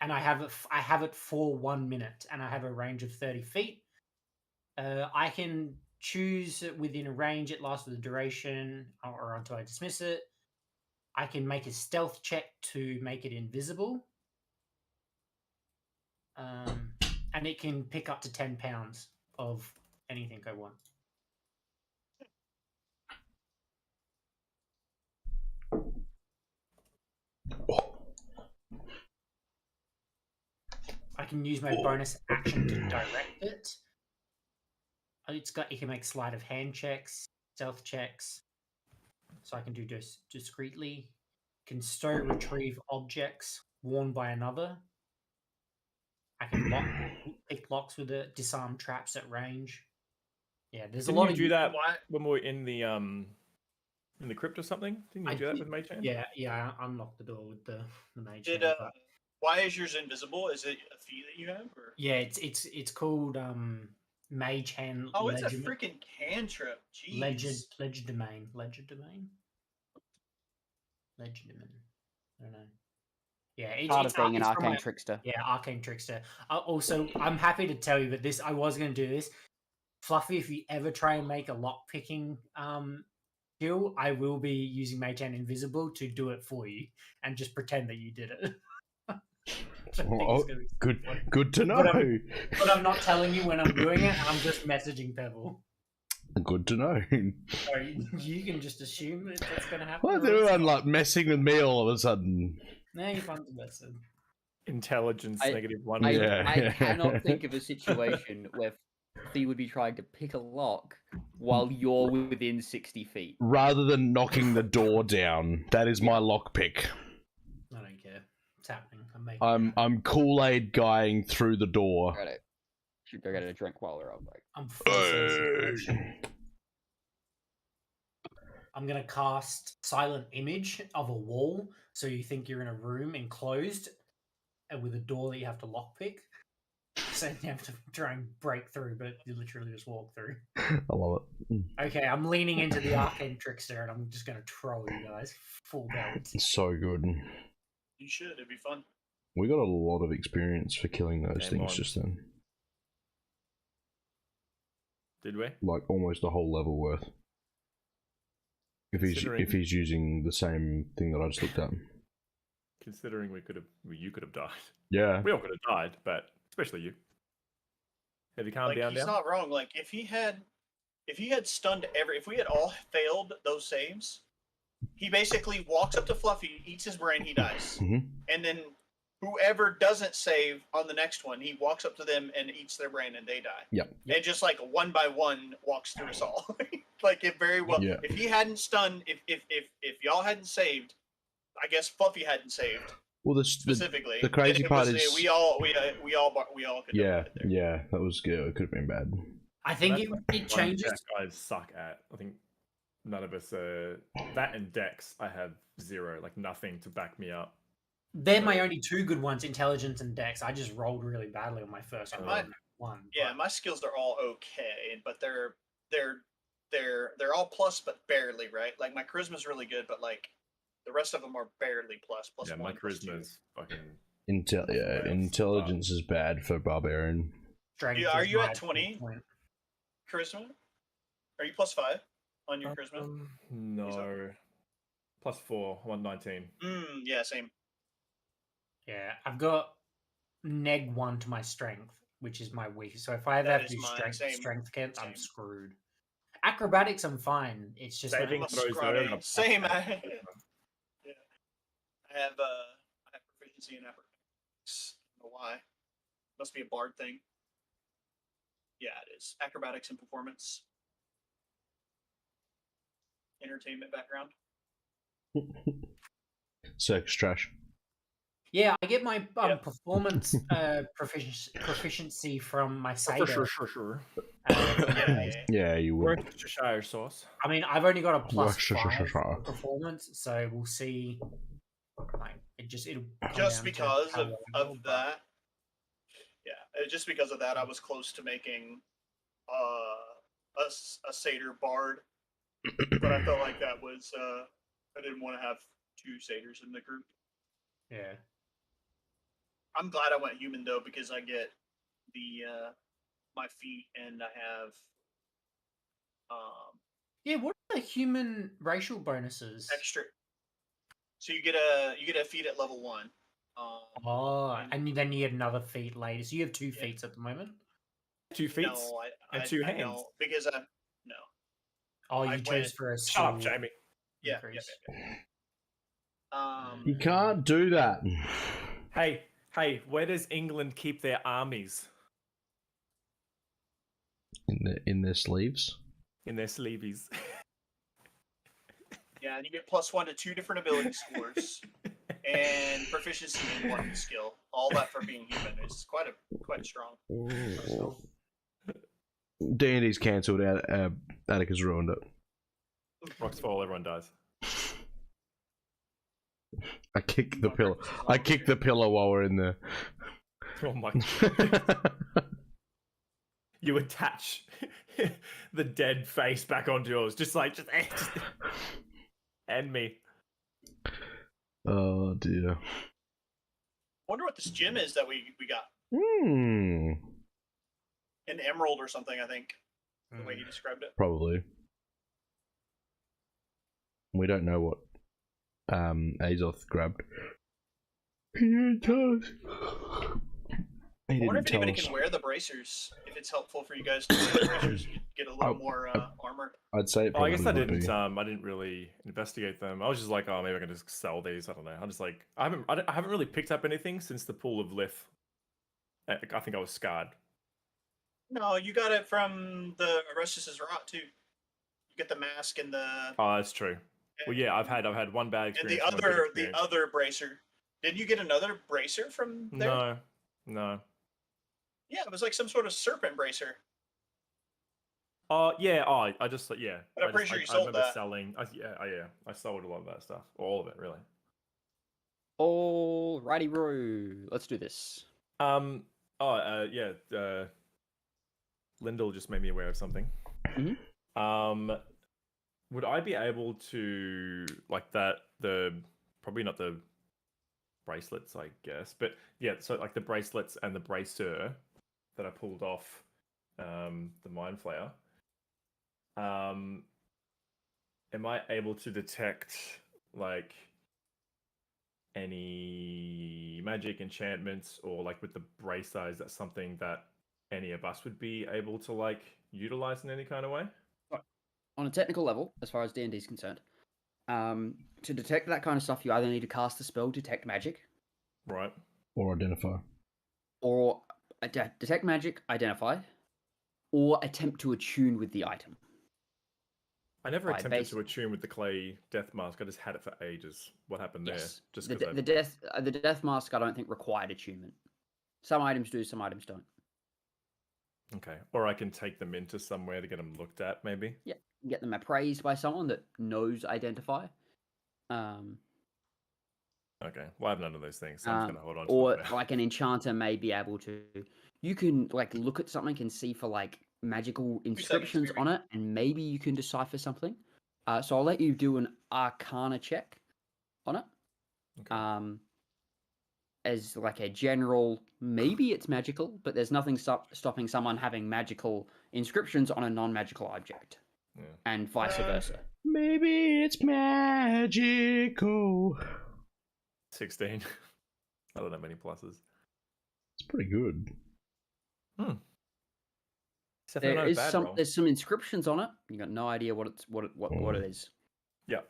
I have it for 1 minute, and I have a range of 30 feet. I can choose within a range. It lasts for the duration, or until I dismiss it. I can make a stealth check to make it invisible. And it can pick up to 10 pounds of anything I want. I can use my bonus action to direct it. You can make sleight of hand checks, stealth checks. So I can do this discreetly. Can stow retrieve objects worn by another. I can pick locks with it, disarm traps at range. Yeah, there's a lot of do that when we were in the crypt or something. Didn't you do that with Mage Hand? Yeah, I unlocked the door with the Mage Did Hand. why is yours invisible? Is it a feat that you have? Or? Yeah, it's called Mage Hand. Oh, it's a freaking cantrip. Jeez. Legerdemain. I don't know. Yeah, it's part of being an it's from arcane trickster. Yeah, arcane trickster. Also, I'm happy to tell you that I was going to do this. Fluffy, if you ever try and make a lock picking skill, I will be using Mage Hand Invisible to do it for you and just pretend that you did it. Good to know. But I'm not telling you when I'm doing it. I'm just messaging Pebble. Good to know. So you can just assume that's going to happen. Why is everyone like messing with me all of a sudden? No, you're fun to listen. Intelligence -1. I cannot think of a situation where he would be trying to pick a lock while you're within 60 feet. Rather than knocking the door down, that is my lock pick. I don't care. It's happening. I'm Kool-Aid guying through the door. Should go get a drink while we're up. I'm forcing I'm gonna cast Silent Image of a wall, so you think you're in a room enclosed, and with a door that you have to lockpick. So you have to try and break through, but you literally just walk through. I love it. Okay, I'm leaning into the Arcane Trickster, and I'm just gonna troll you guys full belt. So good. You should. It'd be fun. We got a lot of experience for killing those things just then. Did we? Like almost a whole level worth. If he's using the same thing that I just looked at. Considering you could have died. Yeah. We all could have died, but especially you. Have you calmed down? He's not wrong. Like if he had stunned if we had all failed those saves, he basically walks up to Fluffy, eats his brain, he dies, and then whoever doesn't save on the next one, he walks up to them and eats their brain, and they die. Yep. And just like one by one walks through us all. Like it very well. Yeah. If he hadn't stunned, if y'all hadn't saved, I guess Fluffy hadn't saved. Well, specifically, the crazy part is we all could. Yeah, that was good. It could have been bad. I think it changes. That guys suck at. I think none of us are. That and Dex, I have 0, like nothing to back me up. They're my only 2 good ones, Intelligence and Dex. I just rolled really badly on my first one. Yeah, my skills are all okay, but they're all plus, but barely, right? Like my charisma's really good, but like the rest of them are barely plus. Yeah, my charisma's fucking. Intelligence is bad for barbarian. Are you at 20 charisma? Are you +5 on your charisma? No, +4, 119. Yeah, same. Yeah, I've got -1 to my strength, which is my weakest. So if I ever have to do strength kits, I'm screwed. Acrobatics, I'm fine. It's just saving throws. Same. I have proficiency in acrobatics. I don't know why. Must be a bard thing. Yeah, it is. Acrobatics and performance. Entertainment background. Sex trash. Yeah, I get my performance proficiency from my satyr. Sure. Yeah, you would. Worcestershire sauce. I mean, I've only got a +5 for performance, so we'll see. Like, it'll just because of that. Yeah, just because of that, I was close to making a satyr bard, but I felt like that was I didn't want to have 2 satyrs in the group. Yeah. I'm glad I went human though, because I get the my feet and I have yeah, what are the human racial bonuses? extra. So you get a feat at level 1. And then you get another feat later. So you have 2 feats at the moment. 2 feet No, and 2 hands. don't, because I'm no. Oh, you I chose went- for a Shut up, skill Jamie. Yeah, increase. You can't do that. Hey, where does England keep their armies? In their sleeves. In their sleeveys. Yeah, and you get +1 to 2 different ability scores and proficiency in 1 skill. All that for being human is quite strong. D&D's cancelled. Atticus ruined it. Rocks fall, everyone dies. I kicked the pillow. I kicked the pillow while we're in there. Oh my. You attach the dead face back onto yours, just end me. Oh dear. Wonder what this gem is that we got. Hmm. An emerald or something, I think. The way he described it. Probably. We don't know what Azoth grabbed. He didn't tell us. I wonder if anybody can wear the bracers. If it's helpful for you guys to wear the bracers, you get a little more armor. I'd say. It I guess I would didn't. be. I didn't really investigate them. I was just like, oh, maybe I can just sell these. I don't know. I'm just like, I haven't really picked up anything since the Pool of Lith. I think I was scarred. No, you got it from the Orestes' Rot too. You get the mask and the. Oh, that's true. Well, yeah, I've had one bad And experience. the other bracer. Did you get another bracer from there? No. Yeah, it was like some sort of serpent bracer. Yeah. I just yeah. But I'm pretty sure you sold remember that. selling. I sold a lot of that stuff. All of it, really. Alrighty, bro. Let's do this. Lyndall just made me aware of something. Mhm. Would I be able to probably not the bracelets, I guess, but yeah, so like the bracelets and the bracer that I pulled off the Mind Flayer. Am I able to detect like any magic enchantments, or like with the bracer, is that something that any of us would be able to like utilize in any kind of way? On a technical level, as far as D&D is concerned, to detect that kind of stuff, you either need to cast the spell Detect Magic, Right. Or identify. or Detect Magic, Identify, or attempt to attune with the item. I never Right, attempted to attune with the clay death mask. I just had it for ages. What happened there? Yes, Just the, because the death mask I don't think required attunement. Some items do, some items don't. Okay. Or I can take them into somewhere to get them looked at, maybe. Yeah, get them appraised by someone that knows Identify. Okay. Well, I have none of those things, so I'm just gonna hold on to Or them for now. like an enchanter may be able to. You can like look at something and see for like magical inscriptions maybe. on it, and maybe you can decipher something. So I'll let you do an Arcana check on it. Okay. As like a general, maybe it's magical, but there's nothing stopping someone having magical inscriptions on a non-magical object, Yeah. and vice versa. Maybe it's magical. 16. I don't have many pluses. It's pretty good. It's definitely not a bad roll. There's some inscriptions on it. You got no idea what it is. Yeah.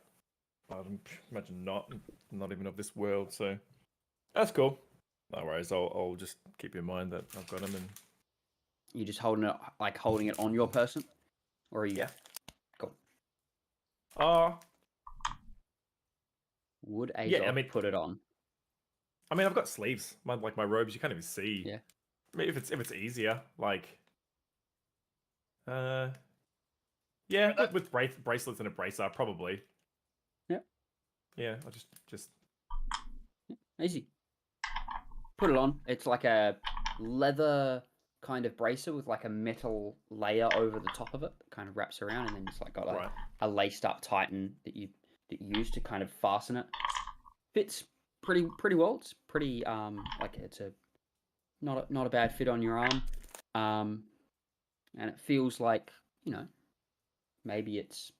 I'd imagine not even of this world, so that's cool. No worries. I'll just keep in mind that I've got them. And You just holding it on your person, or are you? Yeah. Cool. Would Azog put it on? I mean, I've got sleeves. My robes, you can't even see. Yeah. I mean, if it's easier, like, yeah, with bracelets and a bracer, probably. Yeah. Yeah, I'll just Easy. Put it on. It's like a leather kind of bracer with like a metal layer over the top of it, that kind of wraps around, and then it's like got a laced up tighten that you use to kind of fasten it. Fits pretty well. It's pretty like it's a not a bad fit on your arm, and it feels like, you know, maybe it's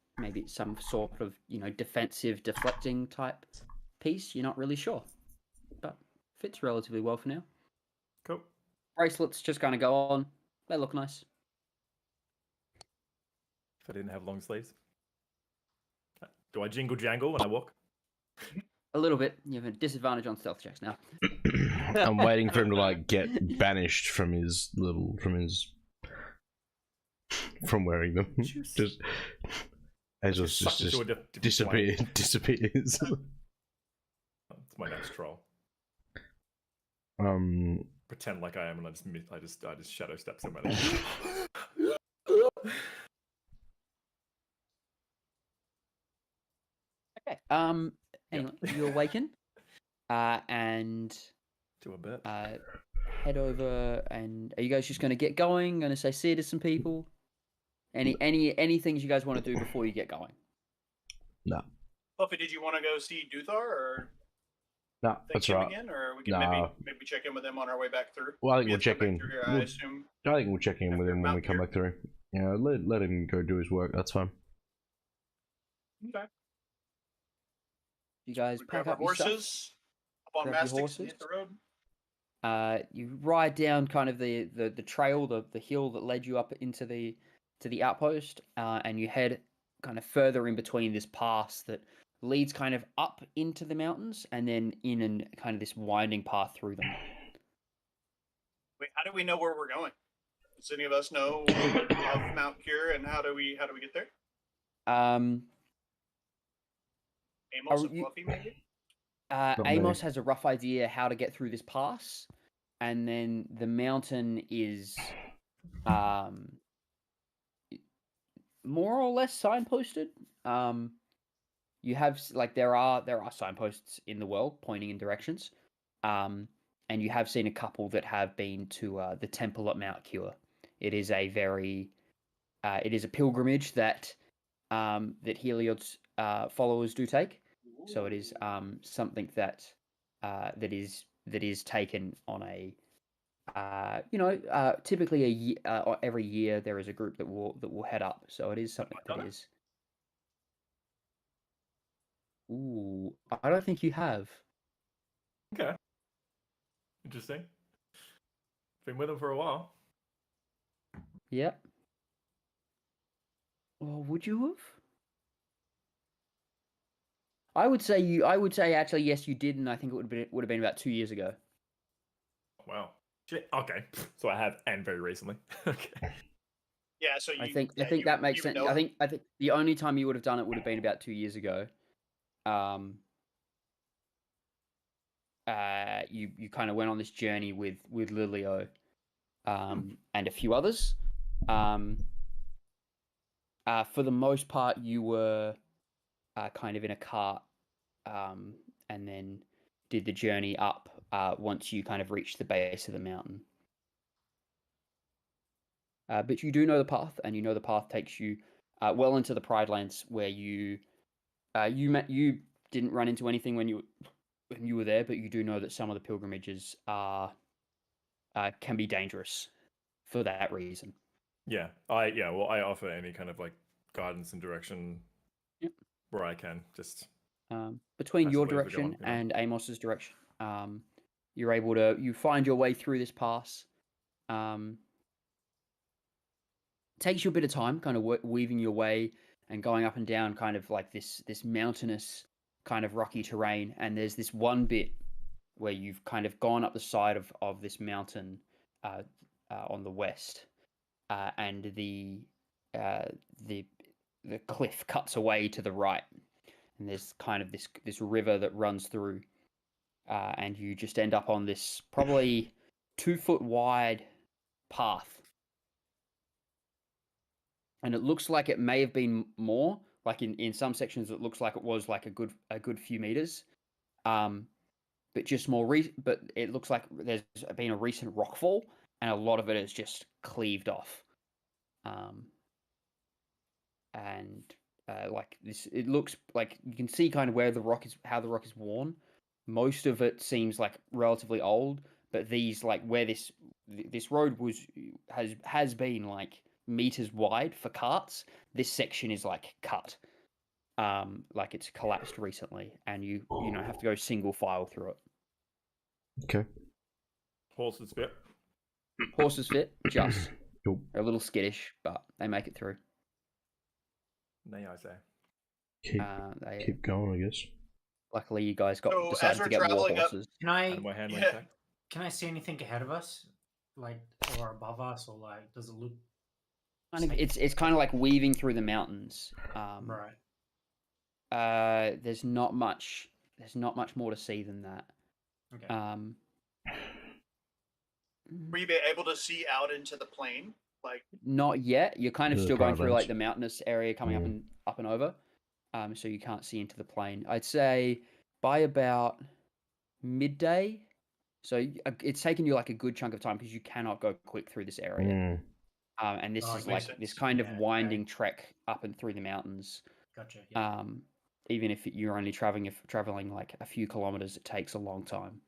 some sort of, you know, defensive deflecting type piece, you're not really sure, but fits relatively well for now. Cool. Bracelets just kind of go on. They look nice. If I didn't have long sleeves. Do I jingle jangle when I walk? A little bit. You have a disadvantage on stealth checks now. I'm waiting for him to like get banished from wearing them. Just Amos just disappears. It's my next troll. Pretend like I am, and I just shadow step somewhere. Okay. Anyway, you awaken, and do a bit. Head over. And are you guys just going to get going? Going to say see to some people? Any things you guys want to do before you get going? No. Fluffy, did you want to go see Duthar or? No, that's right. Again, or we can maybe check in with him on our way back through. Well, I think we'll check in. Here, I assume. I think we'll check in with him when we come back through. Yeah, let him go do his work. That's fine. Okay. You guys pack up your horses, up on Grab your mastics, and hit the road. You ride down kind of the trail, the hill that led you up into the outpost, and you head kind of further in between this pass that leads kind of up into the mountains and then in and kind of this winding path through them. Wait, how do we know where we're going? Does any of us know of Mount Cure and how do we get there? Amos and Fluffy, maybe? Amos has a rough idea how to get through this pass, and then the mountain is more or less signposted. You have there are signposts in the world pointing in directions, and you have seen a couple that have been to the temple at Mount Cure. It is a very it is a pilgrimage that Heliod's followers do take. So it is something that that is taken on a typically a year, every year there is a group that will head up. So it is something that is. Ooh, I don't think you have. Okay. Interesting. Been with him for a while. Yep. Well, would you have? I would say actually yes, you did, and I think it would have been about 2 years ago. Wow. Shit. Okay. So I have, and very recently. Okay. Yeah. So I think that makes sense. I think the only time you would have done it would have been about 2 years ago. You kind of went on this journey with Lilio, and a few others. For the most part, you were kind of in a cart, and then did the journey up once you kind of reached the base of the mountain. But you do know the path, and you know the path takes you well into the Pride Lands, where you didn't run into anything when you were there, but you do know that some of the pilgrimages can be dangerous for that reason. Yeah. I offer any kind of like guidance and direction. Yep. Where I can, just between your direction and Amos's direction, you're able to find your way through this pass. Takes you a bit of time, kind of weaving your way and going up and down, kind of like this mountainous kind of rocky terrain. And there's this one bit where you've kind of gone up the side of this mountain on the west, and the cliff cuts away to the right, and there's kind of this river that runs through, and you just end up on this probably 2 foot wide path, and it looks like it may have been more. Like in some sections, it looks like it was like a good few meters, but just more. But it looks like there's been a recent rockfall, and a lot of it is just cleaved off. And like this, it looks like you can see kind of where how the rock is worn. Most of it seems like relatively old, but these like where this road has been like meters wide for carts. This section is like cut, like it's collapsed recently, and you have to go single file through it. Okay. Horses fit. Horses fit, just Cool. they're a little skittish, but they make it through. Nay, I say. Keep going, I guess. Luckily, you guys So, as decided we're to get more traveling up- horses. Can I And we're handling Yeah. check. can I see anything ahead of us, like or above us, or like does it look Kind of, safe? it's kind of like weaving through the mountains. Right. There's not much more to see than that. Okay. Will you be able to see out into the plain? Like, Not yet. You're kind of The still going through like province. the mountainous area coming Mm. up and over. So you can't see into the plain. I'd say by about midday. So it's taken you like a good chunk of time because you cannot go quick through this area. Mm. And this Oh, is it makes like this sense. kind of Yeah, winding trek up and through the mountains. Gotcha. Yeah. Even if you're only traveling like a few kilometers, it takes a long time.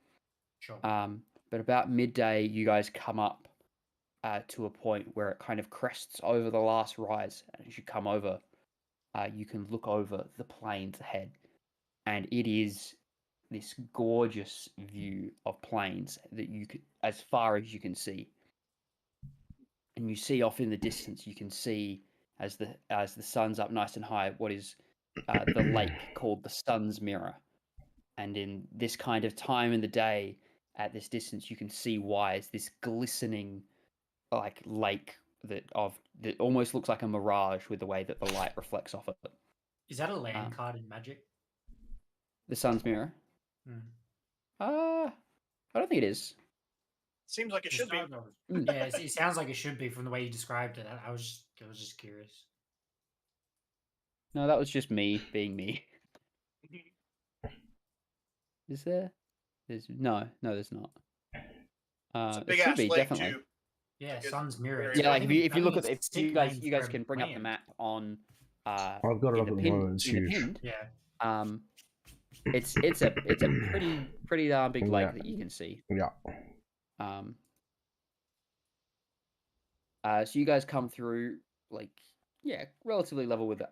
Sure. But about midday, you guys come up to a point where it kind of crests over the last rise. And as you come over, you can look over the plains ahead, and it is this gorgeous view of plains that you could, as far as you can see. And you see off in the distance, you can see as the sun's up nice and high, what is the lake called the Sun's Mirror. And in this kind of time in the day, at this distance, you can see why it's this glistening, like lake that almost looks like a mirage with the way that the light reflects off of it. Is that a land card in Magic? The Sun's Mirror. Hmm. I don't think it is. seems like it should be. Yeah, it sounds like it should be from the way you described it. I was just curious. No, that was just me being me. Is there? There's there's not. It's a It big should ass be lake definitely. too. Yeah, Good. Sun's Mirror. Yeah, Yeah, like I if think- you I look think at it's if you sick guys name you guys for can bring up the land. map on. I've got it up at the moment. It's in the huge. pinned. Yeah. It's a pretty darn big lake Yeah. that you can see. Yeah. So you guys come through like relatively level with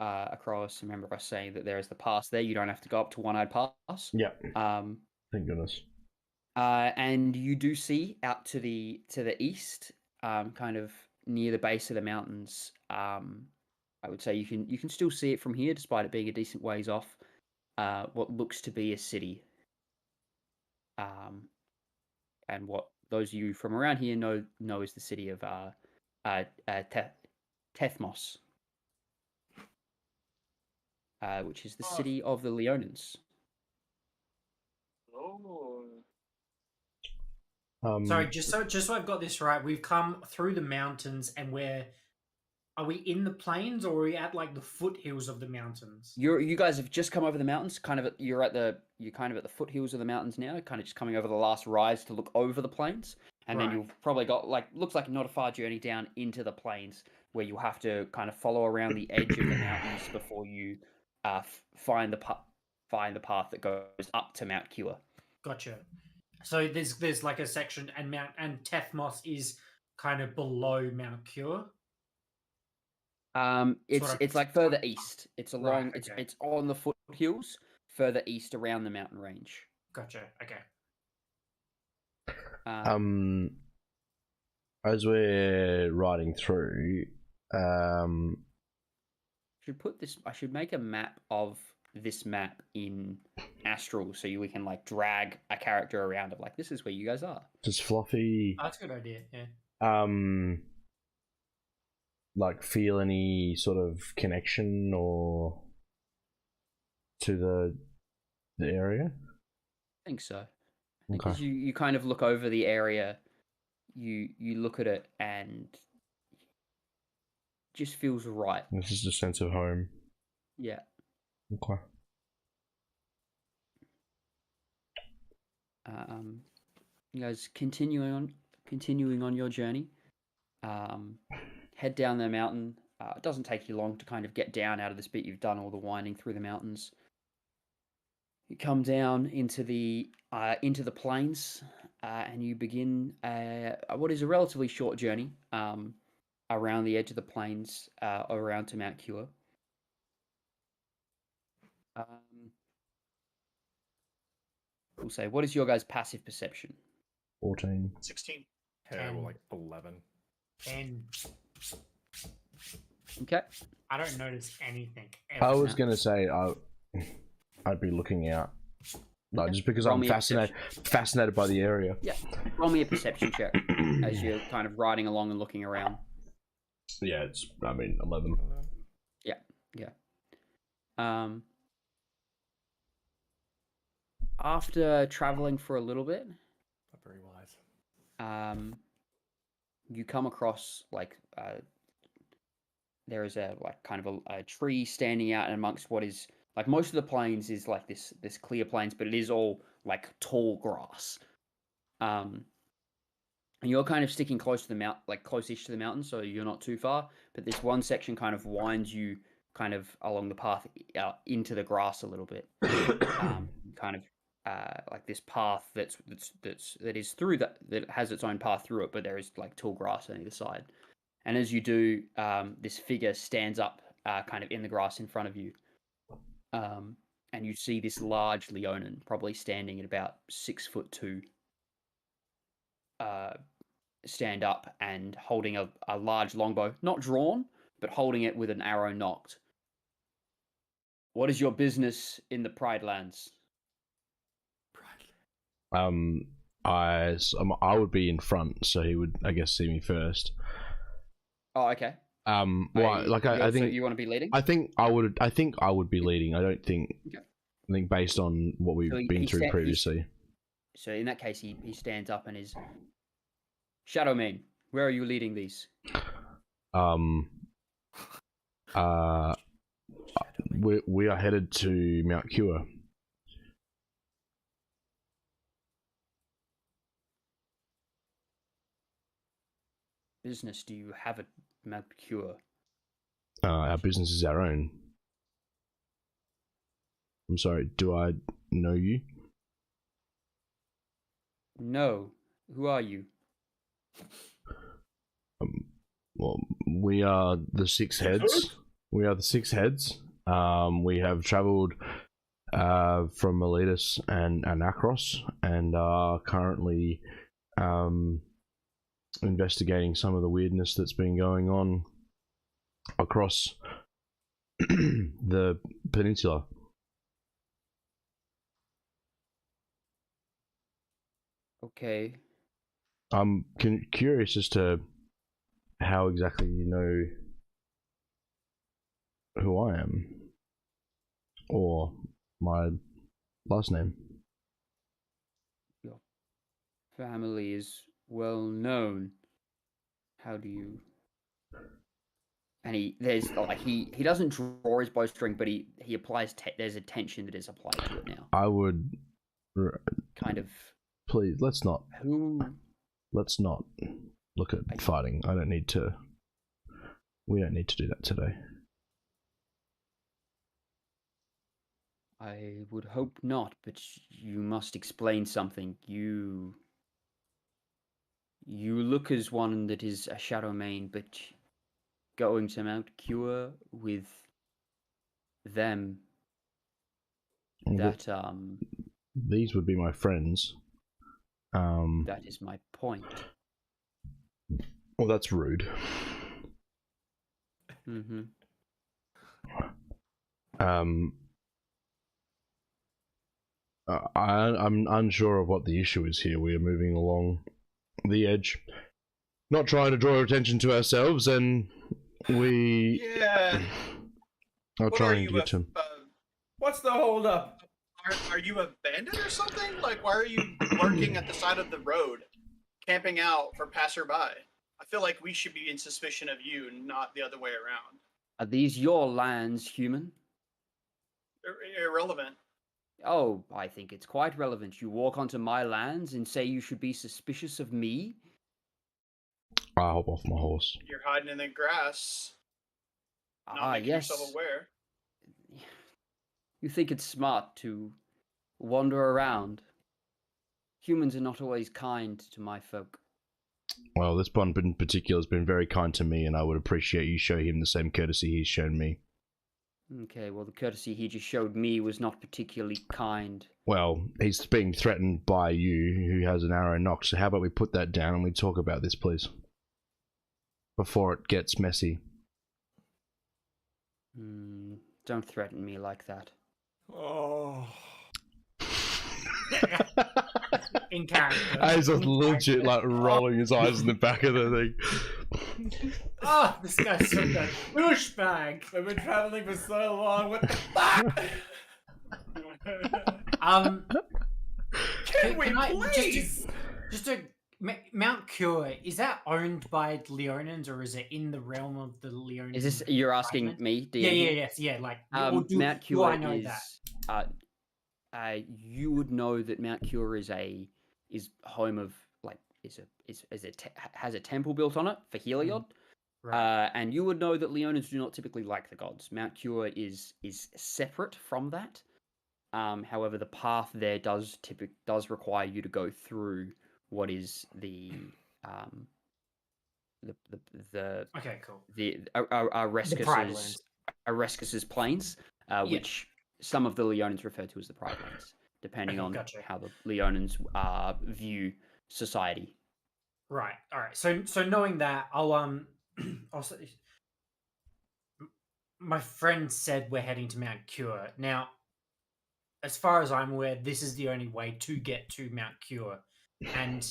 across. Remember us saying that there is the pass there. You don't have to go up to One-Eyed Pass. Yeah. Um, Thank goodness. and you do see out to the east, kind of near the base of the mountains. I would say you can still see it from here, despite it being a decent ways off. What looks to be a city. And what those of you from around here know is the city of Tethmos, which is the city of the Leonins. Oh. Sorry, just so I've got this right, we've come through the mountains and are we in the plains or are we at like the foothills of the mountains? You guys have just come over the mountains. You're kind of at the foothills of the mountains now. Kind of just coming over the last rise to look over the plains, and then Right. you've probably got looks like not a far journey down into the plains where you'll have to kind of follow around the edge of the mountains before you find the path that goes up to Mount Cure. Gotcha. So there's like a section and Tethmos is kind of below Mount Cure. It's like further east. It's along. Right, okay. It's on the foothills further east around the mountain range. Gotcha. Okay. As we're riding through, I should make a map of this map in Astral so we can like drag a character around it. Like this is where you guys are. does Fluffy Oh, that's a good idea. Yeah. like feel any sort of connection or to the area? I think so. Okay. Because you kind of look over the area, you look at it and it just feels right. This is a sense of home. Yeah. Okay. You guys continuing on your journey. Head down the mountain. It doesn't take you long to kind of get down out of this bit. You've done all the winding through the mountains. You come down into the plains, and you begin what is a relatively short journey around the edge of the plains, around to Mount Cure. We'll say, what is your guys' passive perception? 14. 16. Terrible, like 11. 10. Okay. I don't notice anything. Ever. I was gonna say I'd be looking out, like, just because I'm fascinated by the area. Yeah. Roll me a perception check as you're kind of riding along and looking around. Yeah, 11. Yeah. After traveling for a little bit, Not very wise. you come across there is a kind of a tree standing out amongst what is like most of the plains is like this clear plains, but it is all like tall grass. And you're kind of sticking close to the close-ish to the mountain, so you're not too far. But this one section kind of winds you kind of along the path into the grass a little bit, kind of like this path that is through that has its own path through it, but there is like tall grass on either side. And as you do, this figure stands up kind of in the grass in front of you. And you see this large Leonin, probably standing at about 6'2", stand up and holding a large longbow, not drawn, but holding it with an arrow nocked. What is your business in the Pride Lands? I would be in front, so he would, I guess, see me first. Oh, okay. Well, I think so you want to be leading. I think I would be leading. I don't think. Okay. I think based on what we've been through previously. So in that case, he stands up and is, Shadowmane, where are you leading these? We are headed to Mount Cure. Business? Do you have a Mount Cure? Our business is our own. I'm sorry, do I know you? No. Who are you? Well, we are the Six Heads. We are the Six Heads. We have travelled from Elaeda and Akros, and are currently investigating some of the weirdness that's been going on across the peninsula. Okay. I'm curious as to how exactly you know who I am, or my last name. Your family is well known. How do you? And he doesn't draw his bowstring, but he applies. There's a tension that is applied to it now. I would kind of. Please, let's not. Who? Let's not look at fighting. I don't need to. We don't need to do that today. I would hope not, but you must explain something. You look as one that is a Shadowmane, but going to Mount Cure with them. Well, these would be my friends. That is my point. Well, that's rude. Mm-hmm. I'm unsure of what the issue is here. We are moving along the edge, not trying to draw attention to ourselves, and we are trying to get to. What's the hold up? Are you a bandit or something? Like, why are you lurking at the side of the road, camping out for passerby? I feel like we should be in suspicion of you, not the other way around. Are these your lands, human? Irrelevant. Oh, I think it's quite relevant. You walk onto my lands and say you should be suspicious of me? I hop off my horse. You're hiding in the grass. Not making Yes. yourself aware. You think it's smart to wander around. Humans are not always kind to my folk. Well, this one in particular has been very kind to me, and I would appreciate you show him the same courtesy he's shown me. Okay, well, the courtesy he just showed me was not particularly kind. Well, he's being threatened by you, who has an arrow knock. So how about we put that down and we talk about this, please, before it gets messy. Don't threaten me like that. Oh. In character. He's legit like rolling his eyes in the back of the thing. Oh, this guy's such a douchebag. We've been traveling for so long. What the fuck? Can we please? Mount Cure, is that owned by Leonans or is it in the realm of the Leonans? Is this you're asking me? Yeah. Like, or Mount do Cure I know that? You would know that Mount Cure is home of has a temple built on it for Heliod. Right. And you would know that Leonans do not typically like the gods. Mount Cure is separate from that. However, the path there does require you to go through what is the Okay, cool. the Areskis's plains, which some of the Leonans refer to as the Pride Lands, depending on how the Leonans view society. Right. All right. So knowing that, I'll say, my friend said we're heading to Mount Cure. Now, as far as I'm aware, this is the only way to get to Mount Cure, and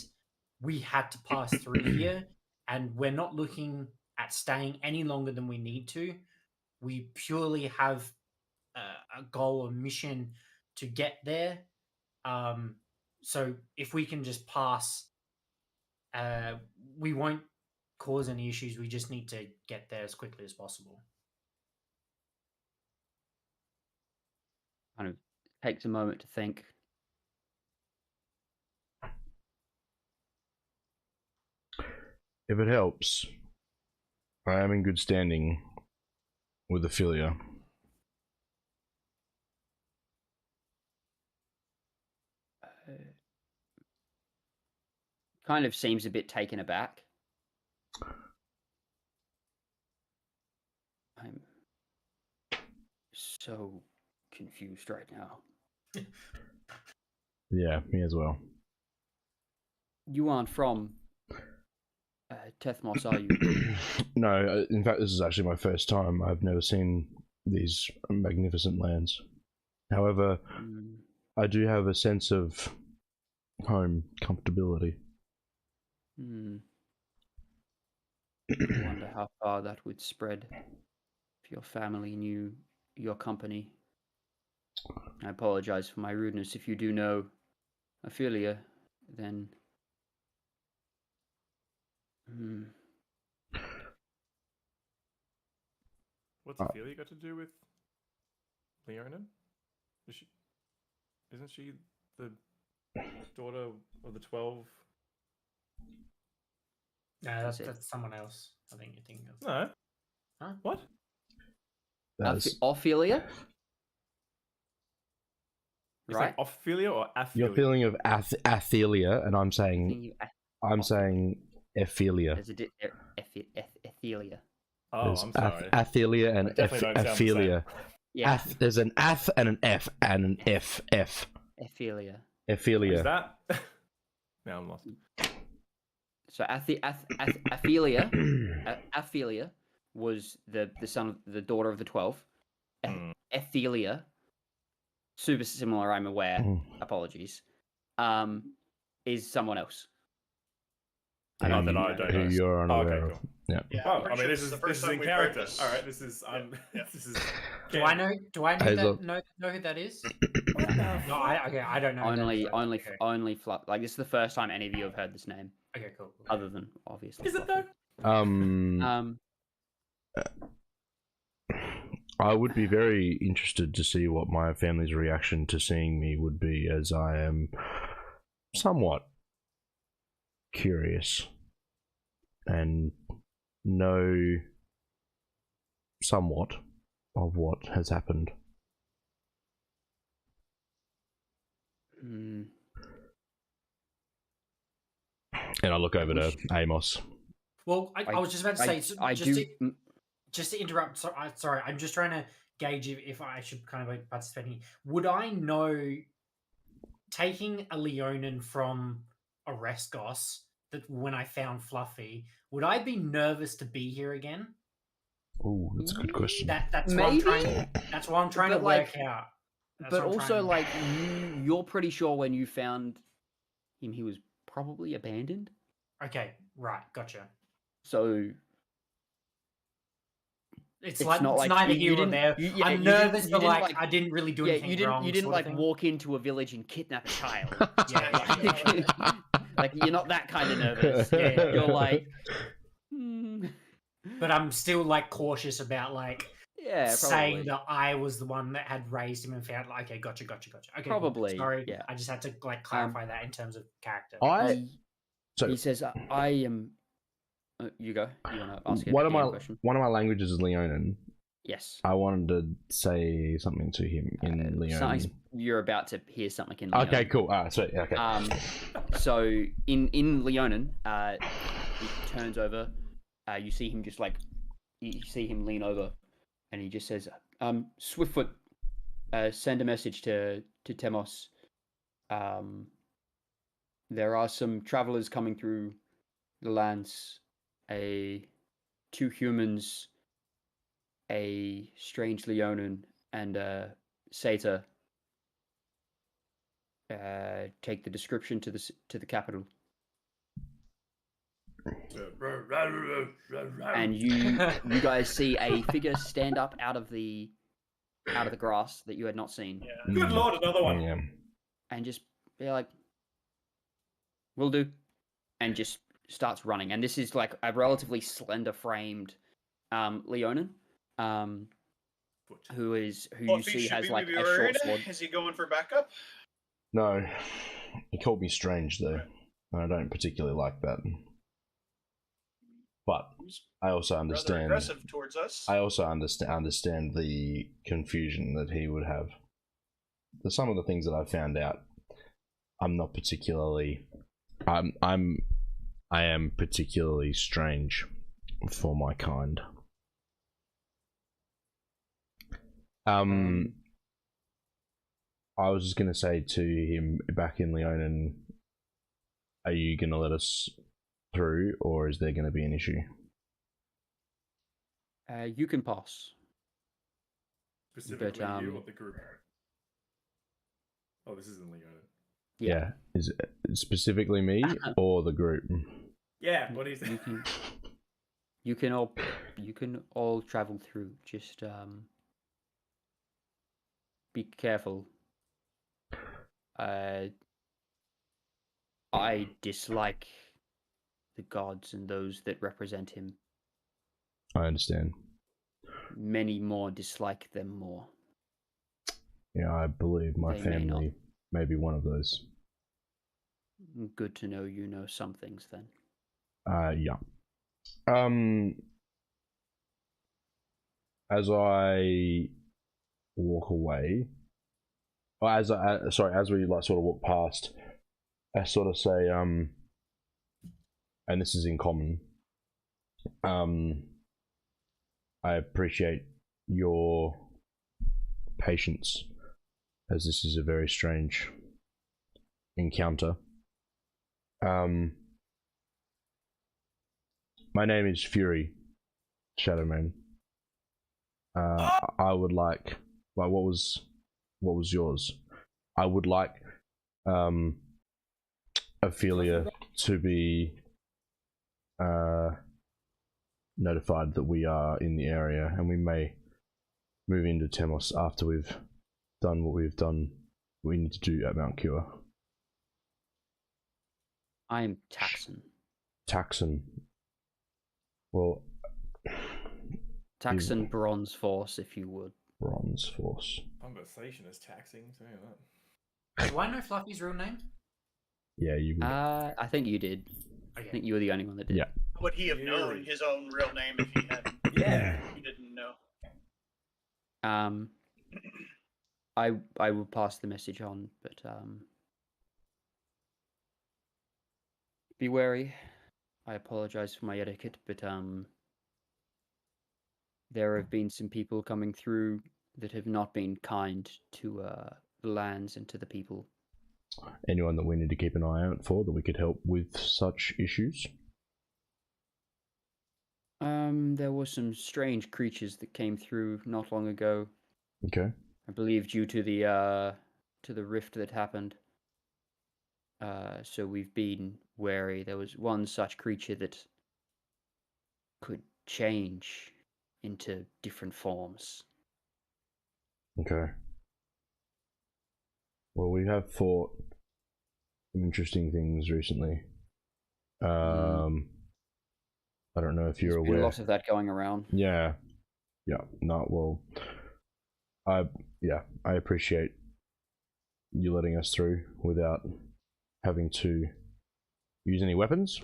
we had to pass through here, and we're not looking at staying any longer than we need to. We purely have a goal or mission to get there. So if we can just pass, we won't cause any issues. We just need to get there as quickly as possible. Kind of takes a moment to think. If it helps, I am in good standing with Ophelia. Kind of seems a bit taken aback. I'm so confused right now. Yeah, me as well. You aren't from Tethmos, are you? No, in fact, this is actually my first time. I've never seen these magnificent lands. However, I do have a sense of home comfortability. I wonder how far that would spread if your family knew your company. I apologize for my rudeness. If you do know Ophelia, then... What's Ophelia got to do with Leonin? Isn't she the daughter of the 12? No, that's someone else. I think you're thinking of. No. Huh? What? Ophelia? Is Right? that Ophelia or Aphelia? You're feeling of Athelia, and I'm saying Ophelia. There's Athelia. Oh, There's I'm sorry. Athelia and Definitely don't sound the Ophelia. Yeah. There's an Ath and an F and an F. Ophelia. Ophelia. Is that? Now I'm lost. So Ophelia, Ophelia was the son of the daughter of the 12. Athelia, super similar, I'm aware. Apologies. Is someone else. Not that I don't know. Who you're unaware Okay, of. cool. Yeah. Oh, I mean, this is in character. This. All right, this is this is. Do I know? Do I know Hazel. that? Know who that is? What the No, I don't know. Only Fluff. Like, this is the first time any of you have heard this name. Okay, cool. Other than, obviously. Is it though? I would be very interested to see what my family's reaction to seeing me would be, as I am somewhat curious and know somewhat of what has happened. And I look over to Amos. Well, I was just about to say, I just to interrupt. Sorry, I'm just trying to gauge if I should kind of like participating. Would I know taking a Leonin from Oreskos that when I found Fluffy, would I be nervous to be here again? Oh, that's a good question. That's Maybe? what I'm trying. That's what I'm trying to But, like- work out. That's But what I'm also, trying- like, you're pretty sure when you found him, he was probably abandoned. okay, right, gotcha. So It's it's like not it's like neither you here or didn't- there. you- yeah, I'm you didn't- nervous, you but didn't, like I didn't really do anything you didn't wrong. you didn't sort of like thing. walk into a village and kidnap a child. Yeah. Like you're not that kind of nervous. Yeah. You're like, But I'm still like cautious about like yeah, saying probably. that I was the one that had raised him and found like, okay, gotcha. Okay, cool. Probably, Sorry, yeah. I just had to like clarify that in terms of character. He says, "I am." You go. You want to ask one of a my question? one of my languages is Leonin. Yes. I wanted to say something to him in Leonin. You're about to hear something in Okay, Leonin. cool. Sweet. Okay. So in Leonin, he turns over. You see him just like, you see him lean over, and he just says, "Swiftfoot, send a message to Temos. There are some travelers coming through the lands. 2 humans, a strange Leonin, and a satyr. Take the description to the capital." And you guys see a figure stand up out of the grass that you had not seen, Yeah. Good lord, another one. Yeah. and just be like, "Will do," and just starts running. And this is like a relatively slender framed Leonin, who you Fluffy, see should has we like be a worried? short sword. Is he going for backup? No, he called me strange though. And I don't particularly like that. But I also Rather understand. aggressive towards us. I also understand the confusion that he would have. Some of the things that I found out, I'm not particularly. I am particularly strange for my kind. I was just gonna say to him back in Leonin, are you gonna let us through, or is there gonna be an issue? You can pass. Specifically But, you or the group? Oh, this is in Leonin. Yeah. Is it specifically me or the group? Yeah, what do you think? You can all travel through. Just be careful. I dislike the gods and those that represent him. I understand. Many more dislike them more. Yeah, I believe my They may not. family may be one of those. Good to know you know some things then. Yeah. As I walk away, or as we like sort of walk past, I sort of say, and this is in common. I appreciate your patience, as this is a very strange encounter. My name is Fury, Shadowman. I would like, what was yours? I would like, Ophelia to be, notified that we are in the area, and we may move into Temos after we've done what we need to do at Mount Cure. I am Taxon. Taxon. Well, Taxon Bronze Force, if you would. Bronze Force. Conversation is taxing, saying that. Do I know Fluffy's real name? Yeah, you. I think you did. I think you were the only one that did. Yeah. Would he have known his own real name if he hadn't? Yeah. He didn't know. I will pass the message on, but be wary. I apologize for my etiquette, but there have been some people coming through that have not been kind to the lands and to the people. Anyone that we need to keep an eye out for that we could help with such issues? There were some strange creatures that came through not long ago. Okay. I believe due to the rift that happened. So we've been wary. There was one such creature that could change into different forms. Okay. Well, we have fought some interesting things recently. I don't know if you're There's been aware. a lot of that going around. Yeah. Not well. I appreciate you letting us through without having to use any weapons,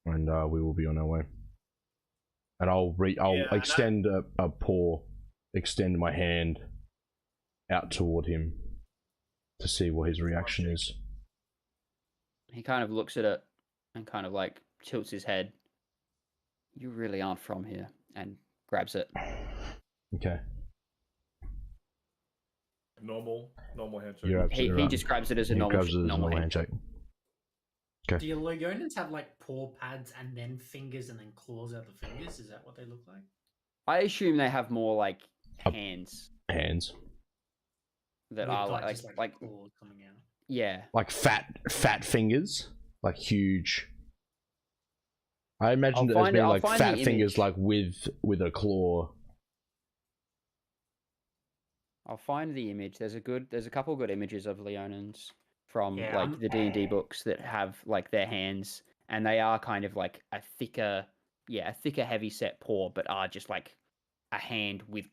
and we will be on our way. And I'll extend extend my hand out toward him to see what his reaction is. He kind of looks at it and kind of like tilts his head. You really aren't from here, and grabs it. Okay. Normal handshake. You're absolutely He right. just grabs it as a He normal, grabs it as a normal normal handshake. Okay. Do your Leonins have like paw pads and then fingers and then claws out the fingers? Is that what they look like? I assume they have more like A- hands Hands. that With, are just, like claws coming out. yeah. Like fat fingers, like huge. I imagined it as being I'll like find fat the fingers, image. like with a claw. I'll find the image. There's a couple good images of Leonins from Yeah, like I'm- the D&D books that have like their hands, and they are kind of like a thicker, heavy set paw, but are just like a hand with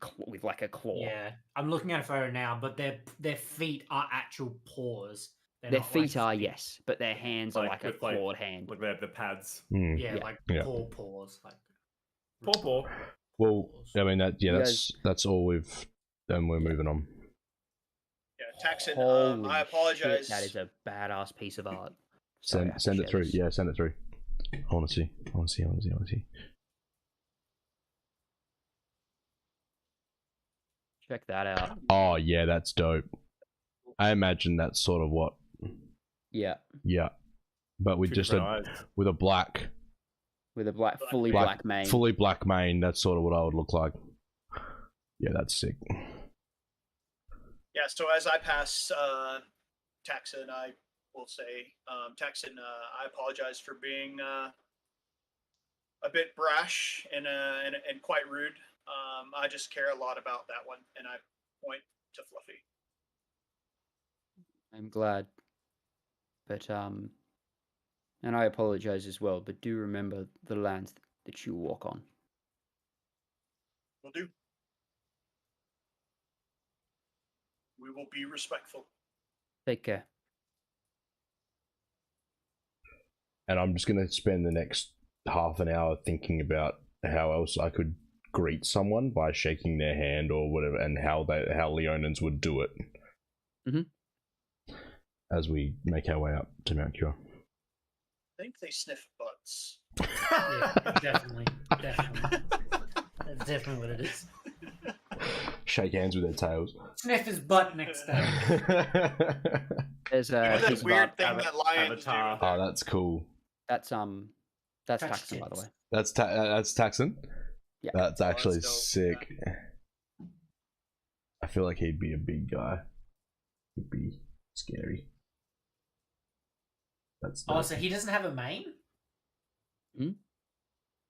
like a claw. Yeah, I'm looking at a photo now, but their feet are actual paws. They're Their not, like, feet are, yes, but their hands are like a with, clawed hand. Like they have the pads. Hmm. Yeah, Yeah. like Yeah. paws. Like Paw. Well, I mean You that's all we've done. We're moving on. Yeah, Texan, Holy I apologize. shit, that is a badass piece of art. Send Sorry, I have to it share through. this. Yeah, send it through. I want to see. Check that out. Oh yeah, that's dope. I imagine that's sort of what. Yeah, Yeah, but with Two just different a eyes. with a black, with a fully black black mane. fully black mane. That's sort of what I would look like. Yeah, that's sick. Yeah, so as I pass Texan, I will say, Texan, I apologize for being a bit brash and quite rude. I just care a lot about that one, and I point to Fluffy. I'm glad. But and I apologize as well, but do remember the lands that you walk on. Will do. We will be respectful. Take care. And I'm just gonna spend the next half an hour thinking about how else I could greet someone by shaking their hand or whatever, and how Leonins would do it. Mhm. As we make our way up to Mount Cure. I think they sniff butts. yeah, definitely. That's definitely what it is. Shake hands with their tails. Sniff his butt next day. There's You know a that piece of weird art. thing that lions Avatar. do. Oh, that's cool. That's Touch Taxon, by the tits. way. That's Taxon. Yeah. That's actually dope. sick. I feel like he'd be a big guy. He'd be scary. That's Oh, dope. so he doesn't have a mane?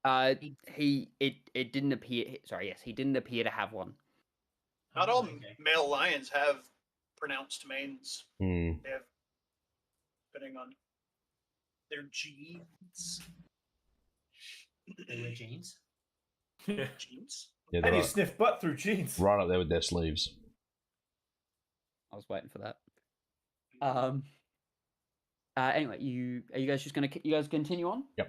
It didn't appear. Sorry, yes, he didn't appear to have one. Not all Okay. male lions have pronounced manes. Hmm. They have, depending on their genes. They wear jeans. Yeah. Genes? Yeah, How they're do you right, sniff butt through jeans? right up there with their sleeves. I was waiting for that. Anyway, are you guys just gonna continue on? Yeah.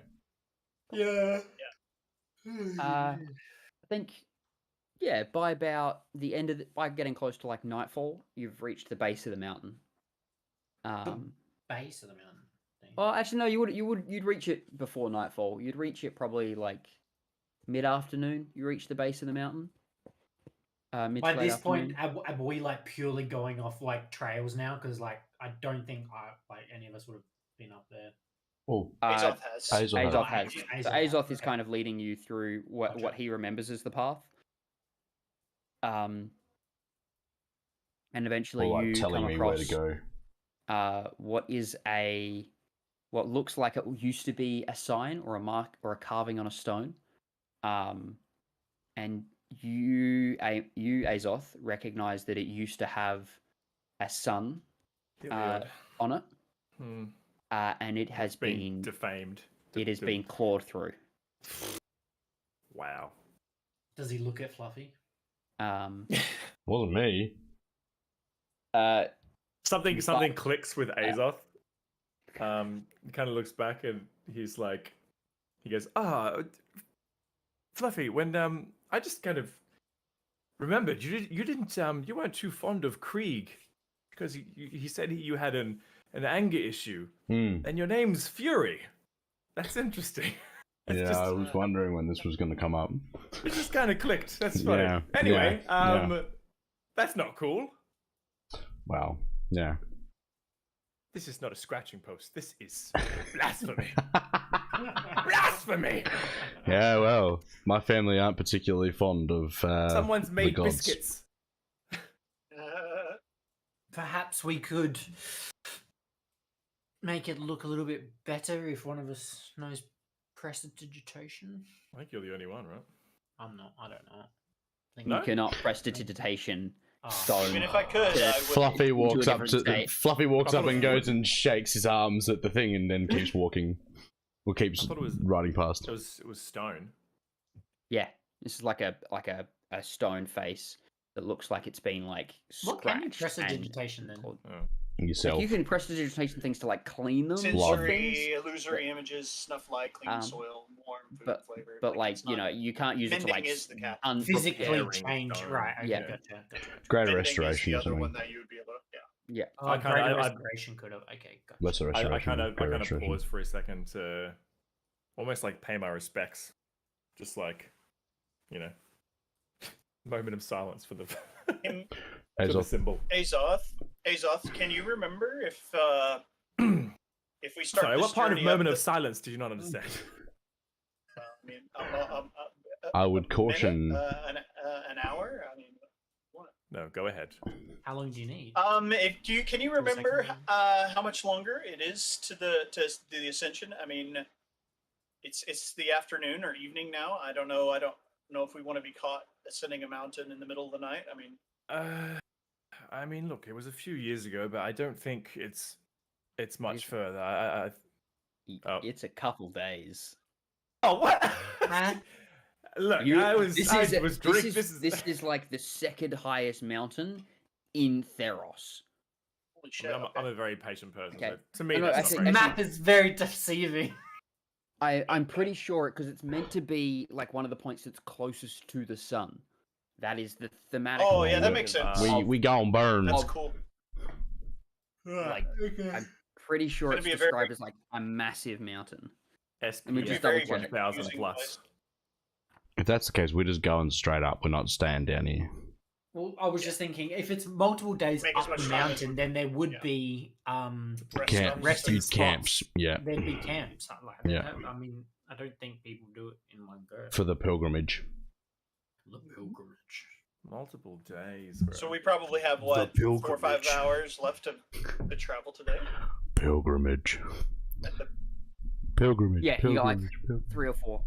I think, yeah, by about the end of by getting close to like nightfall, you've reached the base of the mountain. Base of the mountain. thing. Well, actually, no, you'd reach it before nightfall. You'd reach it probably like mid-afternoon. You reach the base of the mountain. Mid By to late this point, afternoon. are we like purely going off like trails now? Because like I don't think any of us would have been up there. Oh, Azoth has. Azoth has. Azoth So has, Azoth is okay. kind of leading you through what Gotcha. he remembers as the path. And eventually or like you telling come me across where to go. what looks like it used to be a sign or a mark or a carving on a stone. And you Azoth, recognize that it used to have a sun Iliad. on it, Hmm. and it has It's been been defamed. it has been clawed through. Wow. Does he look at Fluffy? Wasn't me. Something clicks with Azoth. He kind of looks back and he's like, he goes, Fluffy, when I just kind of remembered you weren't too fond of Krieg because he said you had an anger issue and your name's Fury. That's interesting. I was wondering when this was going to come up. It just kind of clicked. That's funny. Yeah, Anyway, yeah. that's not cool. Wow. Yeah. This is not a scratching post. This is blasphemy. Blasphemy! Yeah, well, my family aren't particularly fond of Someone's the made gods. biscuits. Perhaps we could make it look a little bit better if one of us knows prestidigitation. I think you're the only one, right? I'm not. I don't know. No? You cannot prestidigitation Oh. stone. I mean, if I could, Yeah. I would. Fluffy walks up different to state. Fluffy walks I up thought it and was goes and shakes his arms at the thing and then keeps walking. Or keeps I thought it was- riding past. It was stone. Yeah, this is like a stone face that looks like it's been like What can you scratched. and prestidigitation then? called- Oh. Yourself. Like you can prestidigitation things to like clean them. Sensory, illusory images, snuff light, clean Um, soil, warm food but- flavor. But like it's you know, not- you can't use it to mending like is the cat. Physically Preparing change, stone. right? Okay, Yeah. gotcha. Greater mending is restoration the or other something. one that you would be able to. Yeah. Yeah. Oh, I kinda- greater I- restoration could have. Okay, gotcha. Lesser I restoration. kind greater of restoration. paused for a second to almost like pay my respects, just like, you know, moment of silence for the for the Azoth. symbol. Azoth, can you remember if we start? Sorry, this what part of journey moment up of silence did you not understand? I mean, I would a caution. minute, an hour. I mean, what? No, go ahead. How long do you need? Can you remember how much longer it is to the ascension? I mean, it's the afternoon or evening now. I don't know. I don't know if we want to be caught ascending a mountain in the middle of the night. I mean, look, it was a few years ago, but I don't think it's much further. Oh. It's a couple days. Oh, what? Huh? Look, You- I was this drinking. is like the second highest mountain in Theros. Holy I shit! mean, okay. I'm a very patient person. Okay. So to me, No, that's I not think- very The actually- map is very deceiving. I'm pretty sure because it's meant to be like one of the points that's closest to the sun. That is the thematic. Oh, yeah, that point makes of- sense. We gone burn. That's of- cool. Like, I'm pretty sure It's it's gonna be a very- described as like a massive mountain. SPF Let me just very double check. 1000 confusing plus. place. If that's the case, we're just going straight up. We're not staying down here. Well, I was just thinking, if it's multiple days Make as up much the time as mountain, we- then there would yeah. be Camp, resting few camps. spots. Yeah, There'd be camps. Like, Yeah. I mean, I don't think people do it in one go. for the pilgrimage. The pilgrimage. Multiple days. Bro. So we probably have what 4 or 5 pilgrimage. hours left to travel today. Pilgrimage. At the- Pilgrimage. Yeah, you got like pilgrimage, 3 or 4.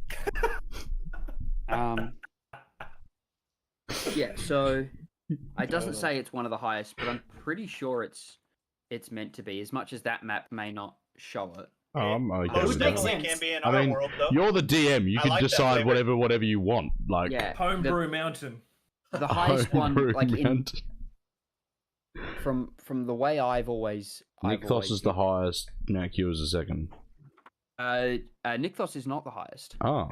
Yeah, so it doesn't say it's one of the highest, but I'm pretty sure it's meant to be. As much as that map may not show it. Oh, I'm okay It Most with make that. definitely sense. can be in I our mean, world, though. You're the DM. You I can like that decide flavor. whatever you want. Like Yeah, Homebrew Mountain. the highest one, Homebrew like in, Mountain. from the way I've always Nykthos is the highest. Nacu is the second. Nykthos is not the highest. Oh,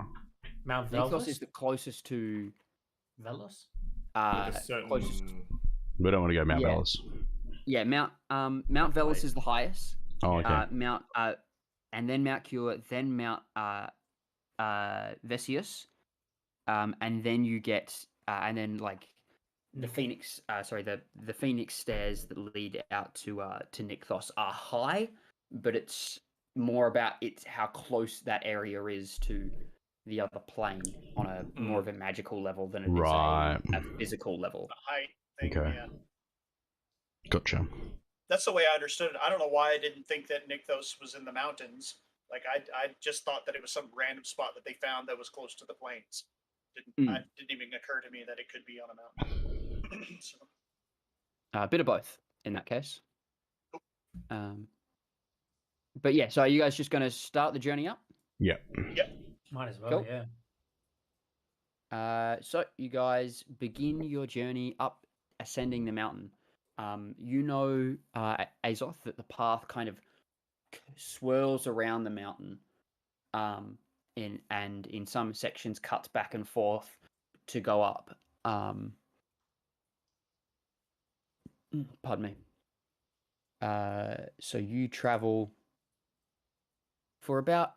Mount Nykthos Velos? is the closest to Velos? With a certain... closest. we don't want to go Mount Yeah. Bellis. Yeah, Mount Velos is the highest. Oh, okay. And then Mount Cure, then Mount Vesius, and then you get and then like the Phoenix, the Phoenix stairs that lead out to Nykthos are high, but it's more about how close that area is to the other plane on a more of a magical level than it is a physical level. The height thing, Okay. yeah. Gotcha. That's the way I understood it. I don't know why I didn't think that Nykthos was in the mountains. Like I just thought that it was some random spot that they found that was close to the plains. It didn't even occur to me that it could be on a mountain. So. A bit of both in that case. But yeah, so are you guys just going to start the journey up? Yeah. Might as well, Cool. yeah. So you guys begin your journey up, ascending the mountain. You know, Azoth, that the path kind of swirls around the mountain, and in some sections cuts back and forth to go up. Pardon me. So you travel for about,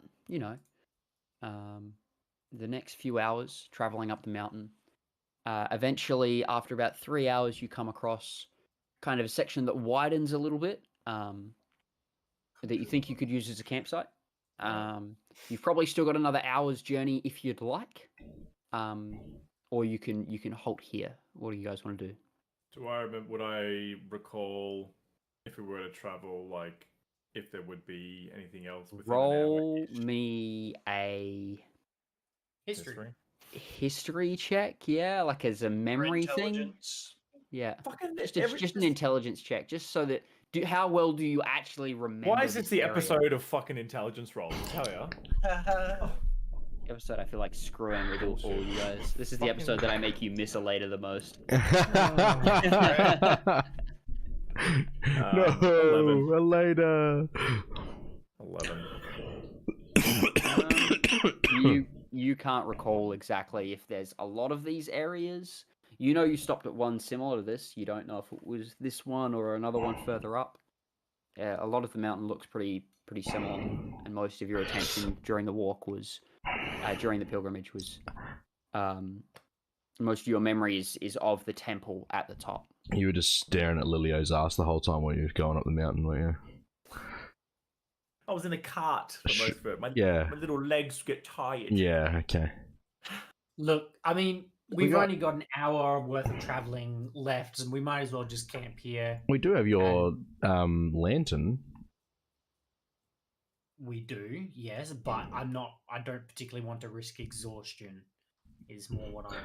the next few hours traveling up the mountain. Eventually, after about 3 hours, you come across kind of a section that widens a little bit, that you think you could use as a campsite. You've probably still got another hour's journey if you'd like, or you can halt here. What do you guys want to do? Would I recall if we were to travel, like, if there would be anything else within Roll an hour? me a History. check, yeah, like as a memory thing. Intelligence. Yeah, Fucking just an intelligence check, just so that how well do you actually remember? Why is this the area? episode of fucking intelligence rolls? I tell ya. Episode I feel like screwing with all you guys. This is the episode that I make you miss Elaeda the most. No, 11. You can't recall exactly if there's a lot of these areas. You know, you stopped at one similar to this. You don't know if it was this one or another one further up. Yeah, a lot of the mountain looks pretty similar, and most of your attention during the walk was, during the pilgrimage was, most of your memory is of the temple at the top. You were just staring at Lilio's ass the whole time while you were going up the mountain, weren't you? I was in a cart for most of it. My little legs get tired. Yeah, okay. Look, I mean, we've only got an hour worth of traveling left, and we might as well just camp here. We do have your lantern. We do, yes, but I don't particularly want to risk exhaustion. Is more what I'm.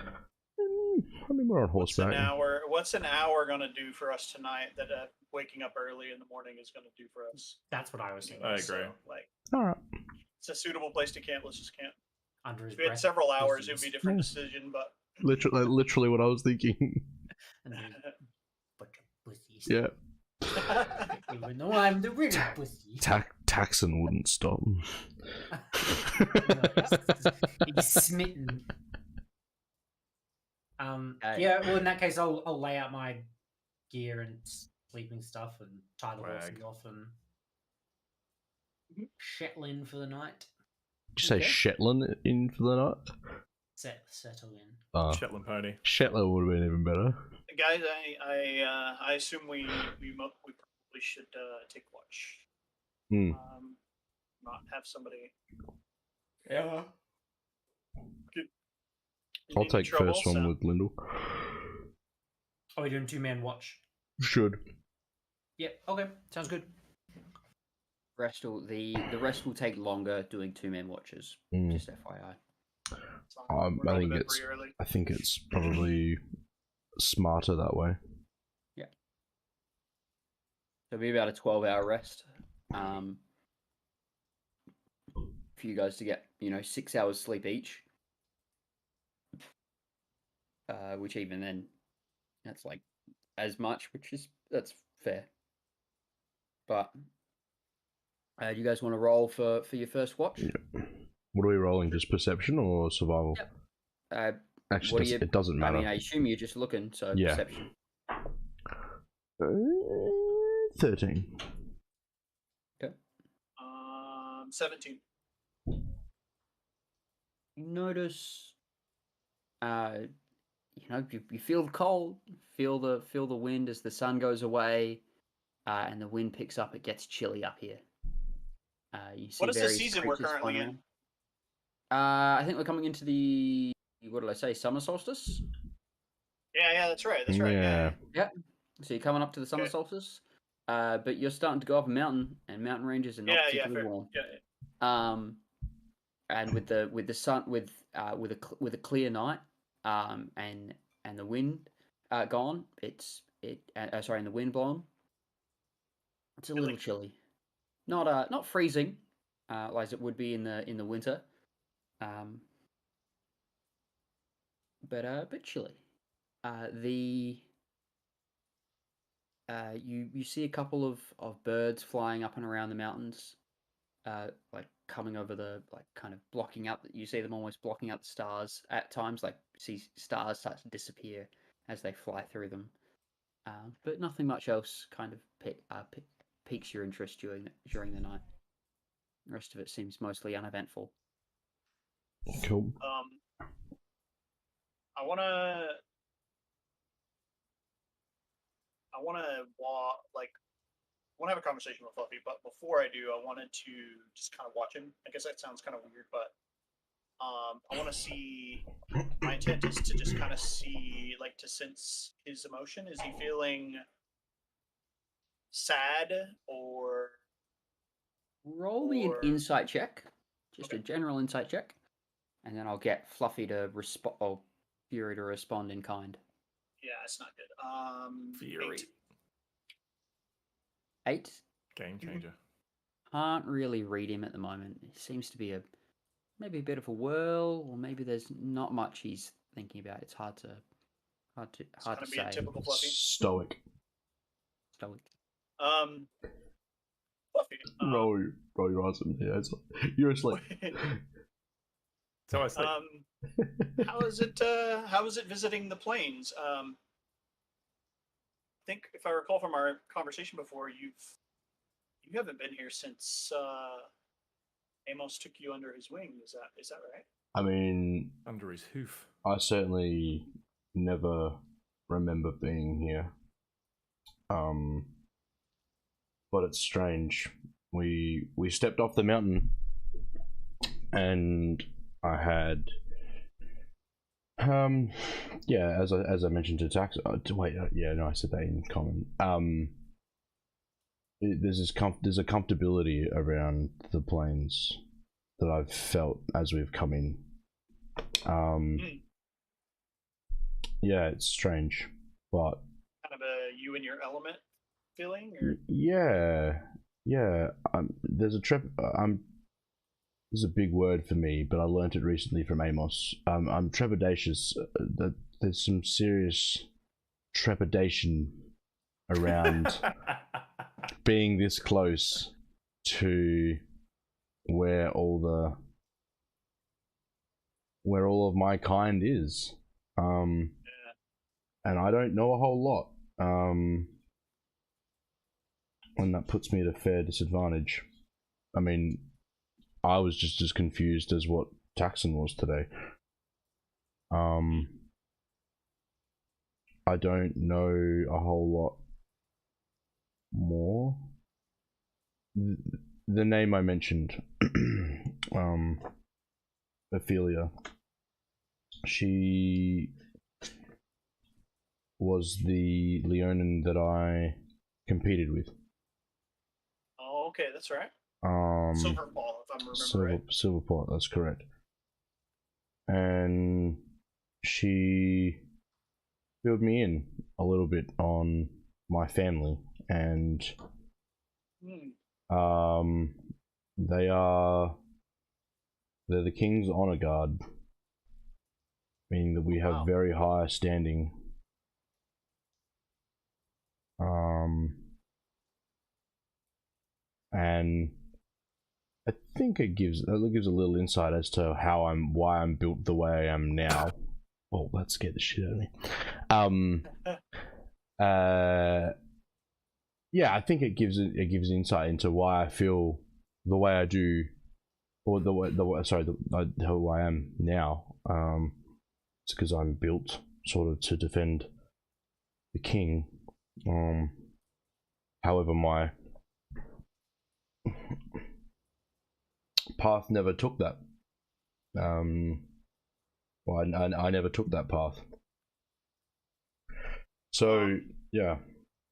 I mean, we're on horseback. What's an hour gonna do for us tonight that waking up early in the morning is gonna do for us? That's what I was thinking. I agree. So, like, All right. it's a suitable place to camp. Let's just camp. Under his If we had breath, several hours, it would Odysseys. be a different decision. But Literally what I was thinking. And then, bunch of pussies. Yeah. Even though I'm the real pussy. Taxon wouldn't stop. He's smitten. Yeah, well, in that case, I'll lay out my gear and sleeping stuff and tie the horses off and settle in for the night. Did you say Shetland in for the night? Settle in. Shetland pony. Shetland would have been even better. guys, I assume we probably should take watch. Not have somebody. Yeah. I'll take first one with Lyndall. Are we doing 2-man watch? Should. Yep. Okay. Sounds good. The rest will take longer doing 2-man watches. Just FYI. I think it's probably smarter that way. Yeah. So it'll be about a 12-hour rest. For you guys to get 6 hours sleep each. Which even then, that's like as much, that's fair. But do you guys want to roll for your first watch? Yeah. What are we rolling? Just perception or survival? Yep. Actually, it doesn't matter. I mean, I assume you're just looking, so yeah. perception. 13. Okay. 17. You notice you know, you feel the cold, feel the wind as the sun goes away, and the wind picks up. It gets chilly up here. You see What is the various season we're creatures currently flying in? around. I think we're coming into the, what did I say, summer solstice? Yeah, that's right. That's right. Yeah. So you're coming up to the summer Okay. solstice, but you're starting to go up a mountain, and mountain ranges are not particularly fair. warm. Yeah. And with the sun, with a clear night, and the wind gone, and the wind blown, it's a little chilly. Not freezing, like it would be in the winter, but chilly. You see a couple of birds flying up and around the mountains, like coming over kind of blocking out. You see them almost blocking out the stars at times. Like you see stars start to disappear as they fly through them. But nothing much else kind of piques your interest during the night. The rest of it seems mostly uneventful. Cool. I wanna have a conversation with Fluffy, but before I do, I wanted to just kind of watch him. I guess that sounds kind of weird, but I want to see. My intent is to just kind of see, like, to sense his emotion. Is he feeling sad or? Roll me an insight check, just a general insight check, and then I'll get Fluffy to respond, or Fury to respond in kind. Yeah, it's not good. Fury. 8. Game changer. Can't really read him at the moment. He seems to be maybe a bit of a whirl, or maybe there's not much he's thinking about. It's hard to Be say. a typical Fluffy. Stoic. Fluffy. Roll your eyes in here. You're asleep. So I sleep. How is it visiting the plains? I think if I recall from our conversation before, you haven't been here since Amos took you under his wing. Is that right? I mean, Under his hoof. I certainly never remember being here. But it's strange. We stepped off the mountain, and I had, as I mentioned to Tax. I said that in common. There's a comfortability around the plains that I've felt as we've come in. Yeah, it's strange, but kind of a you in your element feeling, or? Yeah. There's a this is a big word for me, but I learnt it recently from Amos. I'm trepidatious. There's some serious trepidation around being this close to where all of my kind is. And I don't know a whole lot. And that puts me at a fair disadvantage. I mean, I was just as confused as what Taxon was today. I don't know a whole lot more. The name I mentioned, Ophelia, she was the Leonin that I competed with. Oh, okay, that's right. Silverpaw, if I'm remembering right. Silverpaw, that's correct. And she filled me in a little bit on my family, and they're the King's Honor Guard, meaning that we have very high standing. And I think it gives a little insight as to why I'm built the way I am now. Oh, that scared the shit out of me. Yeah, I think it gives insight into why I feel the way I do, or who I am now. It's because I'm built sort of to defend the king. However, my path never took that. Well, I never took that path. So yeah.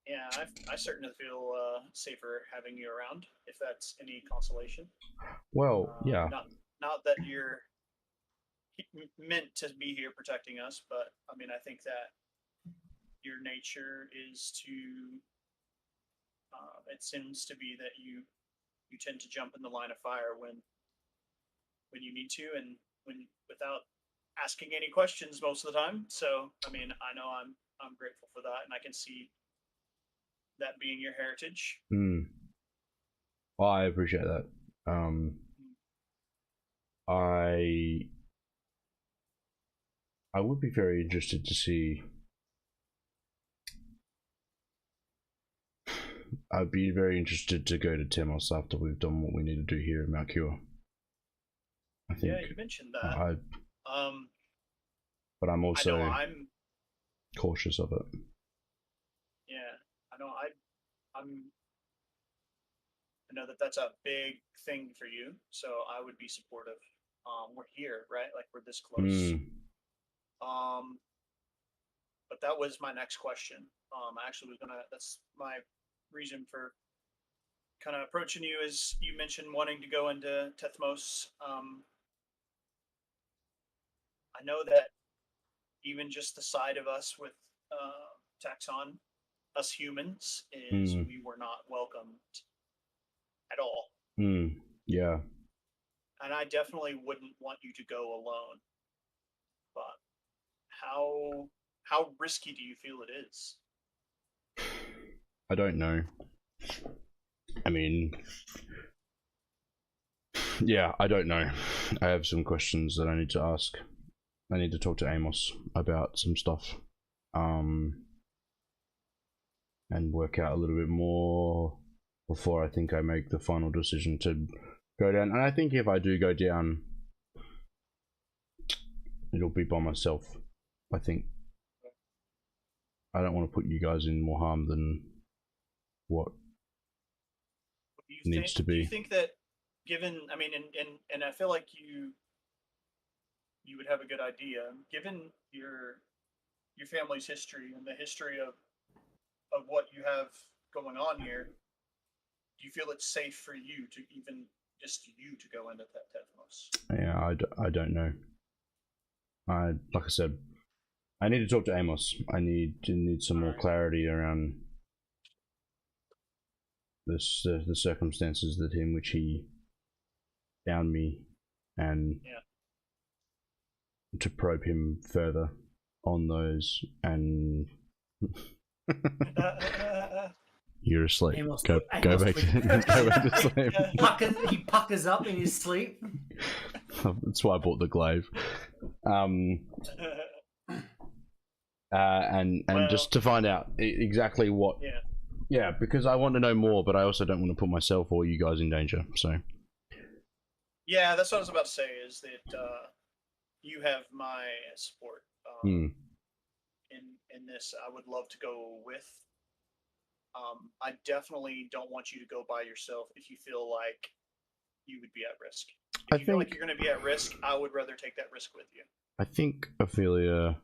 Yeah, I certainly feel safer having you around, if that's any consolation. Well, yeah. Not that you're meant to be here protecting us, but I mean, I think that your nature is to. It seems to be that you tend to jump in the line of fire when you need to, and when without asking any questions most of the time. So, I mean, I know I'm grateful for that, and I can see that being your heritage. Well, I appreciate that. I would be very interested to see. I'd be very interested to go to Temos after we've done what we need to do here in Mount Cure. I think. Yeah, you mentioned that. But I'm also I'm cautious of it. Yeah, I know. I know that that's a big thing for you, so I would be supportive. We're here, right? Like we're this close. But that was my next question. I actually was gonna. That's my reason for kind of approaching you. Is you mentioned wanting to go into Tethmos. I know that even just the side of us with Taxon, us humans, is we were not welcomed at all. Yeah. And I definitely wouldn't want you to go alone. But how risky do you feel it is? I don't know. I mean, yeah, I don't know. I have some questions that I need to ask. I need to talk to Amos about some stuff. And work out a little bit more before I think I make the final decision to go down. And I think if I do go down, it'll be by myself. I think I don't want to put you guys in more harm than what needs to be. Do you think that, given, I mean, and I feel like you would have a good idea, given your family's history and the history of what you have going on here, do you feel it's safe for you to even just you to go into that Tethmos? Yeah, I don't know. Like I said, I need to talk to Amos. I need some more clarity around this the circumstances that in which he found me, and to probe him further on those. And you're asleep. Amos, go back to sleep. He puckers up in his sleep. That's why I bought the glaive. And just to find out exactly what. Yeah, because I want to know more, but I also don't want to put myself or you guys in danger. So. Yeah, that's what I was about to say. Is that you have my support in this. I would love to go with. I definitely don't want you to go by yourself if you feel like you would be at risk. If you feel like you're going to be at risk, I would rather take that risk with you. I think Ophelia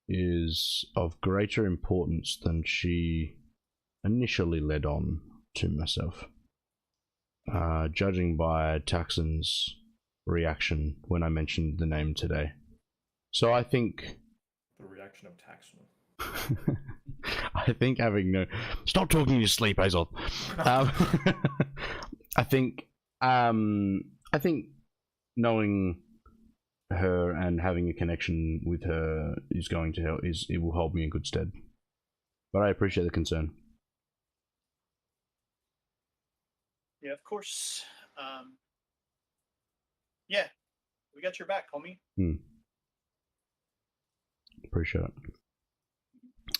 is of greater importance than she initially led on to myself. Judging by Taxon's reaction when I mentioned the name today. So I think... The reaction of Taxon. I think having no... Stop talking in your sleep, Azov. I think knowing her and having a connection with her is going to help. It will hold me in good stead. But I appreciate the concern. Yeah, of course. Yeah, we got your back, homie. Appreciate it.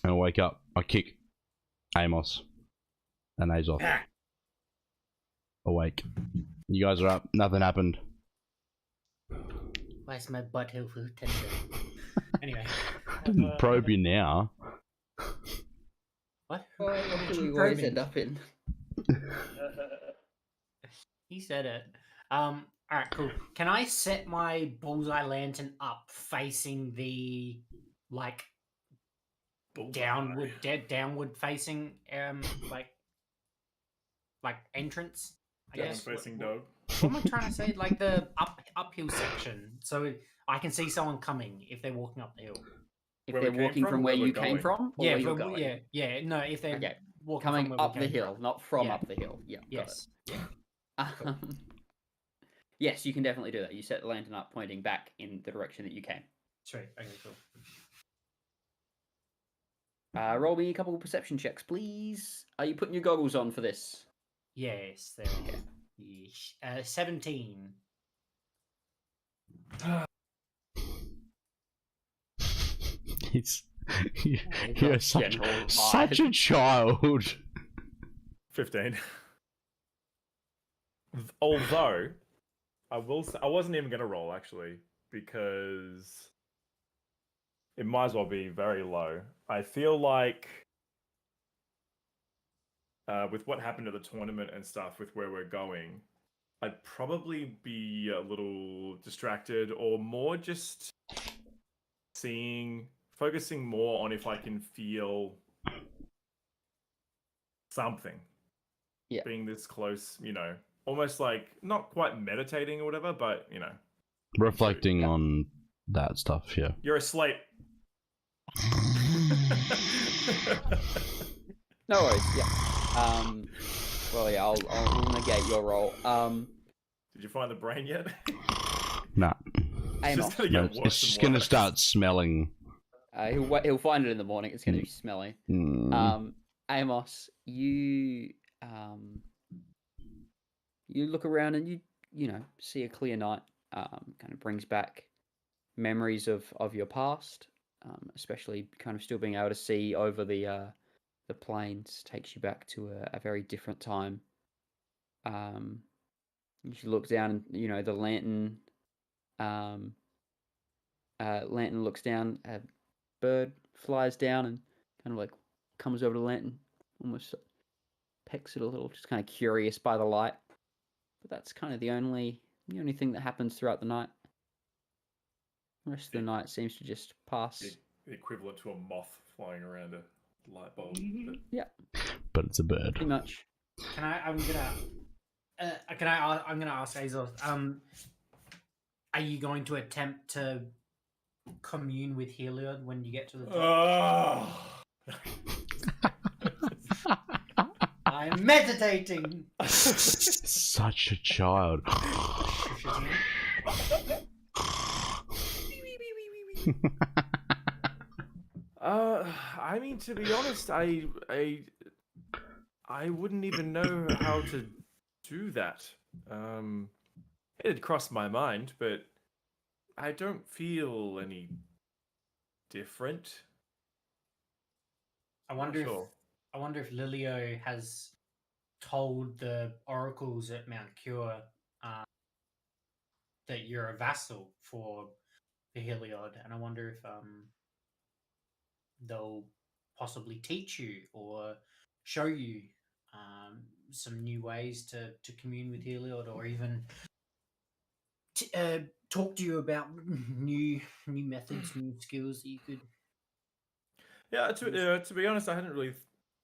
And I wake up. I kick Amos and Azov. Awake. You guys are up. Nothing happened. Why is my butt here for tender? Anyway. Didn't probe you now. What? What do Keep we always probing. end up in? He said it. All right, cool. Can I set my bullseye lantern up facing the like downward facing like entrance? I Downward guess. facing dog. What am I trying to say? Like the uphill section, so I can see someone coming if they're walking up the hill. If Where they're we came walking from from or where where we're you came going? from, or Yeah, where you're from, going. yeah. No, if they're Okay. walking Coming from where we up the came hill, from. not from Yeah. up the hill. Yeah, Yes. Yeah. got it. Yes, you can definitely do that. You set the lantern up, pointing back in the direction that you came. Sweet. Okay. Cool. Roll me a couple of perception checks, please. Are you putting your goggles on for this? Yes. There we go. Yeesh. 17. You're such a child. 15. Although, I will say, I wasn't even going to roll, actually, because it might as well be very low. I feel like, with what happened at the tournament and stuff, with where we're going, I'd probably be a little distracted or more just focusing more on if I can feel something. Yeah. Being this close, almost like not quite meditating or whatever, but Reflecting on that stuff, yeah. you're asleep. No worries. Yeah. Well, yeah. I'll negate your roll. Did you find the brain yet? Nah. Amos. Just gonna No, get worse it's just and gonna worse. start smelling. He'll find it in the morning. It's going to be smelly. Amos, you look around and you see a clear night. Kind of brings back memories of your past, especially kind of still being able to see over the plains takes you back to a very different time. You look down and the lantern. Lantern looks down. A bird flies down and kind of like comes over to the lantern, almost pecks it a little, just kind of curious by the light. But that's kind of the only thing that happens throughout the night. The rest of the night seems to just pass. The equivalent to a moth flying around a light bulb. Yeah, But it's a bird. pretty much. I'm gonna ask Azor. Are you going to attempt to commune with Heliod when you get to the top? I'm meditating. Such a child. I mean, to be honest, I wouldn't even know how to do that. It had crossed my mind, but I don't feel any different. I wonder if Lilio has told the oracles at Mount Cure that you're a vassal for Heliod, and I wonder if they'll possibly teach you or show you some new ways to commune with Heliod, or even talk to you about new methods, new skills that you could. Yeah, to be honest, I hadn't really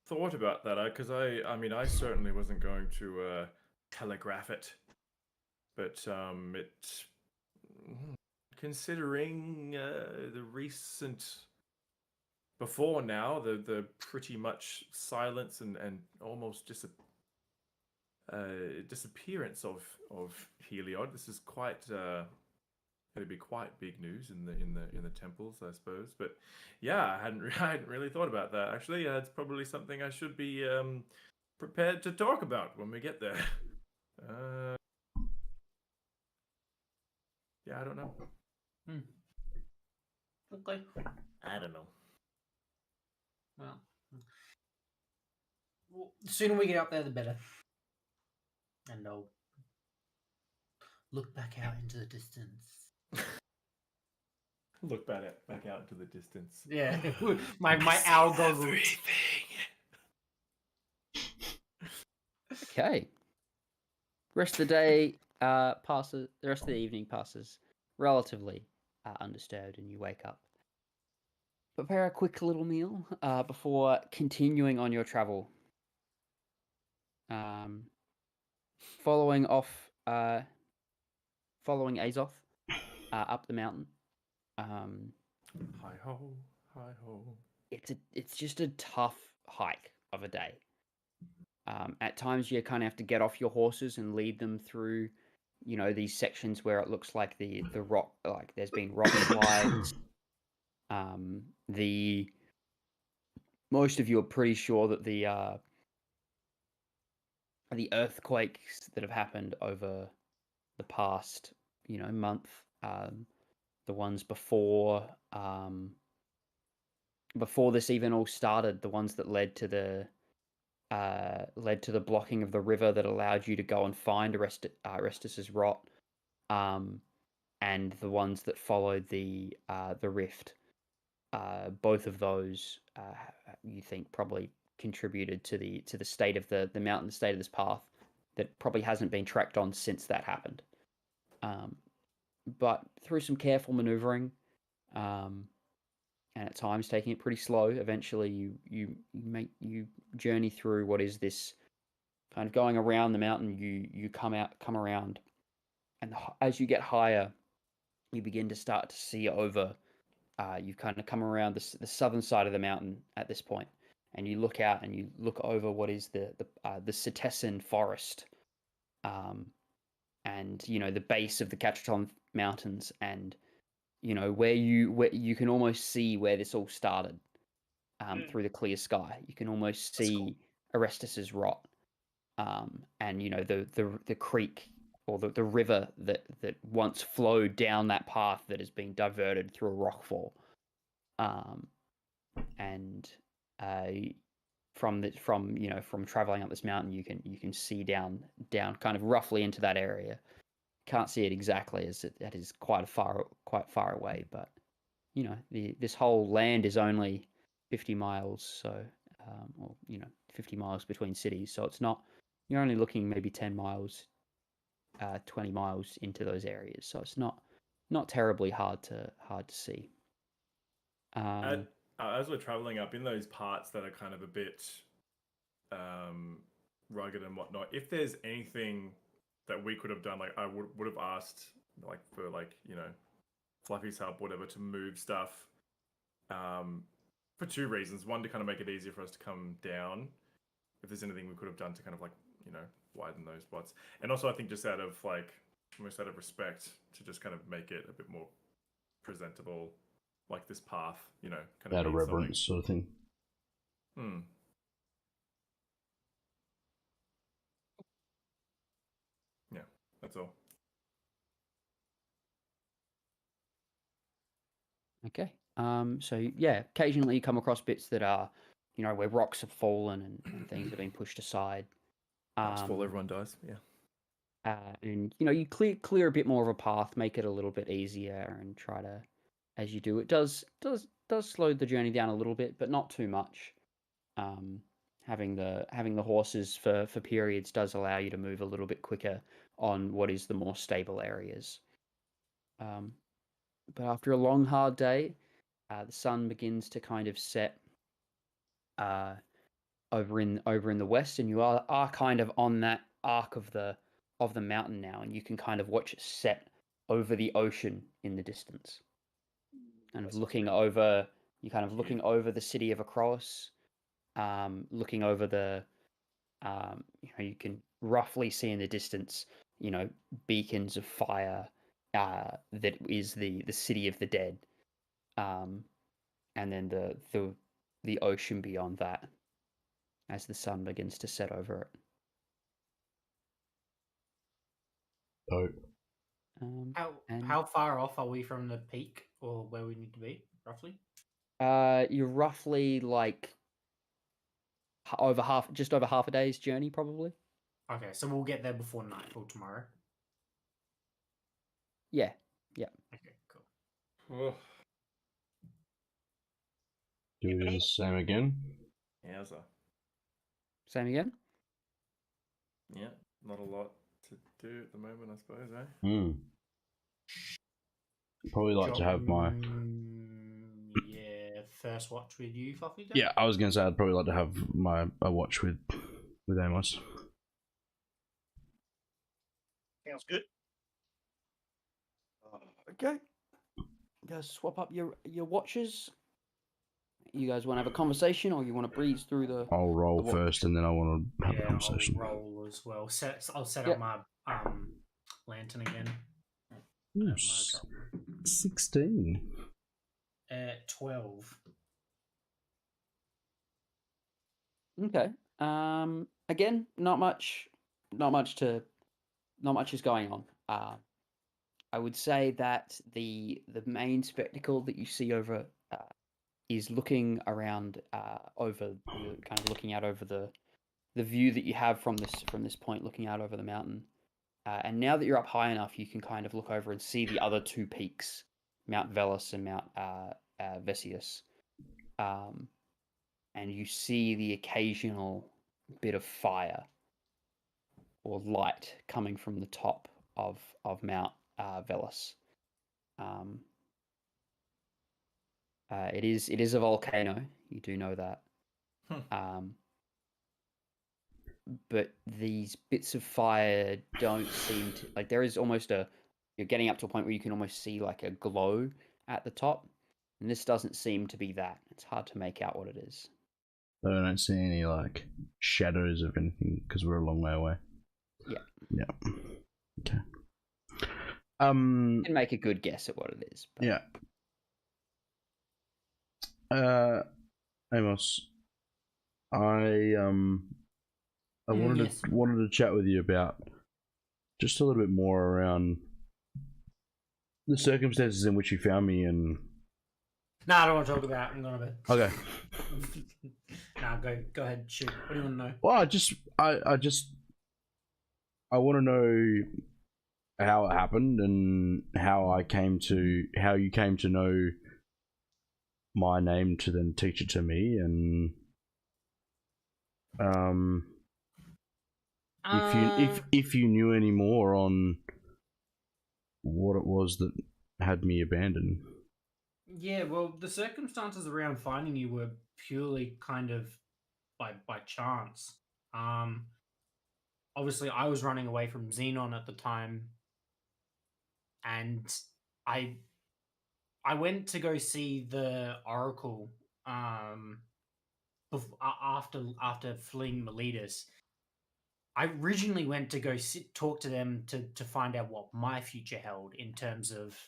thought about that because I certainly wasn't going to telegraph it, but considering the recent before now the pretty much silence and almost disappearance of Heliod, this is quite it'd be quite big news in the temples, I suppose. But yeah, I hadn't really thought about that. Actually, it's probably something I should be prepared to talk about when we get there. Yeah, I don't know. Okay. I don't know. Well, the sooner we get up there, the better. And I'll look back out into the distance. Look back out into the distance. Yeah, my owl goggles. Okay. Rest of the day passes. The rest of the evening passes relatively undisturbed, and you wake up. Prepare a quick little meal before continuing on your travel. Following Azoth up the mountain. Hi ho, hi ho. It's just a tough hike of a day. At times you kind of have to get off your horses and lead them through, these sections where it looks like the rock, like there's been rock slides. Most of you are pretty sure that the earthquakes that have happened over the past, month, the ones before this even all started, the ones that led to the blocking of the river that allowed you to go and find Orestes' rot, and the ones that followed the rift. Both of those, you think, probably contributed to the state of the mountain, the state of this path that probably hasn't been tracked on since that happened. But through some careful maneuvering, and at times taking it pretty slow, eventually you journey through what is this kind of going around the mountain. You come around, and as you get higher, you begin to start to see over. You've kind of come around the southern side of the mountain at this point, and you look out and you look over what is the Cetessan forest, and the base of the Catraton Mountains, and where you can almost see where this all started, through the clear sky. You can almost see Orestes' rot, and the creek or the river that once flowed down that path that has been diverted through a rockfall, and from traveling up this mountain, you can see down kind of roughly into that area. Can't see it exactly, as that is quite far away, but this whole land is only 50 miles, so 50 miles between cities, so it's not, you're only looking maybe 10 miles, 20 miles into those areas, so it's not terribly hard to see. As we're traveling up in those parts that are kind of a bit rugged and whatnot, if there's anything that we could have done, like I would have asked, like for Fluffy's help, whatever, to move stuff, for two reasons. One, to kind of make it easier for us to come down, if there's anything we could have done to kind of widen those spots, and also I think just out of almost out of respect, to just kind of make it a bit more presentable, like this path, kind of out of reverence sort of thing. Yeah, that's all. Okay. So yeah, occasionally you come across bits that are, where rocks have fallen and things have been pushed aside. Rocks fall, everyone dies. Yeah. And you clear a bit more of a path, make it a little bit easier, and try to, as you do, it does slow the journey down a little bit, but not too much. Having the horses for periods does allow you to move a little bit quicker on what is the more stable areas. But after a long, hard day, the sun begins to kind of set over in the west, and you are kind of on that arc of the mountain now, and you can kind of watch it set over the ocean in the distance. Kind of looking over the city of Akros, looking over the, you can roughly see in the distance, beacons of fire, that is the city of the dead, and then the ocean beyond that, as the sun begins to set over it. How far off are we from the peak, or where we need to be, roughly? You're roughly just over half a day's journey, probably. Okay, so we'll get there before nightfall tomorrow. Yeah. Okay, cool. Do the same again. Yowza. Same again. Yeah, not a lot to do at the moment, I suppose, eh? Probably like to have my. Yeah, first watch with you, Fluffy. Yeah, I was gonna say I'd probably like to have a watch with Amos. Sounds good. Okay. You guys swap up your watches. You guys want to have a conversation, or you want to breeze through the? I'll roll first, and then I want to have a conversation. I'll roll as well. I'll set Yep. up my lantern again. Ooh, 16. 12. Okay. Again, not much is going on. I would say that the main spectacle that you see over is looking around over kind of looking out over the view that you have from this point, looking out over the mountain. And now that you're up high enough, you can kind of look over and see the other two peaks, Mount Velus and Mount Vesius. And you see the occasional bit of fire or light coming from the top of Mount Velus. It is a volcano. You do know that. But these bits of fire don't seem to like. There is almost you're getting up to a point where you can almost see like a glow at the top, and this doesn't seem to be that. It's hard to make out what it is. I don't see any like shadows of anything because we're a long way away. Yeah. Okay. You can make a good guess at what it is. But... Yeah. Amos, I wanted to chat with you about just a little bit more around the circumstances in which you found me and. No, I don't want to talk about it. I'm going to bed. Okay. Nah, go ahead, shoot. What do you want to know? Well, I want to know how it happened and how you came to know my name to then teach it to me, and if you knew any more on what it was that had me abandoned. Yeah, well, the circumstances around finding you were purely kind of by chance. Obviously, I was running away from Xenon at the time, and I went to go see the Oracle after fleeing Miletus. I originally went to go talk to them to find out what my future held in terms of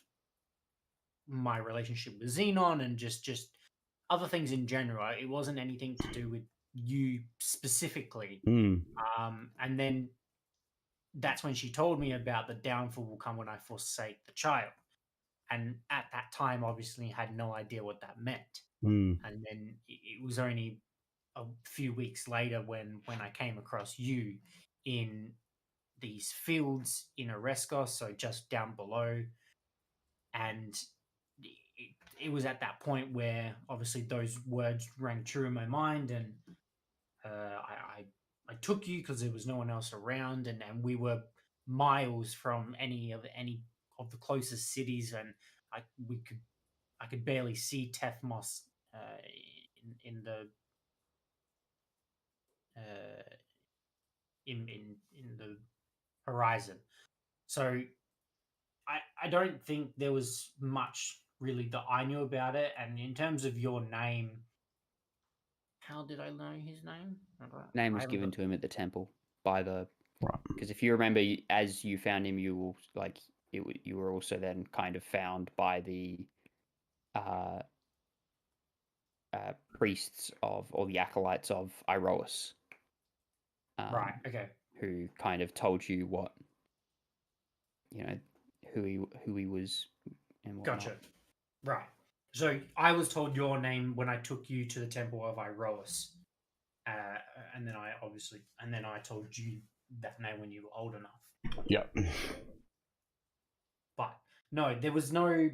my relationship with Xenon and just other things in general. It wasn't anything to do with you specifically. And then that's when she told me about the downfall will come when I forsake the child. And at that time, obviously, I had no idea what that meant. And then it was only a few weeks later when I came across you in these fields in Oreskos, so just down below. And it was at that point where obviously those words rang true in my mind, and I took you because there was no one else around, and we were miles from any of the closest cities, and I could barely see Tethmos in the horizon. So I don't think there was much really that I knew about it. And in terms of your name, how did I know his name? Name was given to him at the temple by the. Right. Because if you remember, as you found him, you were also then kind of found by the priests of, or the acolytes of Iroas. Right. Okay. Who kind of told you what, who he was and whatnot. Gotcha. Right. So I was told your name when I took you to the temple of Iroas, and then I told you that name when you were old enough. Yep. But no, there was no.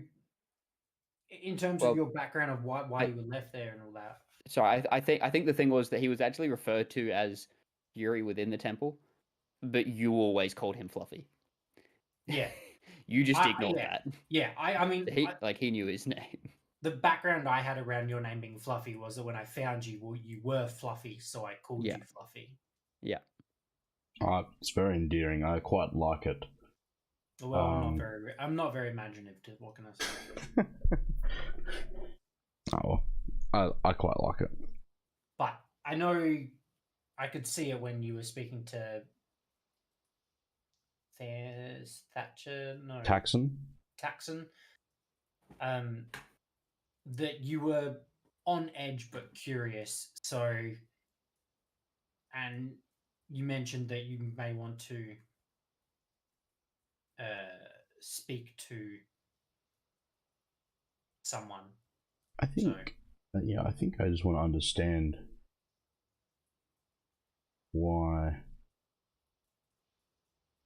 In terms Well, of your background of why I- you were left there and all that. So I think the thing was that he was actually referred to as Fury within the temple, but you always called him Fluffy. Yeah. You just ignored yeah. that. Yeah, I mean, He knew his name. the background I had around your name being Fluffy was that when I found you, well, you were Fluffy, so I called you Fluffy. Yeah. It's very endearing. I quite like it. Well, I'm not very imaginative. What can I say? Oh, well, I quite like it. But I know I could see it when you were speaking to Taxon. That you were on edge but curious. So, and you mentioned that you may want to speak to someone. I think, I think I just want to understand why.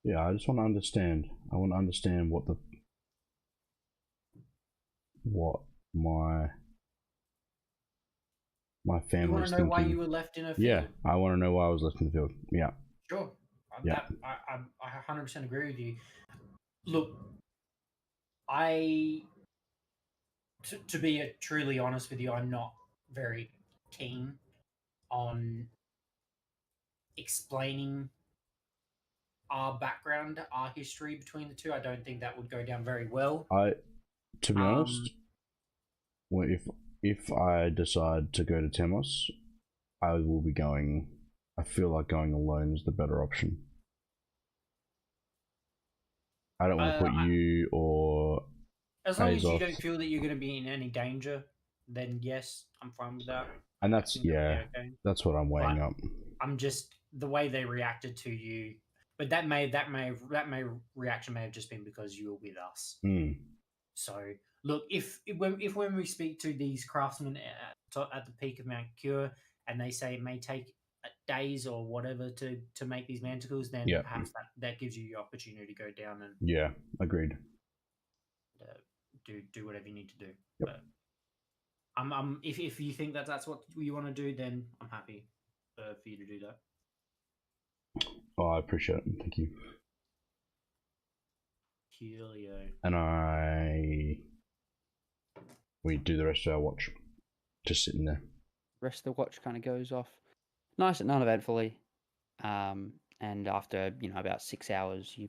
Yeah, I just want to understand. I want to understand what my family's You want to know thinking. why you were left in a field? Yeah, I want to know why I was left in the field. Yeah. Sure. Yeah. I 100% agree with you. Look, to be truly honest with you, I'm not very keen on explaining our background, our history between the two. I don't think that would go down very well. To be honest, if I decide to go to Temos, I will be going. I feel like going alone is the better option. I don't want to put you or as long as you don't feel that you're going to be in any danger, then yes, I'm fine with that. And that's that's what I'm weighing up. I'm just the way they reacted to you, but that reaction may have just been because you were with us. Mm. So look, if when we speak to these craftsmen at the peak of Mount Cure, and they say it may take days or whatever to make these manticles, then perhaps that gives you the opportunity to go down and agreed. Do whatever you need to do. Yep. But if you think that's what you want to do, then I'm happy for you to do that. Oh, I appreciate it. Thank you. Helio. And we do the rest of our watch, just sitting there. Rest of the watch kind of goes off nice and uneventfully, and after about 6 hours, you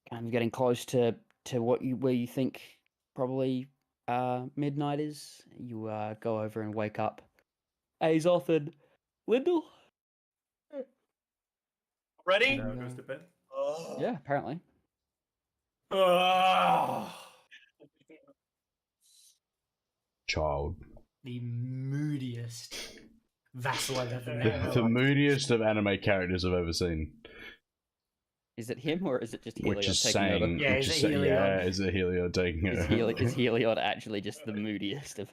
kind of getting close to where you think probably midnight is. You go over and wake up Azoth and Lyndall. Ready? Now goes to bed. Oh. Yeah, apparently. Child. The moodiest vassal I've ever met. The moodiest of anime characters I've ever seen. Is it him or is it just Heliod Which is taking over? Yeah, is it Heliod? Yeah, is it Heliod taking over? Is Heliod actually just the moodiest of?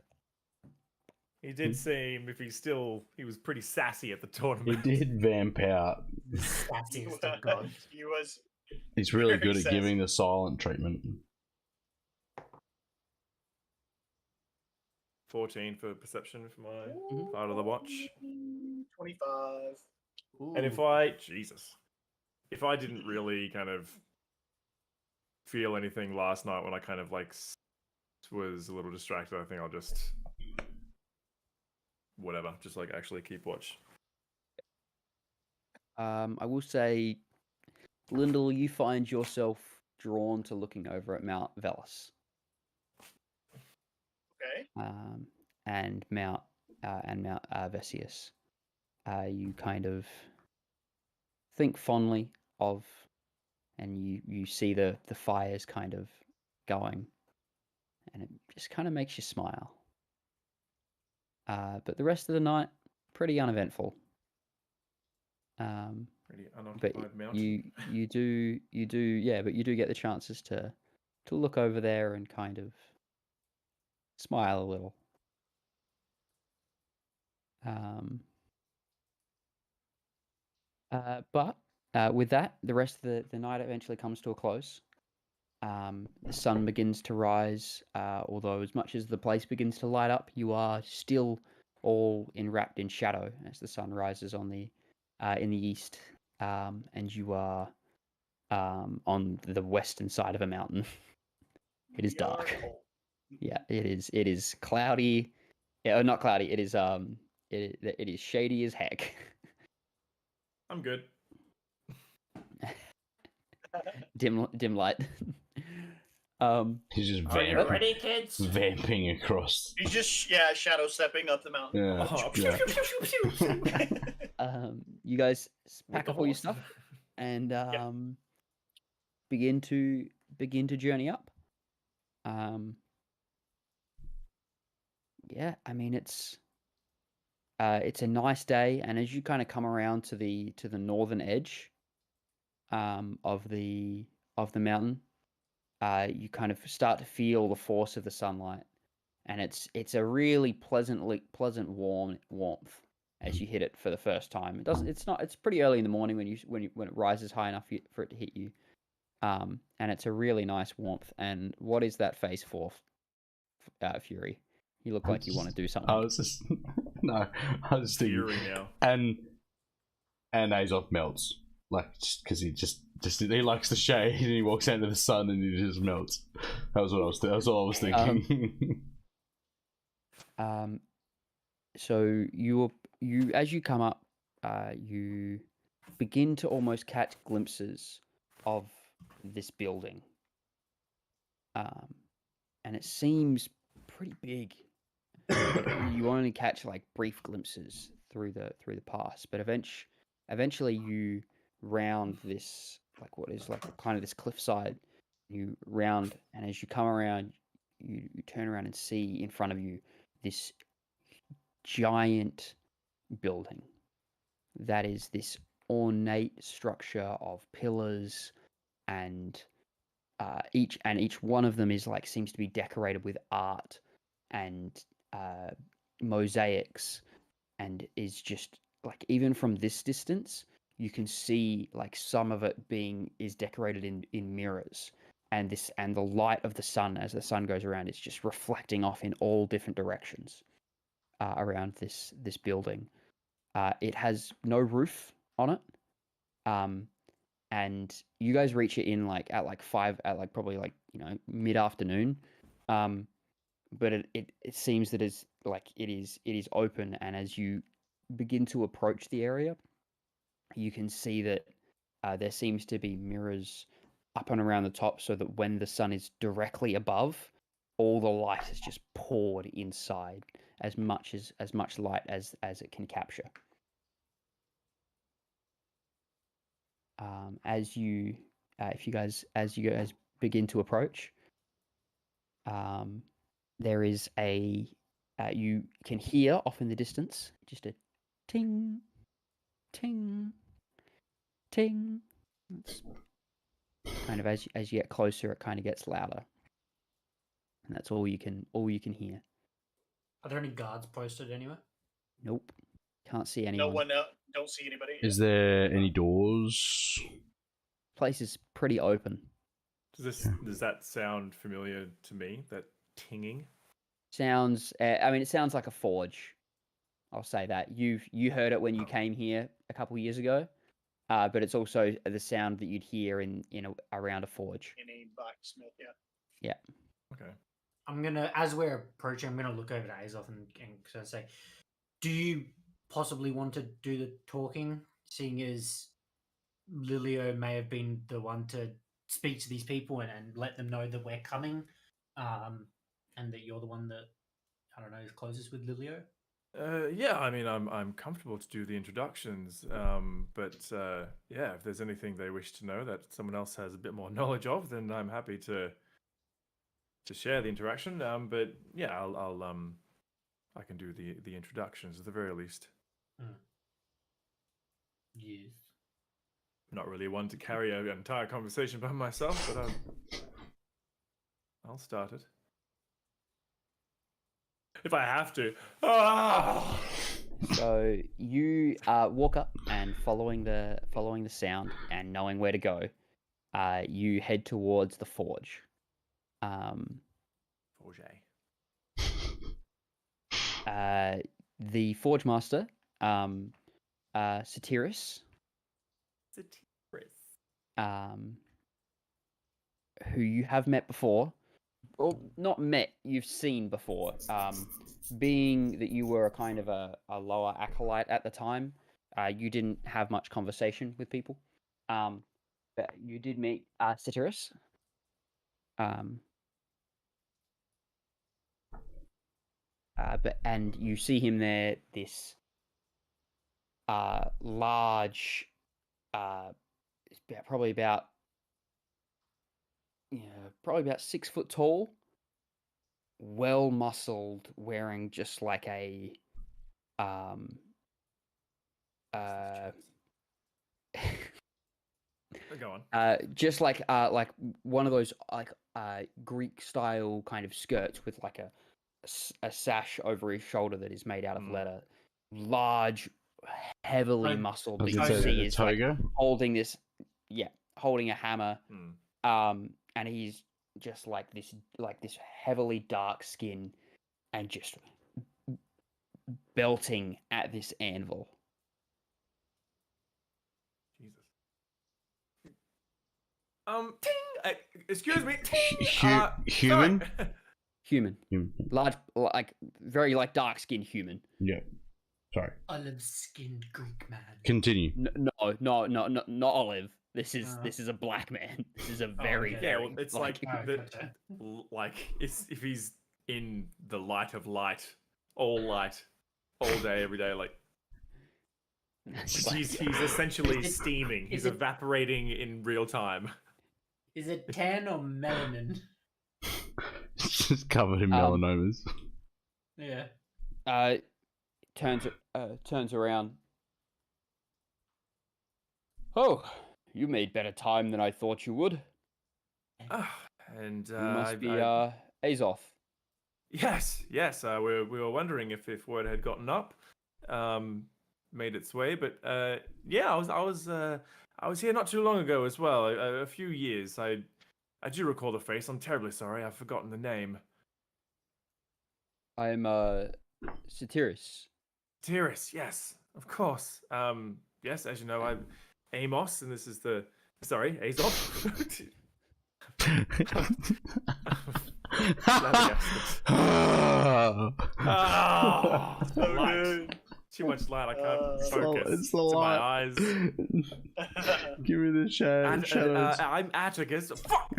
He did seem, he was pretty sassy at the tournament. He did vamp out. Sassiest of God. He was. He's really Very good at sassy. giving the silent treatment. 14 for perception for my part of the watch. 25. And if I didn't really kind of feel anything last night when I kind of was a little distracted, I think I'll just just actually keep watch. I will say, Lyndall, you find yourself drawn to looking over at Mount Velas. Okay. And Mount Vesius. You kind of think fondly of, and you see the fires kind of going, and it just kind of makes you smile. But the rest of the night, pretty uneventful. Pretty unoccupied mountain. But you do get the chances to look over there and kind of smile a little. But with that, the rest of the night eventually comes to a close. The sun begins to rise, although as much as the place begins to light up, you are still all enwrapped in shadow as the sun rises on the in the east, and you are on the western side of a mountain. It is dark. Yeah, it is. It is cloudy. Yeah, not cloudy. It is it is shady as heck. I'm good. dim light. He's just Are you ready, kids? vamping across. He's just shadow stepping up the mountain. Yeah. Oh, yeah. pew, pew, pew, pew. You guys pack the up all your horse. stuff and begin to journey up. Yeah, I mean it's a nice day, and as you kind of come around to the northern edge of the mountain, you kind of start to feel the force of the sunlight, and it's a really pleasant warmth as you hit it for the first time. It's pretty early in the morning when it rises high enough for it to hit you, and it's a really nice warmth. And what is that face for, Fury? You look like you want to do something. I was just no. I was thinking, Fury now. and Azov melts because he likes the shade and he walks out into the sun and he just melts. That's what I was thinking. So you as you come up, you begin to almost catch glimpses of this building, and it seems pretty big. You only catch like brief glimpses through the pass, but eventually you round this what is kind of this cliffside. You round, and as you come around, you turn around and see in front of you this giant building that is this ornate structure of pillars, and each one of them is seems to be decorated with art and mosaics, and is just even from this distance you can see some of it is decorated in mirrors, and the light of the sun as the sun goes around is just reflecting off in all different directions around this building. It has no roof on it, and you guys reach it in probably mid-afternoon, but it seems that it is open, and as you begin to approach the area, you can see that there seems to be mirrors up and around the top, so that when the sun is directly above, all the light is just poured inside, as much light as it can capture. As you guys begin to approach, there is you can hear off in the distance just a ting, ting, ting. It's kind of as you get closer, it kind of gets louder, and that's all you can hear. Are there any guards posted anywhere? Nope, can't see anyone. No one. Don't see anybody. Is there any doors? Place is pretty open. Does that sound familiar to me? That tinging? Sounds. It sounds like a forge. I'll say that. You heard it when you came here a couple years ago, but it's also the sound that you'd hear in around a forge. In a blacksmith, yeah. Yeah. Okay. As we're approaching, I'm gonna look over to Azov and say, do you possibly want to do the talking, seeing as Lilio may have been the one to speak to these people and let them know that we're coming, and that you're the one that, I don't know, is closest with Lilio? Yeah, I mean, I'm comfortable to do the introductions, but if there's anything they wish to know that someone else has a bit more knowledge of, then I'm happy to share the interaction. But yeah, I can do the introductions at the very least. Yes. Not really one to carry an entire conversation by myself, but I'll start it if I have to. Ah! So you walk up, and following the sound and knowing where to go, you head towards the forge. Forge. The forge master, Satyrus, who you have met before, or not met, you've seen before. Being that you were a kind of a lower acolyte at the time, you didn't have much conversation with people. But you did meet Satyrus. And you see him there, this large, probably about 6 foot tall, well muscled, wearing just like a Go on. just like one of those Greek style kind of skirts with like a sash over his shoulder that is made out of leather. Large, heavily muscled. That you see is like holding this, holding a hammer. And he's just like this heavily dark skin, and just belting at this anvil. Jesus. Ting! Excuse me. Human. Human. Large, like very like dark skinned human. Yeah. Sorry. Olive-skinned Greek man. Continue. No, not olive. This is a black man. This is a very well, it's like if he's in the light of light, all day, every day, like he's essentially steaming. He's evaporating in real time. Is it tan or melanin? It's just covered in melanomas. Yeah. Turns around. Oh, you made better time than I thought you would. And you must be Azoth. Yes. We were wondering if word had gotten up, made its way, but I was here not too long ago as well. A few years. I do recall the face. I'm terribly sorry. I've forgotten the name. I'm Satyrus. Satyrus, yes, of course. Yes, as you know, I'm Amos, and this is Azoth. Light. Too much light. I can't focus. It's the to light. My eyes. Give me the shadows. I'm Atticus. Fuck.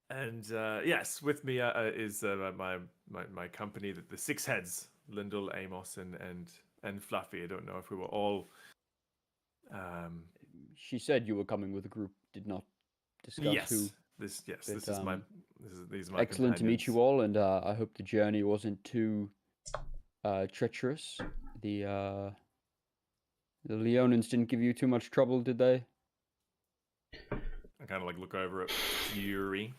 And yes, with me is my company, the Six Heads, Lyndall, Amos, and Fluffy. I don't know if we were all. She said you were coming with a group. Did not discuss who. This is my. These are my excellent to meet you all, and I hope the journey wasn't too treacherous. The Leonins didn't give you too much trouble, did they? I kind of like look over at Fury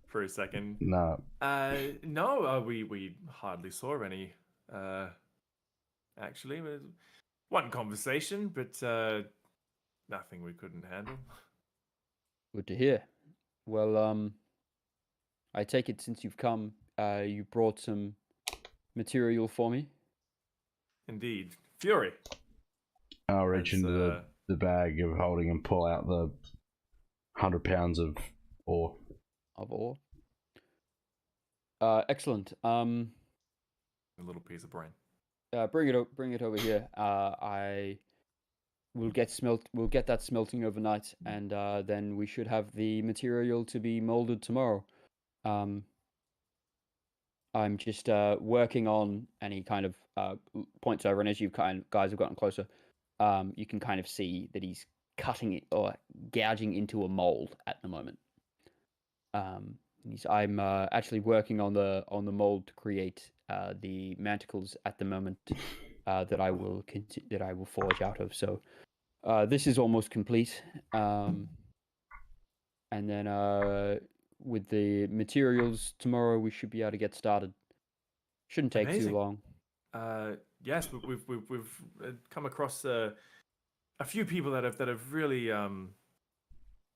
for a second. No. No, we hardly saw any. Actually, one conversation, but nothing we couldn't handle. Good to hear. Well, I take it since you've come, you brought some material for me. Indeed, Fury. I'll reach into the bag of holding and pull out the 100 pounds of ore. Excellent. A little piece of brain. Bring it over here. We'll get that smelting overnight, and then we should have the material to be molded tomorrow. I'm just working on, and he kind of points over, and as you guys have gotten closer, you can kind of see that he's cutting it or gouging into a mold at the moment. I'm actually working on the mold to create the manticles at the moment that I will forge out of. So this is almost complete, and then with the materials tomorrow we should be able to get started. Shouldn't take Amazing. too long. yes, we've come across a few people that have really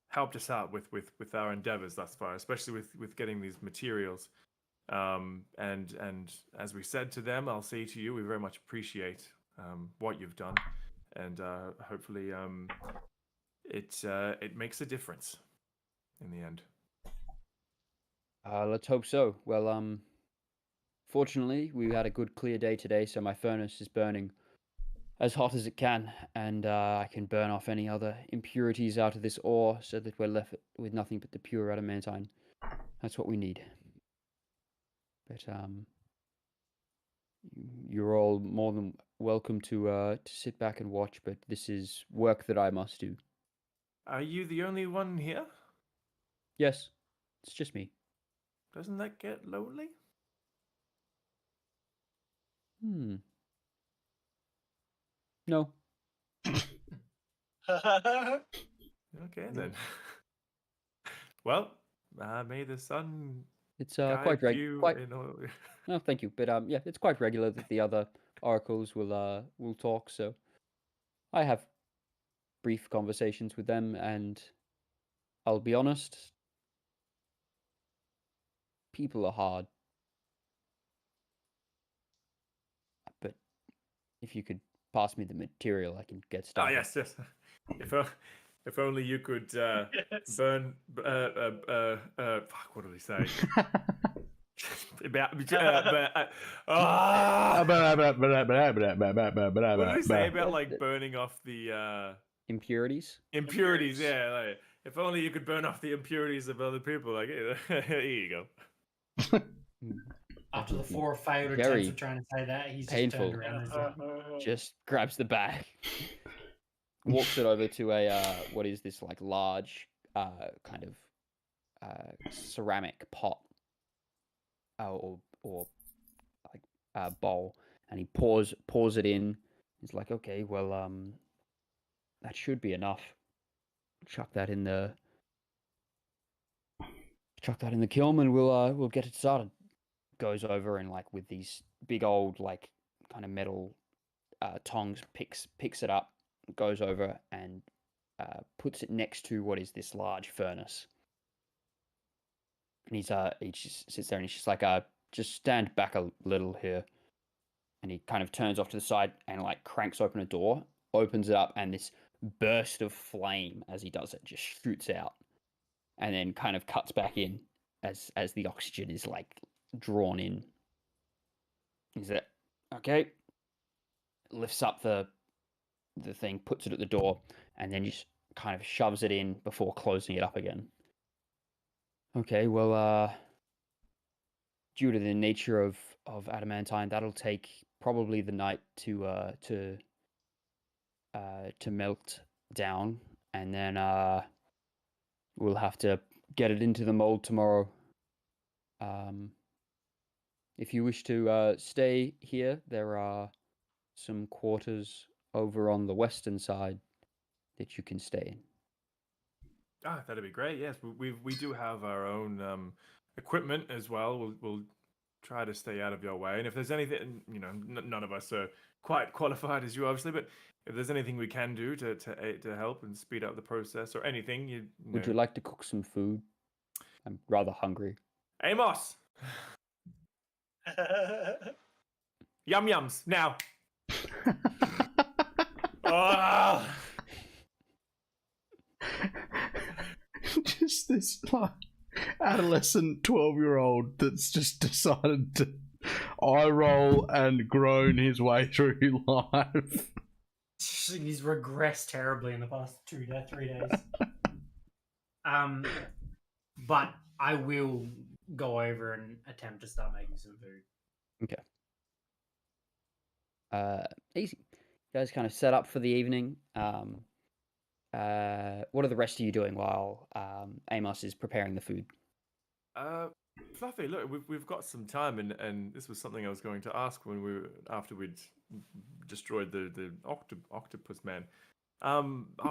helped us out with our endeavors thus far, especially with getting these materials. And as we said to them, I'll say to you, we very much appreciate what you've done, and hopefully it makes a difference in the end. Let's hope so. Well, fortunately, we had a good clear day today, so my furnace is burning as hot as it can, and I can burn off any other impurities out of this ore so that we're left with nothing but the pure adamantine. That's what we need. But you're all more than welcome to sit back and watch, but this is work that I must do. Are you the only one here? Yes, it's just me. Doesn't that get lonely? No. Okay then. Well, may the sun It's guide quite you quite. in all... No, thank you. But yeah, it's quite regular that the other oracles will talk. So I have brief conversations with them, and I'll be honest, people are hard. But if you could pass me the material, I can get started. Ah, yes. If only you could burn. Fuck. What did he say? What did he say about like burning off the impurities? Impurities, yeah. Like, if only you could burn off the impurities of other people. Like, here you go. After the 4 failed Very attempts of trying to say that, he's painful. just turned around. Just grabs the bag, walks it over to a what is this, like, large kind of ceramic pot or like bowl, and he pours it in. He's like, okay, well, that should be enough. Chuck that in the kiln, and we'll get it started. Goes over and, like, with these big old, like, kind of metal tongs, picks it up, goes over and puts it next to what is this large furnace. And he just sits there and he's just like, just stand back a little here. And he kind of turns off to the side and, like, cranks open a door, opens it up, and this burst of flame as he does it just shoots out, and then kind of cuts back in as the oxygen is, like, drawn in. Is that okay? Lifts up the thing, puts it at the door, and then just kind of shoves it in before closing it up again. Okay, well, due to the nature of adamantine, that'll take probably the night to melt down, and then we'll have to get it into the mold tomorrow. If you wish to stay here, there are some quarters over on the western side that you can stay in. Ah, that'd be great. Yes, we do have our own equipment as well. We'll try to stay out of your way. And if there's anything, none of us are quite qualified as you, obviously, but if there's anything we can do to help and speed up the process or anything, Would you like to cook some food? I'm rather hungry. Amos! Yum yums now. Oh! Just this like adolescent 12-year-old that's just decided to eye roll and groan his way through life. He's regressed terribly in the past 3 days. But I will go over and attempt to start making some food. Okay. Easy. You guys kind of set up for the evening. What are the rest of you doing while Amos is preparing the food? Fluffy, look, we've got some time, and this was something I was going to ask after we'd destroyed the octopus man. I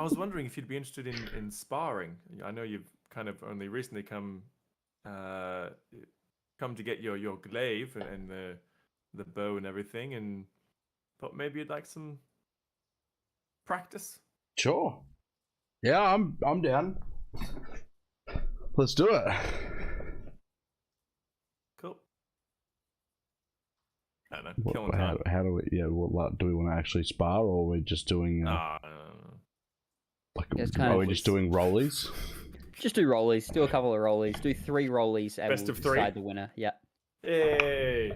was wondering if you'd be interested in sparring. I know you've kind of only recently come to get your glaive and the bow and everything, and thought maybe you'd like some practice. Sure. Yeah, I'm down. Let's do it. Cool. I don't know. Killing How, time. how do we? Yeah, do we want to actually spar, or are we just doing? Like, It's are kind we of- just doing rollies? Just do rollies. Do a couple of rollies. Do 3 rollies and Best we'll of 3? decide the winner. Yeah. Hey.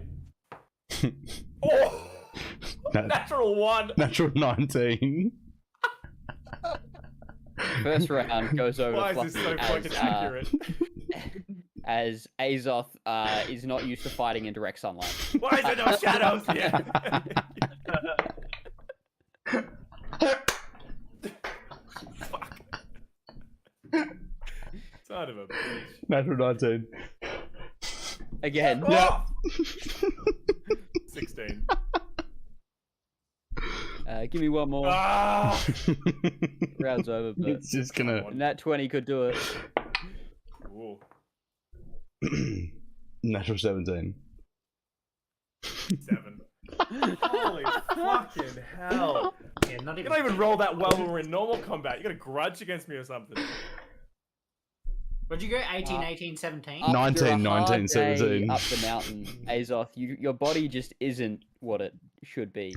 Oh! Natural 1! Natural 19. First round goes over Why is this so fucking accurate? as Azoth is not used to fighting in direct sunlight. Why is there no shadows here? Fuck. Son of a bitch. Natural 19. Again. Oh! 16. Give me one more. Ah! Round's over, but It's just gonna. Nat 20 could do it. Ooh. Natural 17. 7. Holy fucking hell. Yeah, not You even. don't even roll that well when we're in normal combat. You got a grudge against me or something. What'd you go? 18, 18, 17? After 19, a hard 19, day 17. Up the mountain, Azoth, your body just isn't what it should be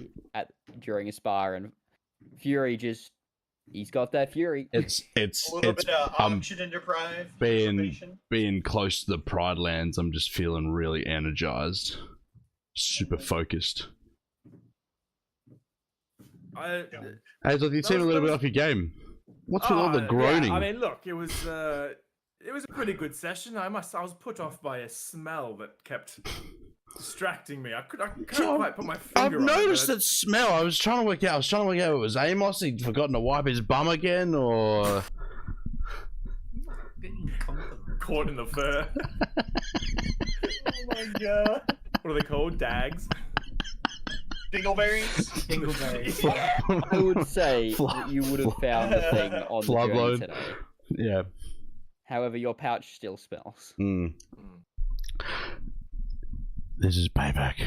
during a spar, and Fury he's got that fury. It's A little bit of I'm oxygen deprived. being deprivation. being close to the Pride Lands. I'm just feeling really energized, super focused. Hey, so you seem a little bit off your game. What's with all the groaning? Yeah, I mean, look, it was a pretty good session. I was put off by a smell that kept distracting me. I couldn't quite put my I've finger on it. noticed that smell. I was trying to work out. If it was Amos. He'd forgotten to wipe his bum again, or Getting comfortable. Caught in the fur. Oh my god. What are they called? Dags? Dingleberries. Dingleberries. I would say that you would have found the thing on the journey Flubload. today. yeah. However, your pouch still smells. Mm. This is payback.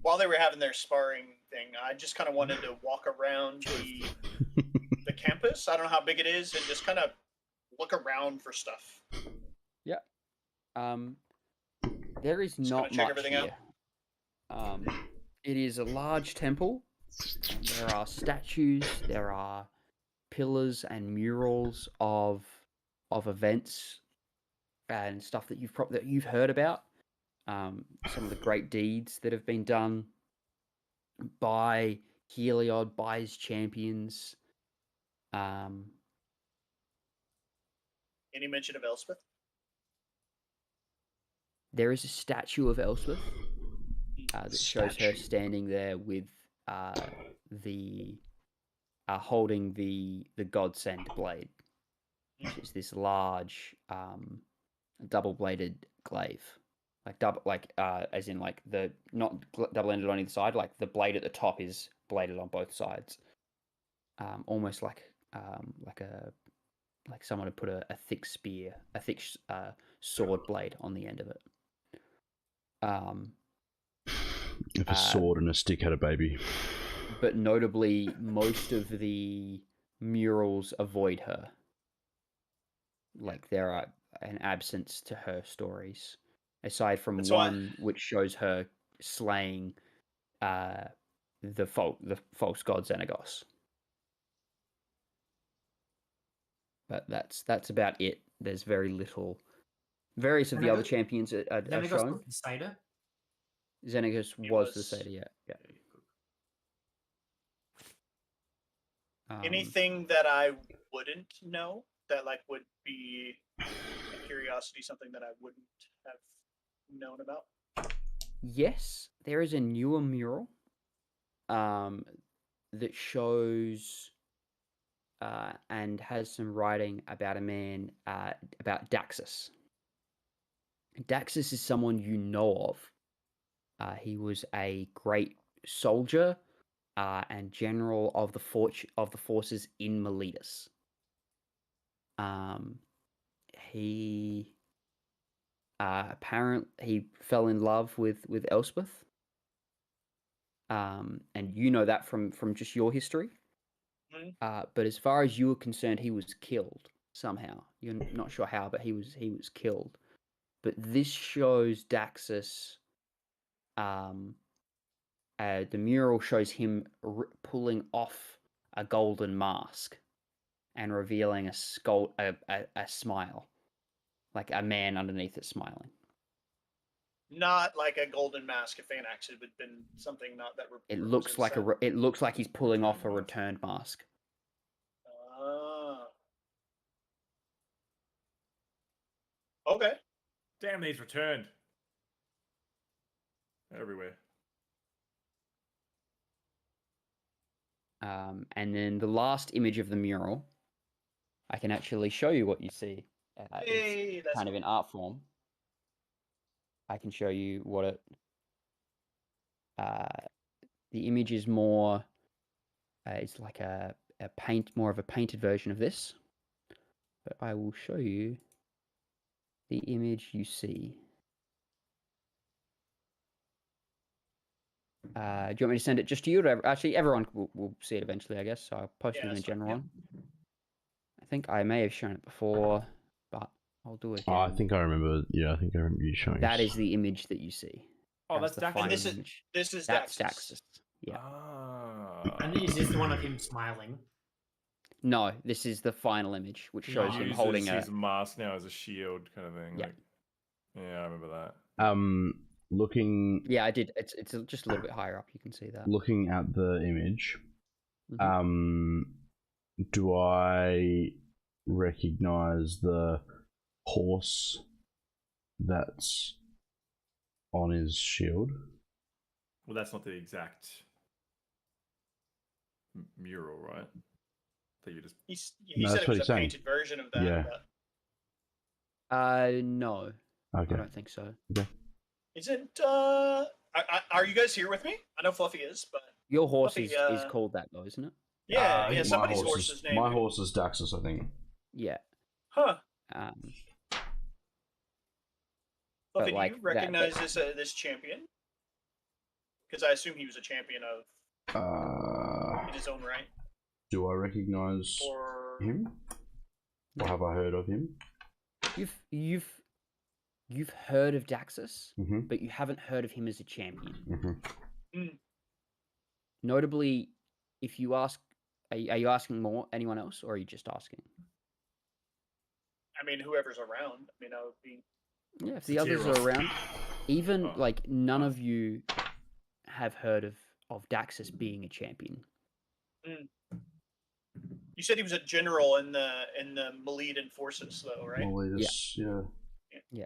While they were having their sparring thing, I just kind of wanted to walk around the campus. I don't know how big it is, and just kind of look around for stuff. There is Just not gonna check much everything here. It is a large temple. There are statues. There are pillars and murals of events and stuff that you've heard about. Some of the great deeds that have been done by Heliod, by his champions. Any mention of Elspeth? There is a statue of Elspeth that shows her Statue. standing there with holding the godsend blade, which is this large double-bladed glaive, as in like the not double-ended on either side, like the blade at the top is bladed on both sides, almost like someone had put a thick spear, a thick sword blade on the end of it. If a sword and a stick had a baby. But notably, most of the murals avoid her. Like, there are an absence to her stories, aside from That's why- one which shows her slaying the false god Xenagos. But that's about it. There's very little. Various of the other Xenagos- champions are Then it shown. goes to Crusader. Xenagos He was the was. Seder, yeah. Anything that I wouldn't know that like would be a curiosity, something that I wouldn't have known about? Yes, there is a newer mural that shows and has some writing about a man, about Daxus. Daxus is someone you know of. He was a great soldier and general of the forces in Miletus. He apparently he fell in love with Elspeth. and you know that from just your history. But as far as you were concerned, he was killed somehow. You're not sure how, but he was killed. But this shows Daxus. The mural shows him pulling off a golden mask and revealing a smile, like a man underneath it smiling. Not like a golden mask if Anax had been something not that. It looks like it looks like he's pulling off a returned mask. Okay. Damn, these returned. Everywhere. And then the last image of the mural, I can actually show you what you see. It's kind of in art form. I can show you what it. The image is more. It's like a more of a painted version of this. But I will show you the image you see. Do you want me to send it just to you? Or actually, everyone will see it eventually, I guess. So I'll post it in the general one. I think I may have shown it before, but I'll do it again. Oh, I think I remember. Yeah, I think I remember you showing. That is the image that you see. Oh, that's Daxus. This is That's Daxus. Yeah. And is this the one of him smiling? No, this is the final image, which shows him holding his mask now as a shield, kind of thing. Yeah. Like, yeah, I remember that. Looking. Yeah, I did. It's just a little bit higher up. You can see that. Looking at the image, Mm-hmm. Do I recognize the horse that's on his shield? Well, that's not the exact mural, right? That you just. He No, said that's it what was he's a saying. painted version of that. Yeah. No. Okay. I don't think so. Okay. Isn't are you guys here with me? I know Fluffy is, but Your horse Fluffy, is called that though, isn't it? yeah, I think somebody's horse's name. My horse is Daxus, I think. Yeah. Huh. But Fluffy, do like you recognize this champion? Because I assume he was a champion of in his own right. Do I recognize him? Or have I heard of him? You've heard of Daxus, Mm-hmm. but you haven't heard of him as a champion. Mm-hmm. Notably, if you ask, are you asking anyone else, or are you just asking? I mean, whoever's around. I mean, I would be. Yeah, if the others are around, even like none of you have heard of Daxus being a champion. You said he was a general in the Maledan forces, though, right? Maledas, yeah.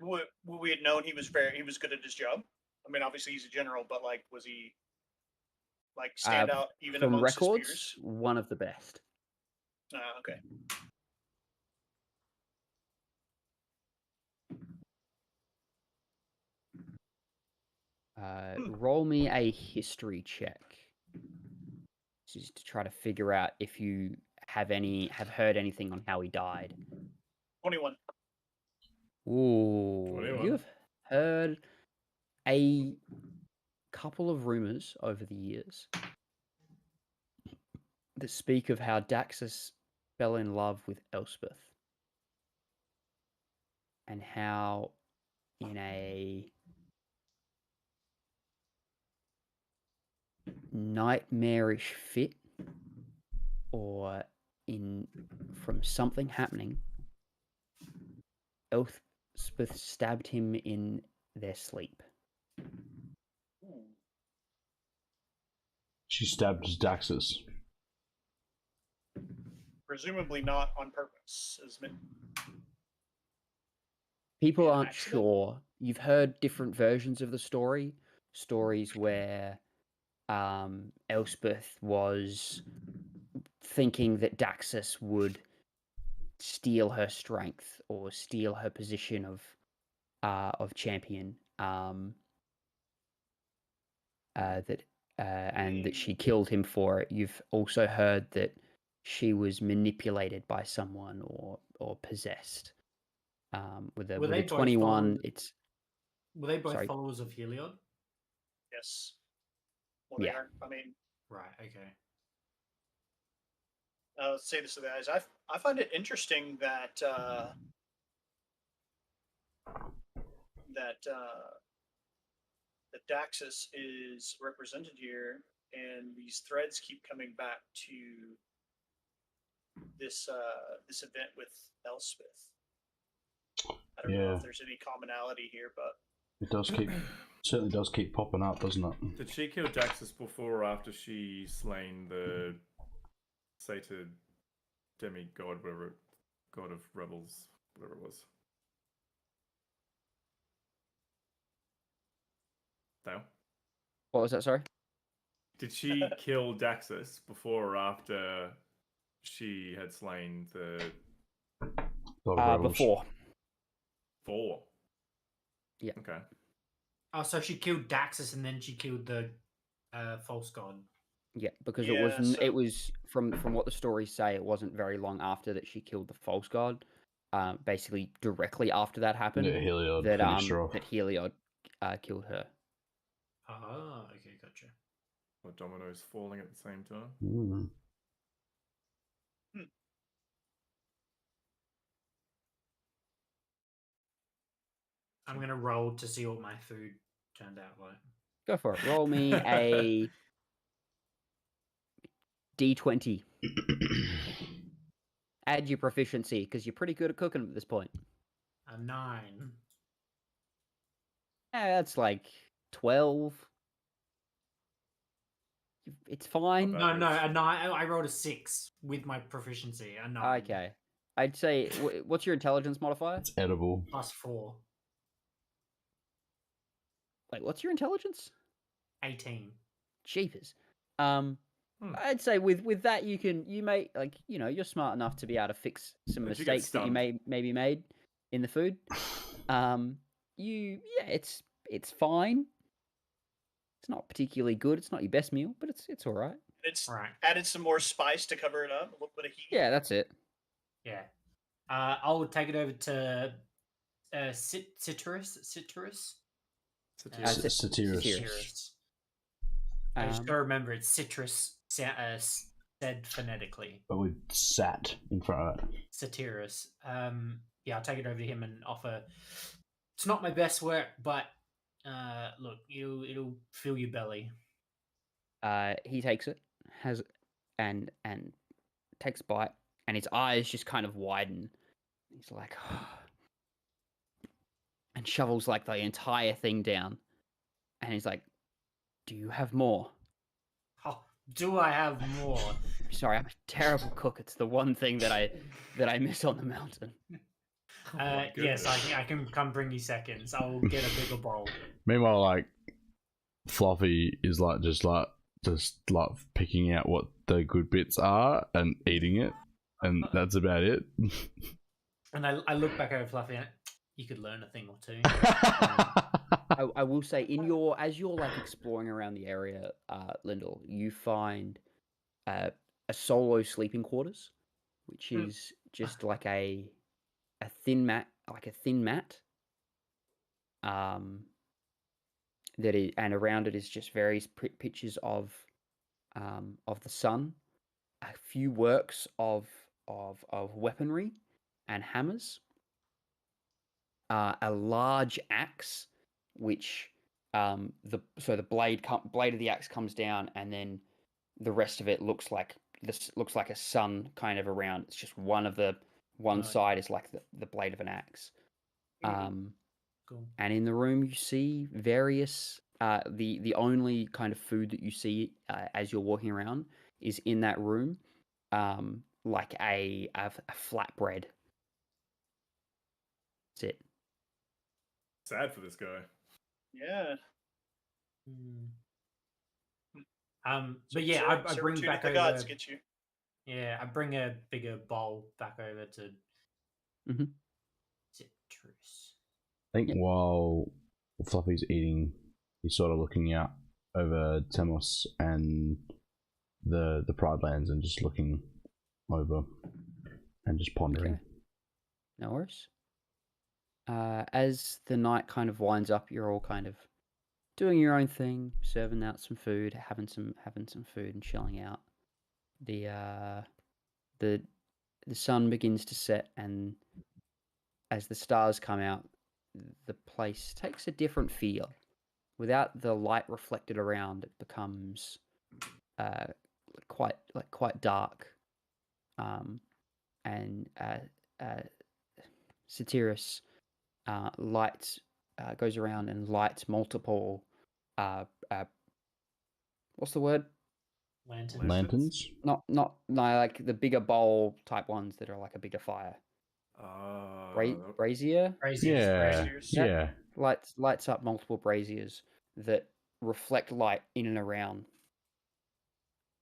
Would we had known he was good at his job? I mean, obviously he's a general, but like, was he like stand out even from amongst records? his peers? One of the best. Okay. Roll me a history check. This is to try to figure out if you have heard anything on how he died. 21. Ooh, 21. you've heard a couple of rumors over the years that speak of how Daxus fell in love with Elspeth and how in a nightmarish fit or from something happening, Elspeth stabbed him in their sleep. She stabbed Daxus. Presumably not on purpose, People Yeah, aren't accident? sure. You've heard different versions of the story. Stories where Elspeth was thinking that Daxus would steal her strength or steal her position of champion. And that she killed him for it. You've also heard that she was manipulated by someone or possessed. With a 21, Were they both Sorry. followers of Heliod? Yes. Well, they Yeah. are. I mean, Right. Okay. let's say this to the guys. I find it interesting that that Daxus is represented here, and these threads keep coming back to this this event with Elspeth. I don't know if there's any commonality here, but it does keep certainly does keep popping up, doesn't it? Did she kill Daxus before or after she slain the sated demigod, whatever, god of rebels, whatever it was? Dale? What was that? Sorry. Did she kill Daxus before or after she had slain the Before. 4? Yeah. Okay. Oh, so she killed Daxus and then she killed the false god. Yeah, because Yeah, it was from what the stories say, it wasn't very long after that she killed the false god. Basically directly after that happened, Yeah, Heliod that finished her off. that Heliod killed her. Oh, okay, gotcha. Or dominoes falling at the same time. Mm. I'm gonna roll to see what my food turned out like. Go for it. Roll me a D20. Add your proficiency because you're pretty good at cooking at this point. A 9. That's like 12. It's fine. Not No, bad. a 9. I rolled a 6 with my proficiency. A 9. Okay. I'd say, what's your intelligence modifier? It's edible. Plus 4. Wait, what's your intelligence? 18. Jeepers. I'd say with that you may, like, you're smart enough to be able to fix some Did you get mistakes that you stunned? maybe made in the food. It's fine. It's not particularly good. It's not your best meal, but it's all right. it's Right. added some more spice to cover it up. A little bit of heat. Yeah, that's it. Yeah. I'll take it over to Citrus. Satyrus. Citrus. I just Um, gotta remember it's citrus said phonetically. But with sat in front of it. Satyrus. Yeah, I'll take it over to him and offer. It's not my best work, but look, it'll fill your belly. he takes it, and takes a bite, and his eyes just kind of widen. He's like, and shovels like the entire thing down, and he's like, "Do you have more?" Oh, do I have more? Sorry, I'm a terrible cook. It's the one thing that I miss on the mountain. Yes, I can come bring you seconds. I'll get a bigger bowl. Meanwhile, like Fluffy is just picking out what the good bits are and eating it, and that's about it. And I look back over Fluffy and you could learn a thing or two. I will say, as you're like exploring around the area, Lyndall, you find a solo sleeping quarters, which is just like a thin mat, that is, and around it is just various pictures of the sun, a few works of weaponry and hammers, a large axe, which the blade of the axe comes down, and then the rest of it looks like a sun kind of around. It's just one side is like the blade of an axe. Cool. And in the room you see various the only kind of food that you see as you're walking around is in that room, like a flatbread. That's it. Sad for this guy. Yeah. But yeah, I bring Servitude back of the over. gods get you. Yeah, I bring a bigger bowl back over to Citrus. I think while Fluffy's eating, he's sort of looking out over Temos and the Pride Lands and just looking over and just pondering. Okay. No worries. as the night kind of winds up, you're all kind of doing your own thing, serving out some food, having some food and chilling out. The sun begins to set, and as the stars come out, the place takes a different feel. Without the light reflected around, it becomes quite dark. And Satyrus goes around and lights multiple what's the word? Lanterns? Not like the bigger bowl type ones that are like a bigger fire. Brazier? Yeah. Lights up multiple braziers that reflect light in and around,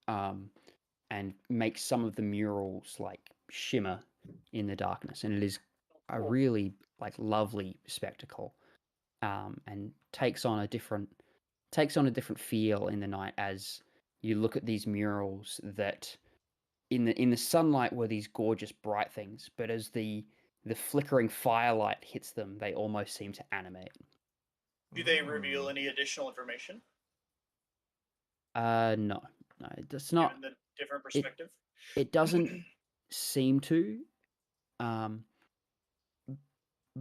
and make some of the murals like shimmer in the darkness, and it is a really like lovely spectacle, and takes on a different feel in the night as you look at these murals that in the sunlight were these gorgeous bright things, but as the flickering firelight hits them, they almost seem to animate. Do they reveal any additional information? No, it's not. Given the different perspective? It doesn't seem to.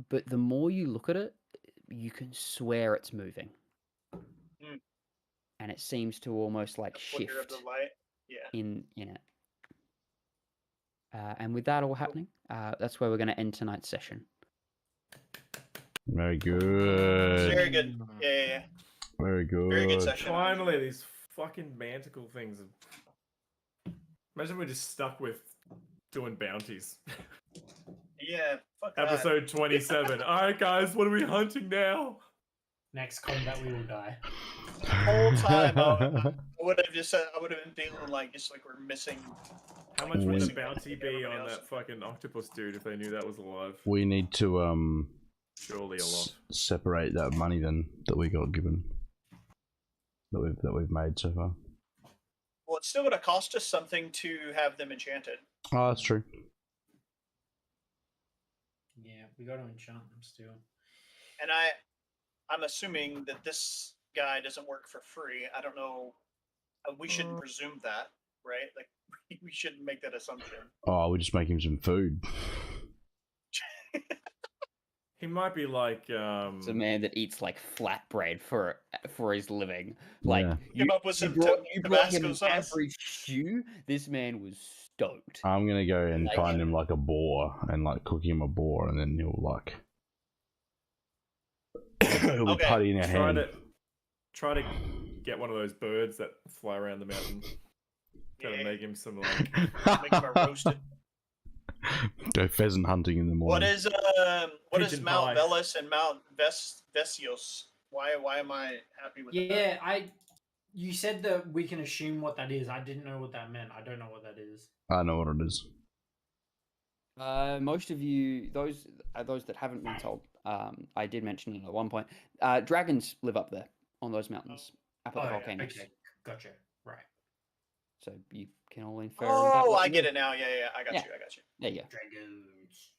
But the more you look at it, you can swear it's moving. And it seems to almost like shift of the light. Yeah. in it. And with that all happening, that's where we're going to end tonight's session. Very good. Very good. Yeah. Very good. Very good session. Finally, these fucking manticle things. Imagine we're just stuck with doing bounties. Yeah, fuck Episode 27. Alright, guys, what are we hunting now? Next combat, we will die. The whole time, I would have been feeling like we're missing. How much would the bounty be on that fucking octopus dude if they knew that was alive? We need to Surely a lot. separate that money then that we got given. That we've made so far. Well, it's still going to cost us something to have them enchanted. Oh, that's true. Yeah, we got to enchant them still. And I'm assuming that this guy doesn't work for free. I don't know. We shouldn't presume that, right? Like, we shouldn't make that assumption. Oh, we just make him some food. He might be like It's a man that eats like flatbread for his living. Like Yeah. Came up with some you brought him Tabasco an sauce. average stew. This man was stoked. I'm gonna go and Like- find him like a boar and like cook him a boar, and then he'll like he'll be Okay. putty in our hand. try to get one of those birds that fly around the mountain. Gotta Yeah. make him some like Make him a roasted. Go pheasant hunting in the morning. What is Pigeon Mount pie. Velis and Mount Vesios? Why am I happy with that? Yeah, you said that we can assume what that is. I didn't know what that meant. I don't know what that is. I know what it is. Most of you, those that haven't been told, I did mention it at one point. Dragons live up there on those mountains, up at the volcanoes. Okay, gotcha. Right. So you can all infer. Oh, I get it now. Yeah, I got Yeah. you. I got you. There you go. Dragons.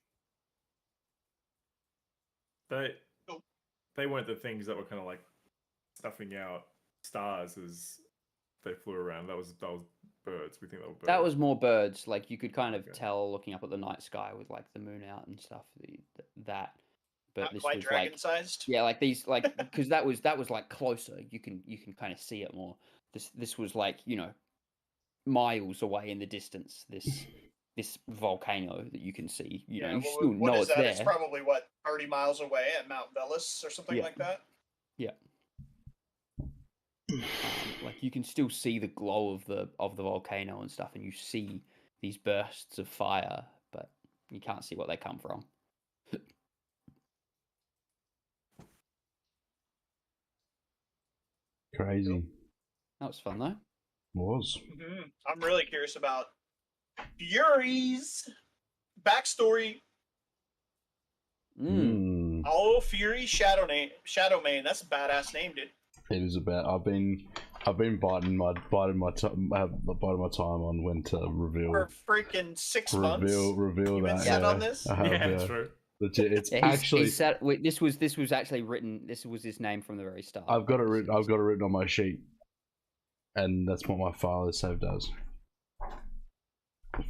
they weren't the things that were kind of like stuffing out stars as they flew around. That was birds. We think that were birds. That was more birds. Like you could kind of Okay. tell looking up at the night sky with like the moon out and stuff. That, but Not this quite was dragon like sized. yeah, like these like because that was like closer. You can kind of see it more. This was like miles away in the distance. This volcano that you can see. You know, you still what know is it's that? there. It's probably 30 miles away at Mount Velis or something Yeah. like that. Yeah. Like you can still see the glow of the volcano and stuff, and you see these bursts of fire, but you can't see what they come from. Crazy. That was fun though. Was. I'm really curious about Fury's backstory. Oh, Fury Shadowmane. That's a badass name, dude. It is about. I've been biding my time on when to reveal. For freaking 6 months. Reveal You've been that. sitting yeah. on this? I have, yeah, true. Legit. It's Yeah, actually. This was actually written. This was his name from the very start. I've got it written. I've got it written on my sheet, and that's what my file is saved as.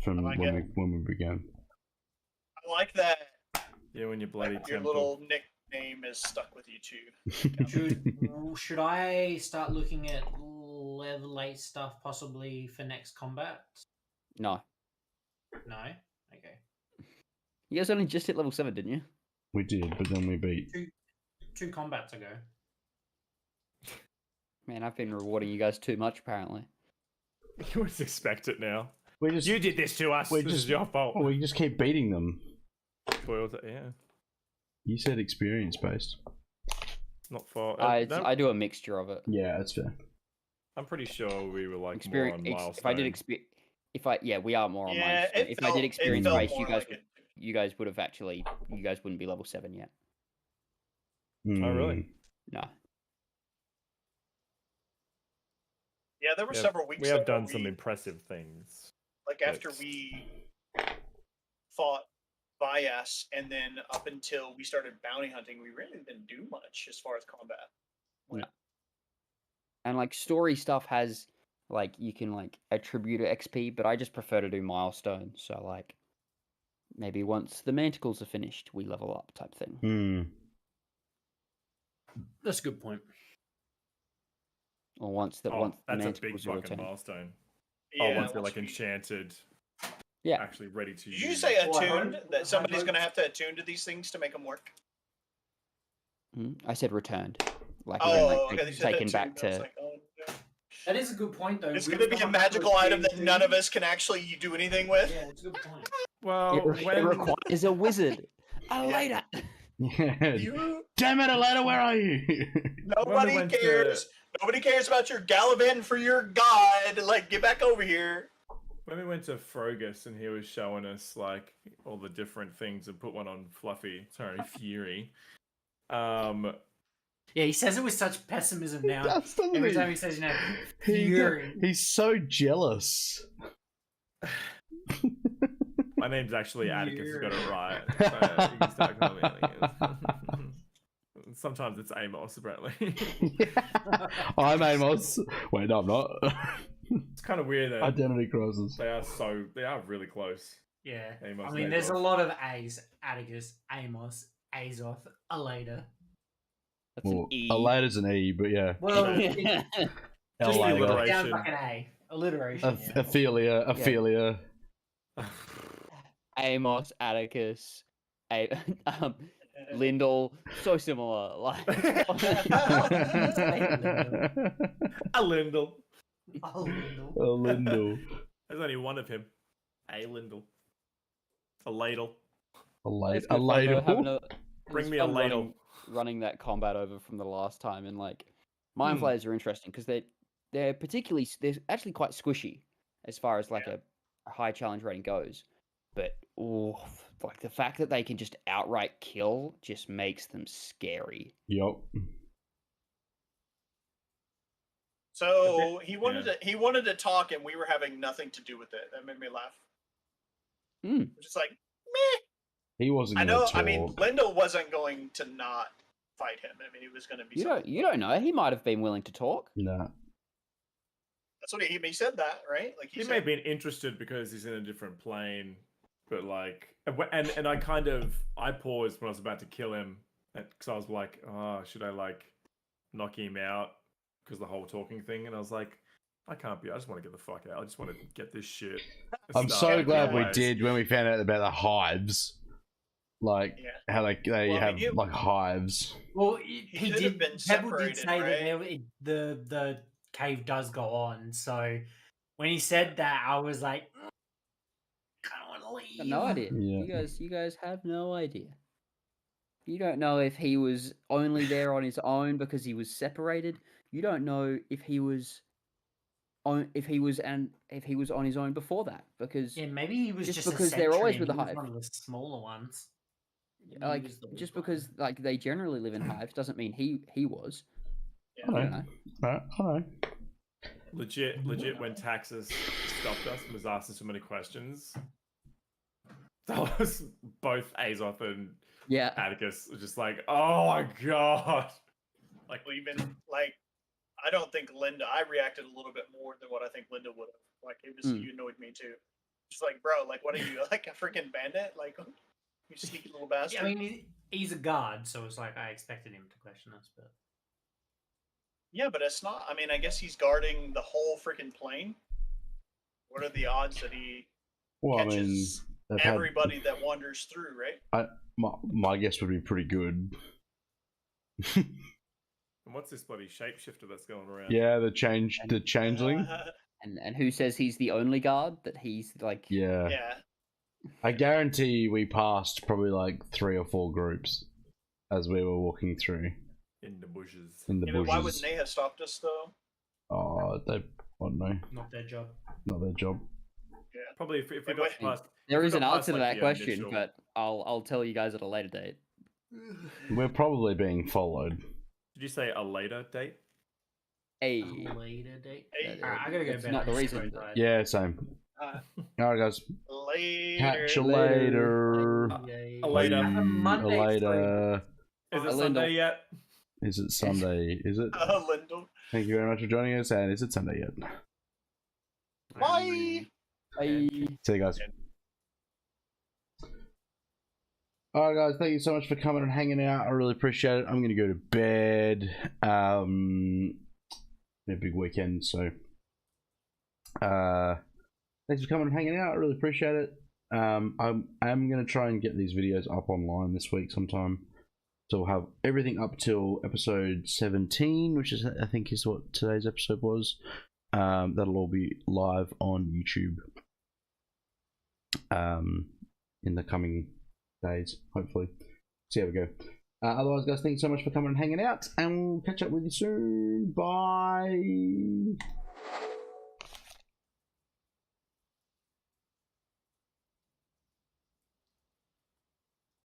From when we began. I like that. Yeah, when you're bloody Your temple. little nickname is stuck with you too. Should I start looking at level 8 stuff possibly for next combat? No. No? Okay. You guys only just hit level 7, didn't you? We did, but then we beat. Two combats ago. Man, I've been rewarding you guys too much, apparently. You would expect it now. You did this to us. This is your fault. We just keep beating them. Spoiled it, yeah. You said experience based. Not far. I do a mixture of it. Yeah, that's fair. I'm pretty sure we were like Experience. more on milestone. If I did we are more on Yeah, milestone. If I did experience based, you guys would have actually. You guys wouldn't be level 7 yet. Oh really? No. Yeah, there were several weeks. We have done some impressive things. Like after we fought Bias, and then up until we started bounty hunting, we really didn't do much as far as combat. No. And like story stuff has like you can like attribute XP, but I just prefer to do milestones. So like maybe once the manticles are finished, we level up type thing. That's a good point. Or once the that's a big manticles are fucking returned. milestone. Yeah, once they're like enchanted. Yeah. Actually ready to use. Did you say attuned? That somebody's going to have to attune to these things to make them work? I said returned. Like, taken back to. That is a good point, though. It's going to be a magical item that none of us can actually do anything with. Yeah, it's a good point. Well, it requires a wizard. Elaeda. Yeah. Damn it, Elaeda, where are you? Nobody cares. Nobody cares about your gallivanting for your god. Like, get back over here. When we went to Frogus and he was showing us like all the different things and put one on Fury. Yeah, he says it with such pessimism now. Doesn't Every he? time he says, Fury. He's so jealous. My name's actually Atticus, got it right. So you can start calling me Atticus. Sometimes it's Amos, apparently. I'm Amos. Wait, no, I'm not. It's kind of weird that Identity crisis. they are really close. Yeah. Amos I mean, and there's a Azoth. lot of A's. Atticus, Amos, Azoth, Elaeda. That's Well, an E. Elade's an E, but yeah. Well, Just the Elaeda. alliteration. down like an A. Alliteration. Yeah. Ophelia. Amos, Atticus, Lyndall, so similar. Like A Lindel. Oh, no. Lindell. There's only one of him. A Lindel. A ladle. It's good fun, though, having Ladle. Bring it's me a fun ladle. running that combat over from the last time, and like mind flayers are interesting because they're actually quite squishy as far as like a high challenge rating goes, but like the fact that they can just outright kill just makes them scary. Yup. So he wanted to talk, and we were having nothing to do with it. That made me laugh. Just like, meh. He wasn't. I gonna know. Talk. I mean, Lyndall wasn't going to not fight him. I mean, he was going to be. You don't know. He might have been willing to talk. Nah. That's what he said. That right? Like He may have been interested because he's in a different plane, but like, and I paused when I was about to kill him because I was like, oh, should I like knock him out because the whole talking thing, and I was like, I can't be. I just want to get the fuck out. I just want to get this shit. I'm so glad we Anyways. did when we found out about the hives. Like how they have like hives. Well, He he should have did. been Pebble separated, did say right? that the cave does go on. So when he said that, I was like, I don't want to leave. Got no idea. Yeah. You guys have no idea. You don't know if he was only there on his own because he was separated. You don't know if he was on his own before that because Yeah, maybe he was just because a they're always sentry with the and he was hive. one of the smaller ones. Maybe he Like was the just weak because like they generally live in hives doesn't mean he was. Yeah. I don't know. I know. Legit, when Taxus stopped us and was asking so many questions, that was both Azoth and Yeah. Atticus was just like, oh my god. Like, Well, even like, I don't think Linda. I reacted a little bit more than what I think Linda would have. Like, it was you annoyed me too. Just like, bro, like, what are you, like a freaking bandit? Like, you sneaky little bastard. Yeah, I mean, he's a guard, so it's like I expected him to question us, but Yeah, but it's not. I mean, I guess he's guarding the whole freaking plane. What are the odds that he catches everybody that wanders through? Right. My guess would be pretty good. and what's this bloody shapeshifter that's going around? Yeah, the changeling. And who says he's the only guard? That he's like. Yeah. Yeah. I guarantee we passed probably like 3 or 4 groups as we were walking through. In the bushes. In the Yeah, bushes. but why wouldn't they have stopped us though? Oh, I don't know. not their job. Not their job. Yeah. Probably if we got past. There if we is an got past, answer to like, that the question, initial- but I'll tell you guys at a later date. We're probably being followed. Did you say a later date? Hey. Later date. Hey. Alright, I gotta go to That's bed. not the I'm reason. so tired. Yeah, same. Alright, guys. Later. Catch you later. Yay. Later. Bye. Monday Later. Is it Linda. Sunday yet? Is it Sunday? Is it? Lyndon. Thank you very much for joining us. And is it Sunday yet? Bye. Bye. See you guys. Alright guys, thank you so much for coming and hanging out. I really appreciate it. I'm gonna go to bed. Been a big weekend, so thanks for coming and hanging out. I really appreciate it. I'm gonna try and get these videos up online this week sometime. So we'll have everything up till episode 17, which is I think is what today's episode was. That'll all be live on YouTube in the coming days, hopefully. See how we go. Otherwise, guys, thanks so much for coming and hanging out, and we'll catch up with you soon. Bye.